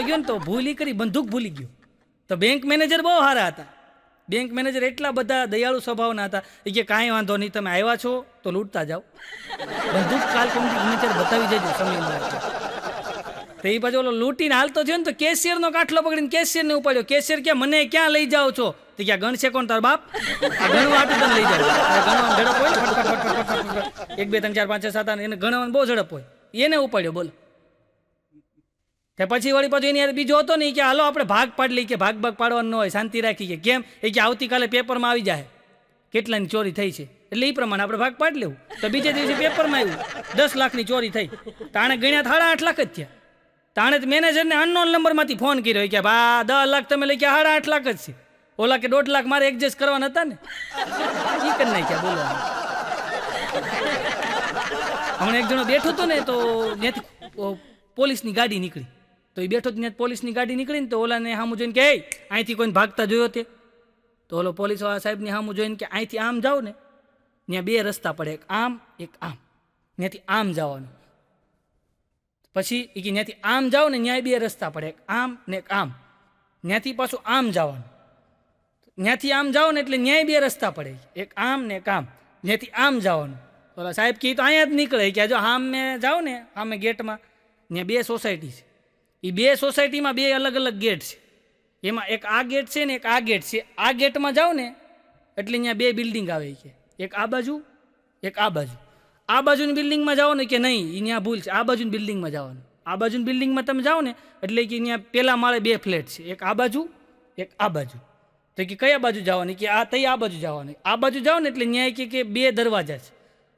ગયો ને તો ભૂલી કરી બંદૂક ભૂલી ગયો. તો બેંક મેનેજર બહુ સારા હતા. બેંક મેનેજર એટલા બધા દયાળુ સ્વભાવના હતા. એ કે કાંઈ વાંધો નહીં, તમે આવ્યા છો તો લૂંટતા જાઓ, બંદૂક કાલ મેનેજર બતાવી જજો સમય. તો એ પાછો ઓલો લૂંટીને હાલતો થયો ને તો કેશિયરનો કાઠલો પકડીને કેશિયરને ઉપાડ્યો. કેશિયર કે મને ક્યાં લઈ જાઓ છો? તો ક્યાં ગણશે કોણ? તાર બાપ. આ ગણવા આટલું તને લઈ જાય. ગણવાનું ઝડપ હોય ને, ફટફટ 1 2 3 4 5 6 7 8 એને ગણવાનું બહુ ઝડપ હોય. એને ઉપાડ્યો. બોલો, તે પછી વળી પાછું એની યાર બીજો હતો ને કે હાલો આપણે ભાગ પાડી લઈએ. કે ભાગ પાડવાનો ન હોય, શાંતિ રાખી. કે કેમ? એ કે આવતીકાલે પેપરમાં આવી જાય કેટલાની ચોરી થઈ છે, એટલે એ પ્રમાણે આપણે ભાગ પાડી લેવું. તો બીજે દિવસે પેપરમાં આવ્યું 10 લાખની ચોરી થઈ. તાણે ગણ્યા 8.5 લાખ જ થયા. તાણે મેનેજરને અનનોન નંબરમાંથી ફોન કર્યો કે ભા 10 લાખ તમે લઈ ગયા, 8.5 લાખ જ છે. ઓલા કે 1.5 લાખ મારે એડજસ્ટ કરવાના હતા ને, એ કરી નાખ્યા. બોલો, હમણાં એક જણો બેઠો હતો ને તો ત્યાંથી પોલીસની ગાડી નીકળી. તો એ બેઠો ત્યાં પોલીસની ગાડી નીકળીને તો ઓલાને સામું જોઈને કે અહીંથી કોઈને ભાગતા જોયો તે? તો ઓલો પોલીસવાળા સાહેબની સામું જોઈને કે અહીંથી આમ જાઓ ને ત્યાં 2 રસ્તા પડે, એક આમ એક આમ. ત્યાંથી આમ જવાનું. પછી એ કે ત્યાંથી આમ જાઓ ને ત્યાં 2 રસ્તા પડે, એક આમ ને એક આમ. ત્યાંથી પાછું આમ જવાનું. ત્યાંથી આમ જાઓ ને એટલે ન્યાય 2 રસ્તા પડે, એક આમ ને એક આમ. ત્યાંથી આમ જવાનું. ઓલા સાહેબ કે તો અહીંયા જ નીકળે કે જો આમ મેં જાઓ ને આમે ગેટમાં ત્યાં 2 સોસાયટી છે. એ 2 સોસાયટીમાં 2 અલગ અલગ ગેટ છે. એમાં એક આ ગેટ છે ને એક આ ગેટ છે. આ ગેટમાં જાઓ ને એટલે ત્યાં 2 બિલ્ડિંગ આવે કે એક આ બાજુ એક આ બાજુ. આ બાજુની બિલ્ડિંગમાં જાઓ ને કે નહીં, એ ત્યાં ભૂલ છે, આ બાજુની બિલ્ડિંગમાં જવાનું. આ બાજુની બિલ્ડિંગમાં તમે જાઓ ને એટલે કે ત્યાં પહેલા માળે 2 ફ્લેટ છે, એક આ બાજુ એક આ બાજુ. તો કે કયા બાજુ જવાની? કે આ તઈ આ બાજુ જવાની. આ બાજુ જાઓ ને એટલે ન્યાય કે 2 દરવાજા છે,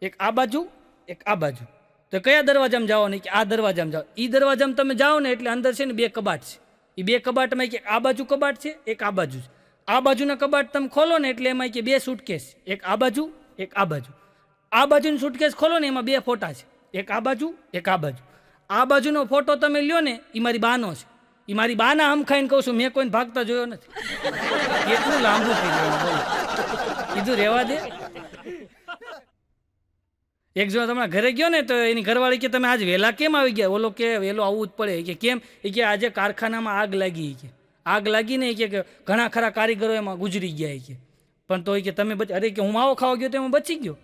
એક આ બાજુ એક આ બાજુ. તો કયા દરવાજામાં જવાની? કે આ દરવાજામાં જાઓ. એ દરવાજામાં તમે જાઓ ને એટલે અંદર છે ને 2 કબાટ છે. એ 2 કબાટમાં કે આ બાજુ કબાટ છે, એક આ બાજુ છે. આ બાજુના કબાટ તમે ખોલો ને એટલે એમાં કે 2 સુટકેસ, એક આ બાજુ એક આ બાજુ. આ બાજુની સુટકેસ ખોલો ને એમાં 2 ફોટા છે, એક આ બાજુ એક આ બાજુ. આ બાજુનો ફોટો તમે લ્યો ને એ મારી બાનો છે. એ મારી બાના હમ ખાઈને કહું છું, મેં કોઈને ભાગતા જોયો નથી. એટલું લાંબુ થઈ ગયું. કીધું રહેવા દે. એક જો તમારા ઘરે ગયો ને તો એની ઘરવાળી કે તમે આજ વહેલા કેમ આવી ગયા? ઓલો કે વહેલો આવવું જ પડે. કે કેમ? એ કે આજે કારખાનામાં આગ લાગી. કે આગ લાગીને કે ઘણા ખરા કારીગરો એમાં ગુજરી ગયા. કે પણ તો કે તમે અરે કે હું માવો ખાવા ગયો તો એમાં બચી ગયો.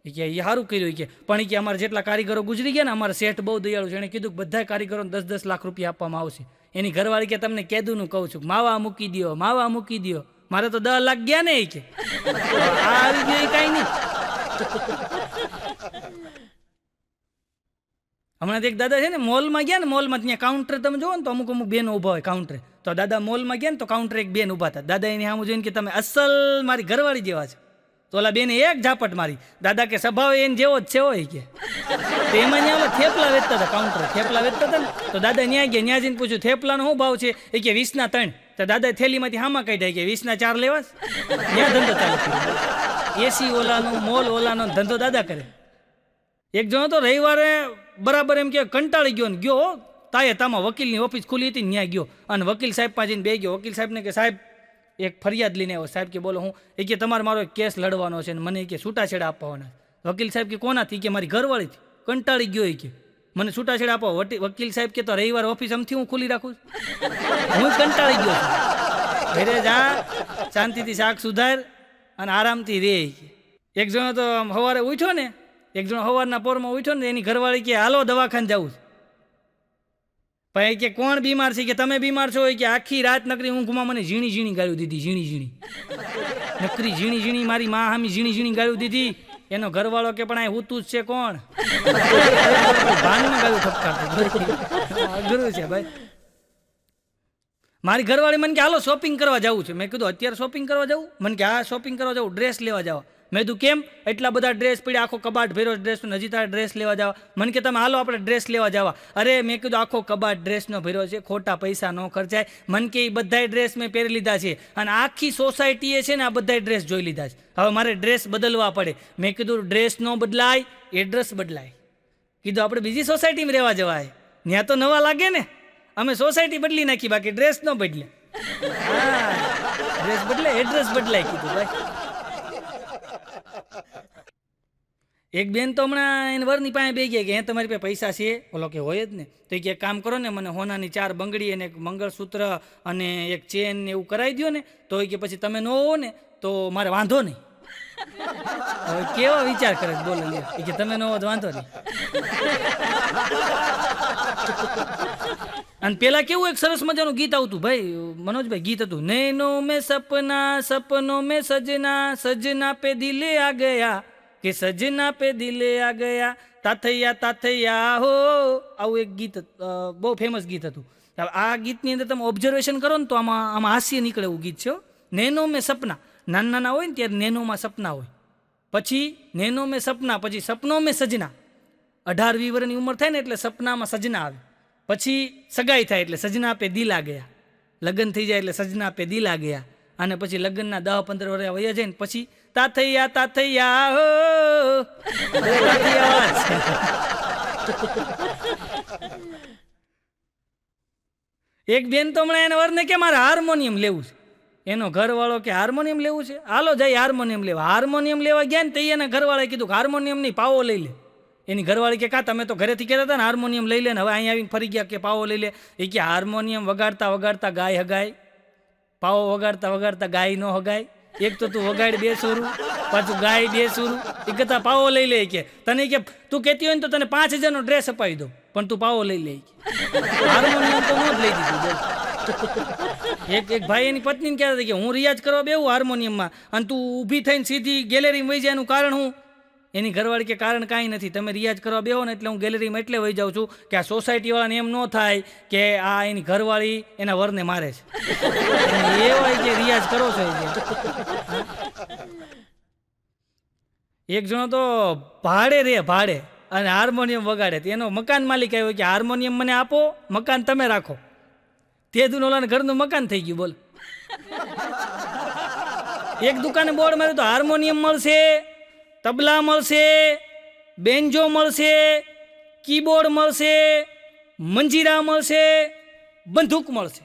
એ કે એ સારું કર્યું કે, પણ એ કે અમારે જેટલા કારીગરો ગુજરી ગયા ને, અમારા શેઠ બહુ દયાળુ છે, એણે કીધું કે બધા કારીગરોને 10-10 લાખ રૂપિયા આપવામાં આવશે. એની ઘરવાળી કે તમને કેદુંનું કહું છું, માવા મૂકી દો, માવા મૂકી દો, મારે તો 10 લાખ ગયા ને. એ કે આ આવી ગયો એ કાંઈ નહીં. હમણાં એક દાદા છે ને, મોલમાં ગયા ને, મોલમાં ત્યાં કાઉન્ટર તમે જોવો ને તો અમુક બેનો ઊભા હોય કાઉન્ટરે. તો દાદા મોલમાં ગયા ને તો કાઉન્ટર એક બેન ઊભા હતા. દાદા એની સામે જોઈને કે તમે અસલ મારી ઘરવાળી જેવા છે. તો ઓલા બેને એક ઝાપટ મારી. દાદા કે સ્વભાવ એને જેવો જ છે હોય કે. તો એમાં ત્યાં ઓલા થેપલા વેચતા હતા, કાઉન્ટર થેપલા વેચતા હતા ને. તો દાદા ન્યા ગયા, ન્યા જઈને પૂછ્યું થેપલાનો શું ભાવ છે? એ કે 20ના 3. તો દાદા થેલીમાંથી હામાં કાઢ્યા કે 20ના 4 લેવા. ત્યાં ધંધો ચાલુ કર્યો. એસી ઓલાનો મોલ ઓલાનો ધંધો દાદા કરે. એક જણો તો રવિવારે બરાબર એમ કે કંટાળી ગયો ને ગયો તાયે તામાં વકીલની ઓફિસ ખુલી હતી ને ત્યાં ગયો અને વકીલ સાહેબ પાસે જઈને બે ગયો. વકીલ સાહેબને કે સાહેબ એક ફરિયાદ લઈને આવ્યો. સાહેબ કે બોલો હું? એ કે તમારે મારો એક કેસ લડવાનો છે ને મને કે છૂટાછેડા આપવાના. વકીલ સાહેબ કે કોનાથી? કે મારી ઘરવાળીથી. કંટાળી ગયો એ કે મને છૂટાછેડા આપો. વકીલ સાહેબ કે તો રવિવાર ઓફિસ અમથી હું ખુલ્લી રાખું? હું કંટાળી ગયો છું. ઘરે જા, શાંતિથી શાક સુધાર અને આરામથી રે. એક જણો તો સવારે ઉઠ્યો ને, એક જણો સવારના પોરમાં ઉઠ્યો ને, એની ઘરવાળી કે હાલો દવાખાને જવું છે. પછી કે કોણ બીમાર છે? કે તમે બીમાર છો? કે આખી રાત નકરી ઊંઘમાં મને ઝીણી ઝીણી ગાળ્યું દીધી, ઝીણી ઝીણી નકરી ઝીણી ઝીણી મારી મા હામી ઝીણી ઝીણી ગાળ્યું દીધી. એનો ઘરવાળો કે પણ આ હુતું જ છે કોણ? ભાનમાં ગાળ્યું ઠપકારતું. અઘરું છે ભાઈ. મારી ઘરવાળી મને કે હાલો શોપિંગ કરવા જવું છે. મેં કીધું અત્યારે શોપિંગ કરવા જવું? મને કે હા શોપિંગ કરવા જવું, ડ્રેસ લેવા જવા. મેં કીધું કેમ? એટલા બધા ડ્રેસ પડ્યા, આખો કબાટ ભર્યો ડ્રેસનો, હજી તારે ડ્રેસ લેવા જવા? મને કે તમે હાલો આપણે ડ્રેસ લેવા જવા. અરે મેં કીધું આખો કબાટ ડ્રેસનો ભર્યો છે, ખોટા પૈસા ન ખર્ચાય. મને કે એ બધાય ડ્રેસ મેં પહેરી લીધા છે અને આખી સોસાયટીએ છે ને આ બધાય ડ્રેસ જોઈ લીધા છે, હવે મારે ડ્રેસ બદલવા પડે. મેં કીધું ડ્રેસ ન બદલાય, એડ્રેસ બદલાય. કીધું આપણે બીજી સોસાયટીમાં રહેવા જવાય, ત્યાં તો નવા લાગે ને. અમે સોસાયટી બદલી નાખી, બાકી ડ્રેસ ન બદલે. હા ડ્રેસ બદલે, એડ્રેસ બદલાય. કીધું ભાઈ. એક બેન તો હમણાં એને વરની પાસે બે ગયા કે હે તમારી પાસે પૈસા છે? ઓલો કે હોય જ ને. તો એ કે કામ કરો ને, મને હોનાની 4 બંગડી અને એક મંગળસૂત્ર અને એક ચેન ને એવું કરાવી દો ને. તો એ કે પછી તમે ન હો ને તો મારે વાંધો નહીં. હવે કેવા વિચાર કરે બોલો લે. એ કે તમે ન હો તો વાંધો નહીં. અને પેલા કેવું એક સરસ મજાનું ગીત આવતું ભાઈ મનોજભાઈ, ગીત હતું નૈનો મેં સપના સપનો મેં સजना સजना પે દિલે આ ગયા કે સजना પે દિલે આ ગયા તાથૈયા હો. આવું એક ગીત બહુ ફેમસ ગીત હતું. આ ગીતની અંદર તમે ઓબ્ઝર્વેશન કરો ને તો આમાં હાસ્ય નીકળે એવું ગીત છે. નૈનો મેં સપના, નાના નાના હોય ને ત્યારે નૈનોમાં સપના હોય, પછી નૈનો મેં સપના, પછી સપનો મેં સजना. 18-20 વર્ષની ઉંમર થાય ને એટલે સપનામાં સजना આવે. પછી સગાઈ થાય એટલે સजना પે દિલ આ ગયા. લગ્ન થઈ જાય એટલે સजना પે દિલ આ ગયા. અને પછી લગ્નના 10-15 વર્ષ વયા જાય ને પછી તાથૈયા હો. એક બેન તો હમણાં એને વરને કે મારે હાર્મોનિયમ લેવું છે. એનો ઘરવાળો કે હાર્મોનિયમ લેવું છે? હાલો જાય હાર્મોનિયમ લેવા. હાર્મોનિયમ લેવા ગયા ને તો એના ઘરવાળાએ કીધું કે હાર્મોનિયમ નહીં, પાવો લઈ લે. એની ઘરવાળી કે કા તમે તો ઘરેથી કહેતા હતા ને હાર્મોનિયમ લઈ લે ને, હવે અહીંયા આવીને ફરી ગયા કે પાવો લઈ લે. એ કે હાર્મોનિયમ વગાડતા વગાડતા ગાય હગાય, પાવો વગાડતા વગાડતા ગાય ન હગાય. એક તો તું વગાડ 2 સુરું, પાછું ગાય 2 સુરું. એ કરતા પાવો લઈ લે. કે તને કે તું કહેતી હોય ને તો તને 5000નો ડ્રેસ અપાવી દો, પણ તું પાવો લઈ લે. હાર્મોનિયમ તો ન જ લઈ દીધું. એક ભાઈ એની પત્નીને કહેતા હતા કે હું રિયાઝ કરવા બેહું હાર્મોનિયમમાં અને તું ઊભી થઈને સીધી ગેલેરીમાં વહી જાય. એનું કારણ હું? એની ઘરવાળી કે કારણ કાંઈ નથી, તમે રિયાઝ કરવા બેહો ને એટલે હું ગેલેરીમાં એટલે વહી જાઉં છું કે આ સોસાયટીવાળાને એમ ન થાય કે આ એની ઘરવાળી એના વરને મારે છે. એ હોય કે રિયાઝ કરો છો. એક જણો તો ભાડે રે, ભાડે અને હાર્મોનિયમ વગાડે. એનો મકાન માલિક આવ્યો કે હાર્મોનિયમ મને આપો, મકાન તમે રાખો. તે દુનોલાને ઘરનું મકાન થઈ ગયું. બોલ. એક દુકાને બોર્ડ માર્યું તો હાર્મોનિયમ મળશે, તબલા મળશે, બેન્જો મળશે, કીબોર્ડ મળશે, મંજીરા મળશે, બંદૂક મળશે.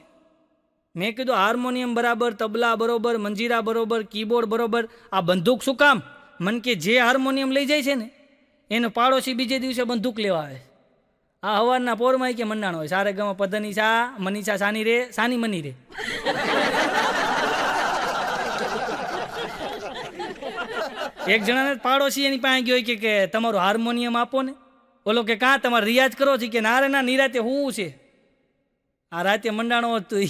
મેં કીધું હાર્મોનિયમ બરાબર, તબલા બરોબર, મંજીરા બરોબર, કીબોર્ડ બરોબર, આ બંદૂક શું કામ? મન કે જે હાર્મોનિયમ લઈ જાય છે ને એનો પાડોશી બીજે દિવસે બંદૂક લેવા આવે. આ હવારના પોરમાં કે મંડાણ હોય, સારે ગમાં પધની સા મનીષા સાની રે સાની મની રે. એક જણાને પાડોશી એની પાસે ગયો કે તમારું હાર્મોનિયમ આપો ને. ઓલો કે કાં તમારે રિયાઝ કરો છે કે ના રે ના નિરાતે હું છે આ રાતે મંડાણો હતું.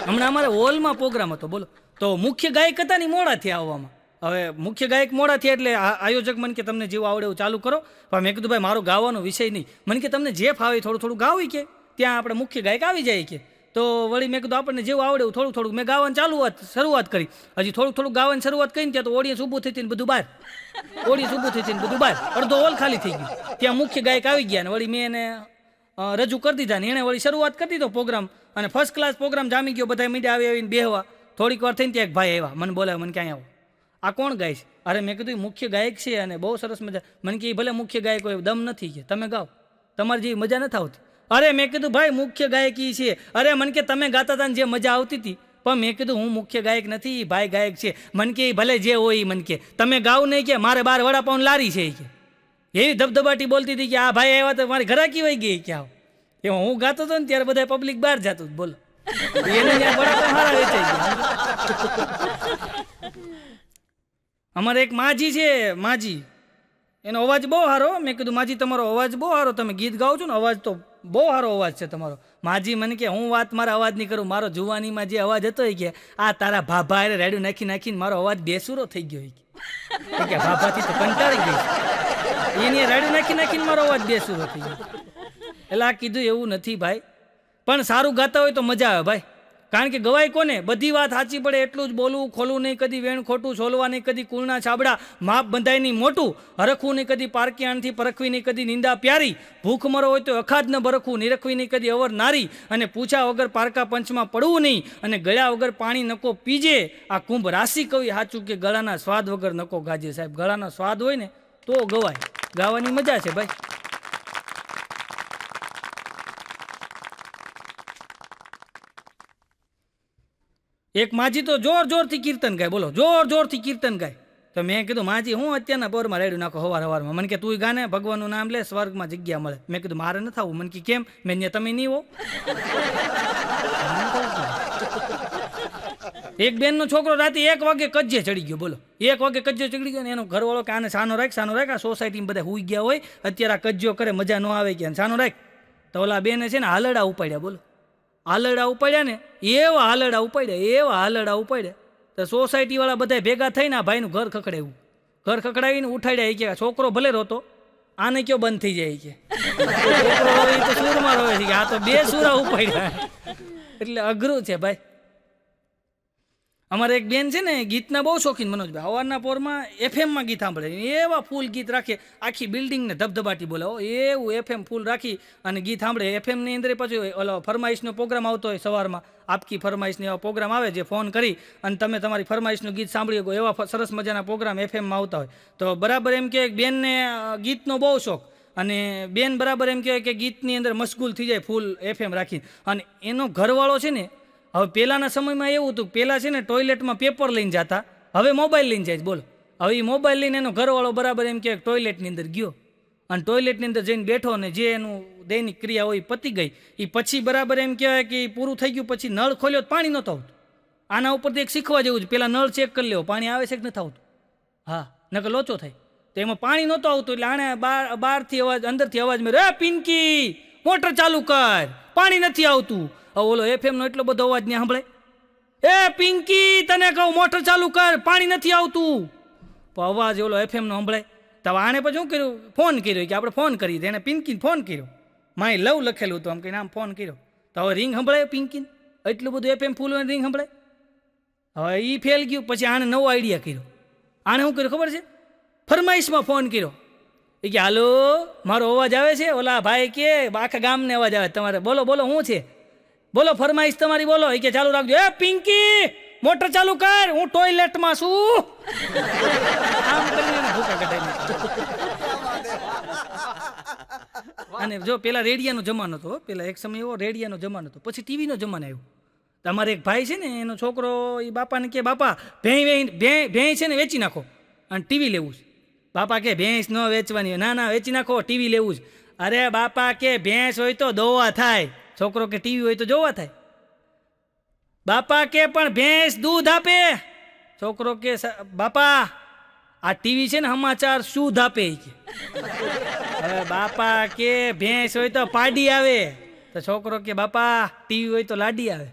હમણાં અમારે હોલમાં પ્રોગ્રામ હતો બોલો, તો મુખ્ય ગાયક હતા ને મોડા થયા આવવામાં. હવે મુખ્ય ગાયક મોડા થયા એટલે આયોજક મને કે તમને જેવું આવડે એવું ચાલુ કરો. પણ મેં કીધું ભાઈ મારો ગાવાનો વિષય નહીં, મને કે તમને જે ફાવે થોડું થોડું ગાવી કે ત્યાં આપણે મુખ્ય ગાયક આવી જાય કે. તો વળી મેં કીધું આપણને જેવું આવડે એવું થોડું થોડું મેં ગાવાની શરૂઆત કરી. હજી થોડું થોડું ગાવાની શરૂઆત કરીને ત્યાં તો ઓડિયન્સ ઊભું થઈ ને બધું બહાર, ઓડિયન્સ ઊભું થઈ ને બધું બહાર, અડધો હોલ ખાલી થઈ ગયું. ત્યાં મુખ્ય ગાયક આવી ગયા ને વળી મેં એને રજૂ કરી દીધા ને એણે વળી શરૂઆત કરી દીધો પ્રોગ્રામ. અને ફર્સ્ટ ક્લાસ પ્રોગ્રામ જામી ગયો. બધા મીડિયા આવીને બેહવા. થોડીક વાર થઈને ત્યાં એક ભાઈ આવ્યા, મને બોલાવ્યો, મને ક્યાંય આવો, આ કોણ ગાય છે? અરે મેં કીધું મુખ્ય ગાયક છે અને બહુ સરસ મજા. મને કે ભલે મુખ્ય ગાયક હોય દમ નથી કે તમે ગાઓ, તમારી જેવી મજા નથી આવતી. અરે મેં કીધું ભાઈ મુખ્ય ગાયકી છે. અરે મને કે તમે ગાતા હતા ને જે મજા આવતી હતી. પણ મેં કીધું હું મુખ્ય ગાયક નથી, ભાઈ ગાયક છે. મને કે ભલે જે હોય મને કે તમે ગાવ નહીં કે મારે બાર વડાપાઉં લારી છે કે. એવી ધબધબાટી બોલતી હતી કે આ ભાઈ આવ્યા તો મારી ઘરાકી વહી ગઈ કે આવો. એમાં હું ગાતો હતો ને ત્યારે બધા પબ્લિક બહાર જતું બોલો, એને ત્યાં વડાપાઉં હારા વેચાઈ ગયા. અમારે એક માજી છે, માજી, એનો અવાજ બહુ સારો. મેં કીધું માજી તમારો અવાજ બહુ સારો, તમે ગીત ગાઓ છો ને અવાજ તો બહુ સારો અવાજ છે તમારો. માજી મને કે હું વાત મારા અવાજની કરું, મારો જુવાનીમાં જે અવાજ હતો એ કે આ તારા ભાભા એ રેડું નાખીને મારો અવાજ બેસુરો થઈ ગયો કે ભાભાથી તો કંટાળી ગઈ, એની રેડું નાખીને મારો અવાજ બેસુરો થઈ ગયો. એટલે આ કીધું એવું નથી ભાઈ, પણ સારું ગાતા હોય તો મજા આવે ભાઈ. કારણ કે ગવાય કોને બધી વાત સાચી પડે એટલું જ બોલવું, ખોલવું નહીં કદી વેણ ખોટું, છોલવા નહીં કદી કુળના છાબડા, માપ બંધાય નહીં મોટું, હરખવું નહીં કદી પારકી આણથી, પરખવી નહીં કદી નિંદા પ્યારી, ભૂખ મરો હોય તો અખાદ ન બરખવું, નિરખવી નહીં કદી અવર નારી, અને પૂછા વગર પારકા પંચમાં પડવું નહીં, અને ગળ્યા વગર પાણી નકો પીજે. આ કુંભ રાશિ કવિ સાચું કે ગળાના સ્વાદ વગર નકો ગાજે. સાહેબ ગળાનો સ્વાદ હોય ને તો ગવાય, ગાવાની મજા છે ભાઈ. એક માજી તો જોર જોરથી કીર્તન ગાય, બોલો જોર જોરથી કીર્તન ગાય. તો મેં કીધું માજી હું અત્યારના પોરમાં રેડ્યું નાખો હવારમાં. મને કે તું ગાને ભગવાનનું નામ લે સ્વર્ગમાં જગ્યા મળે. મેં કીધું મારે નથી આવું. મને કે કેમ? મેં તમે નહીં હો. એક બેનનો છોકરો રાતે 1 વાગે કજ્જે ચડી ગયો, બોલો 1 વાગે કજ્જે ચડી ગયો ને એનો ઘરવાળો કે આને સાનો રાખ સાનો રાખ, આ સોસાયટીમાં બધા હુઈ ગયા હોય અત્યારે આ કજ્જો કરે મજા ન આવે કે સાનો રાખ. તો ઓલા બેને છે ને હાલડા ઉપાડ્યા, બોલો હાલડા ઉપાડ્યા ને એવા હાલડા ઉપાડ્યા. તો સોસાયટીવાળા બધા ભેગા થઈને આ ભાઈનું ઘર ખખડાવ્યું. ઘર ખખડાવીને ઉઠાડ્યા. કે છોકરો ભલે રોતો, આને કયો બંધ થઈ જાય કે છોકરો રોવે તો સૂરમાં રોવે છે, આ તો 2 સૂરા ઉપાડ્યા. એટલે અઘરું છે ભાઈ. અમારે એક બેન છે ને ગીતના બહુ શોખીન મનોજભાઈ, હવારના પોરમાં એફએમમાં ગીત સાંભળે, એવા ફૂલ ગીત રાખે, આખી બિલ્ડિંગને ધબધબાટી બોલાવો એવું એફએમ ફૂલ રાખી અને ગીત સાંભળે. એફએમની અંદર પાછું ઓલો ફરમાઈશનો પ્રોગ્રામ આવતો હોય સવારમાં, આપકી ફરમાઈશને એવા પ્રોગ્રામ આવે જે ફોન કરી અને તમે તમારી ફરમાઈશનું ગીત સાંભળી શકો, એવા સરસ મજાના પ્રોગ્રામ એફએમમાં આવતા હોય. તો બરાબર એમ કે બેનને ગીતનો બહુ શોખ, અને બેન બરાબર એમ કહેવાય કે ગીતની અંદર મશગુલ થઈ જાય ફૂલ એફએમ રાખી. અને એનો ઘરવાળો છે ને, હવે પહેલાંના સમયમાં એવું હતું, પહેલાં છે ને ટોયલેટમાં પેપર લઈને જતા, હવે મોબાઈલ લઈને જાય. બોલો હવે એ મોબાઈલ લઈને એનો ઘરવાળો બરાબર એમ કે ટોયલેટની અંદર ગયો અને ટોયલેટની અંદર જઈને બેઠો ને જે એનું દૈનિક ક્રિયા હોય પતી ગઈ. એ પછી બરાબર એમ કહેવાય કે પૂરું થઈ ગયું, પછી નળ ખોલ્યો તો પાણી નહોતું આવતું. આના ઉપરથી એક શીખવા જેવું છે, પહેલાં નળ ચેક કરી લેવો પાણી આવે છે કે નથી આવતું. હા, નકર લોચો થાય. તો એમાં પાણી નહોતું આવતું એટલે આણે બહારથી અવાજ અંદરથી અવાજ મેં રે પિંકી મોટર ચાલુ કર, પાણી નથી આવતું. ઓલો એફએમનો એટલો બધો અવાજ ને સાંભળે, એ પિંકી તને કહું મોટર ચાલુ કર, પાણી નથી આવતું. અવાજ ઓલો એફએમનો સાંભળે. તો આણે પછી શું કર્યું, ફોન કર્યો કે આપણે ફોન કરી. એને પિંકીને ફોન કર્યો, માય લવ લખેલું હતું આમ કહીને આમ ફોન કર્યો. તો હવે રિંગ સંભળાય પિંકીને, એટલું બધું એફએમ ફૂલ હોય રિંગ સંભળાય. હવે એ ફેલ ગયું. પછી આણે નવો આઈડિયા કર્યો. આણે શું કર્યું ખબર છે, ફરમાઈશમાં ફોન કર્યો. એ કે હાલો મારો અવાજ આવે છે? ઓલા ભાઈ કે આખા ગામને અવાજ આવે તમારે, બોલો બોલો શું છે, બોલો ફરમાઈશ તમારી બોલો. એ કે ચાલુ રાખજો, એ પિંકી મોટર ચાલુ કર, હું ટોયલેટમાં છું. આમ કરીને ભૂકા કઢાઈ. અને જો પેલા રેડિયાનો જમાનો હતો, પેલા એક સમય એવો રેડિયાનો જમાનો હતો, પછી ટીવીનો જમાનો આવ્યો. તમારે એક ભાઈ છે ને એનો છોકરો એ બાપાને કે બાપા ભેંસ છે ને વેચી નાખો અને ટીવી લેવું છે. બાપા કે ભેંસ ન વેચવાની હોય. ના વેચી નાખો, ટીવી લેવું છે. અરે બાપા કે ભેંસ હોય તો દોવા થાય, છોકરો કે ટીવી હોય તો જોવા થાય. બાપા કે પણ ભેંસ દૂધ આપે. છોકરો કે બાપા આ ટીવી છે ને સમાચાર શુદ્ધ આપે કે. હવે બાપા કે ભેંસ હોય તો પાડી આવે. તો છોકરો કે બાપા ટીવી હોય તો લાડી આવે.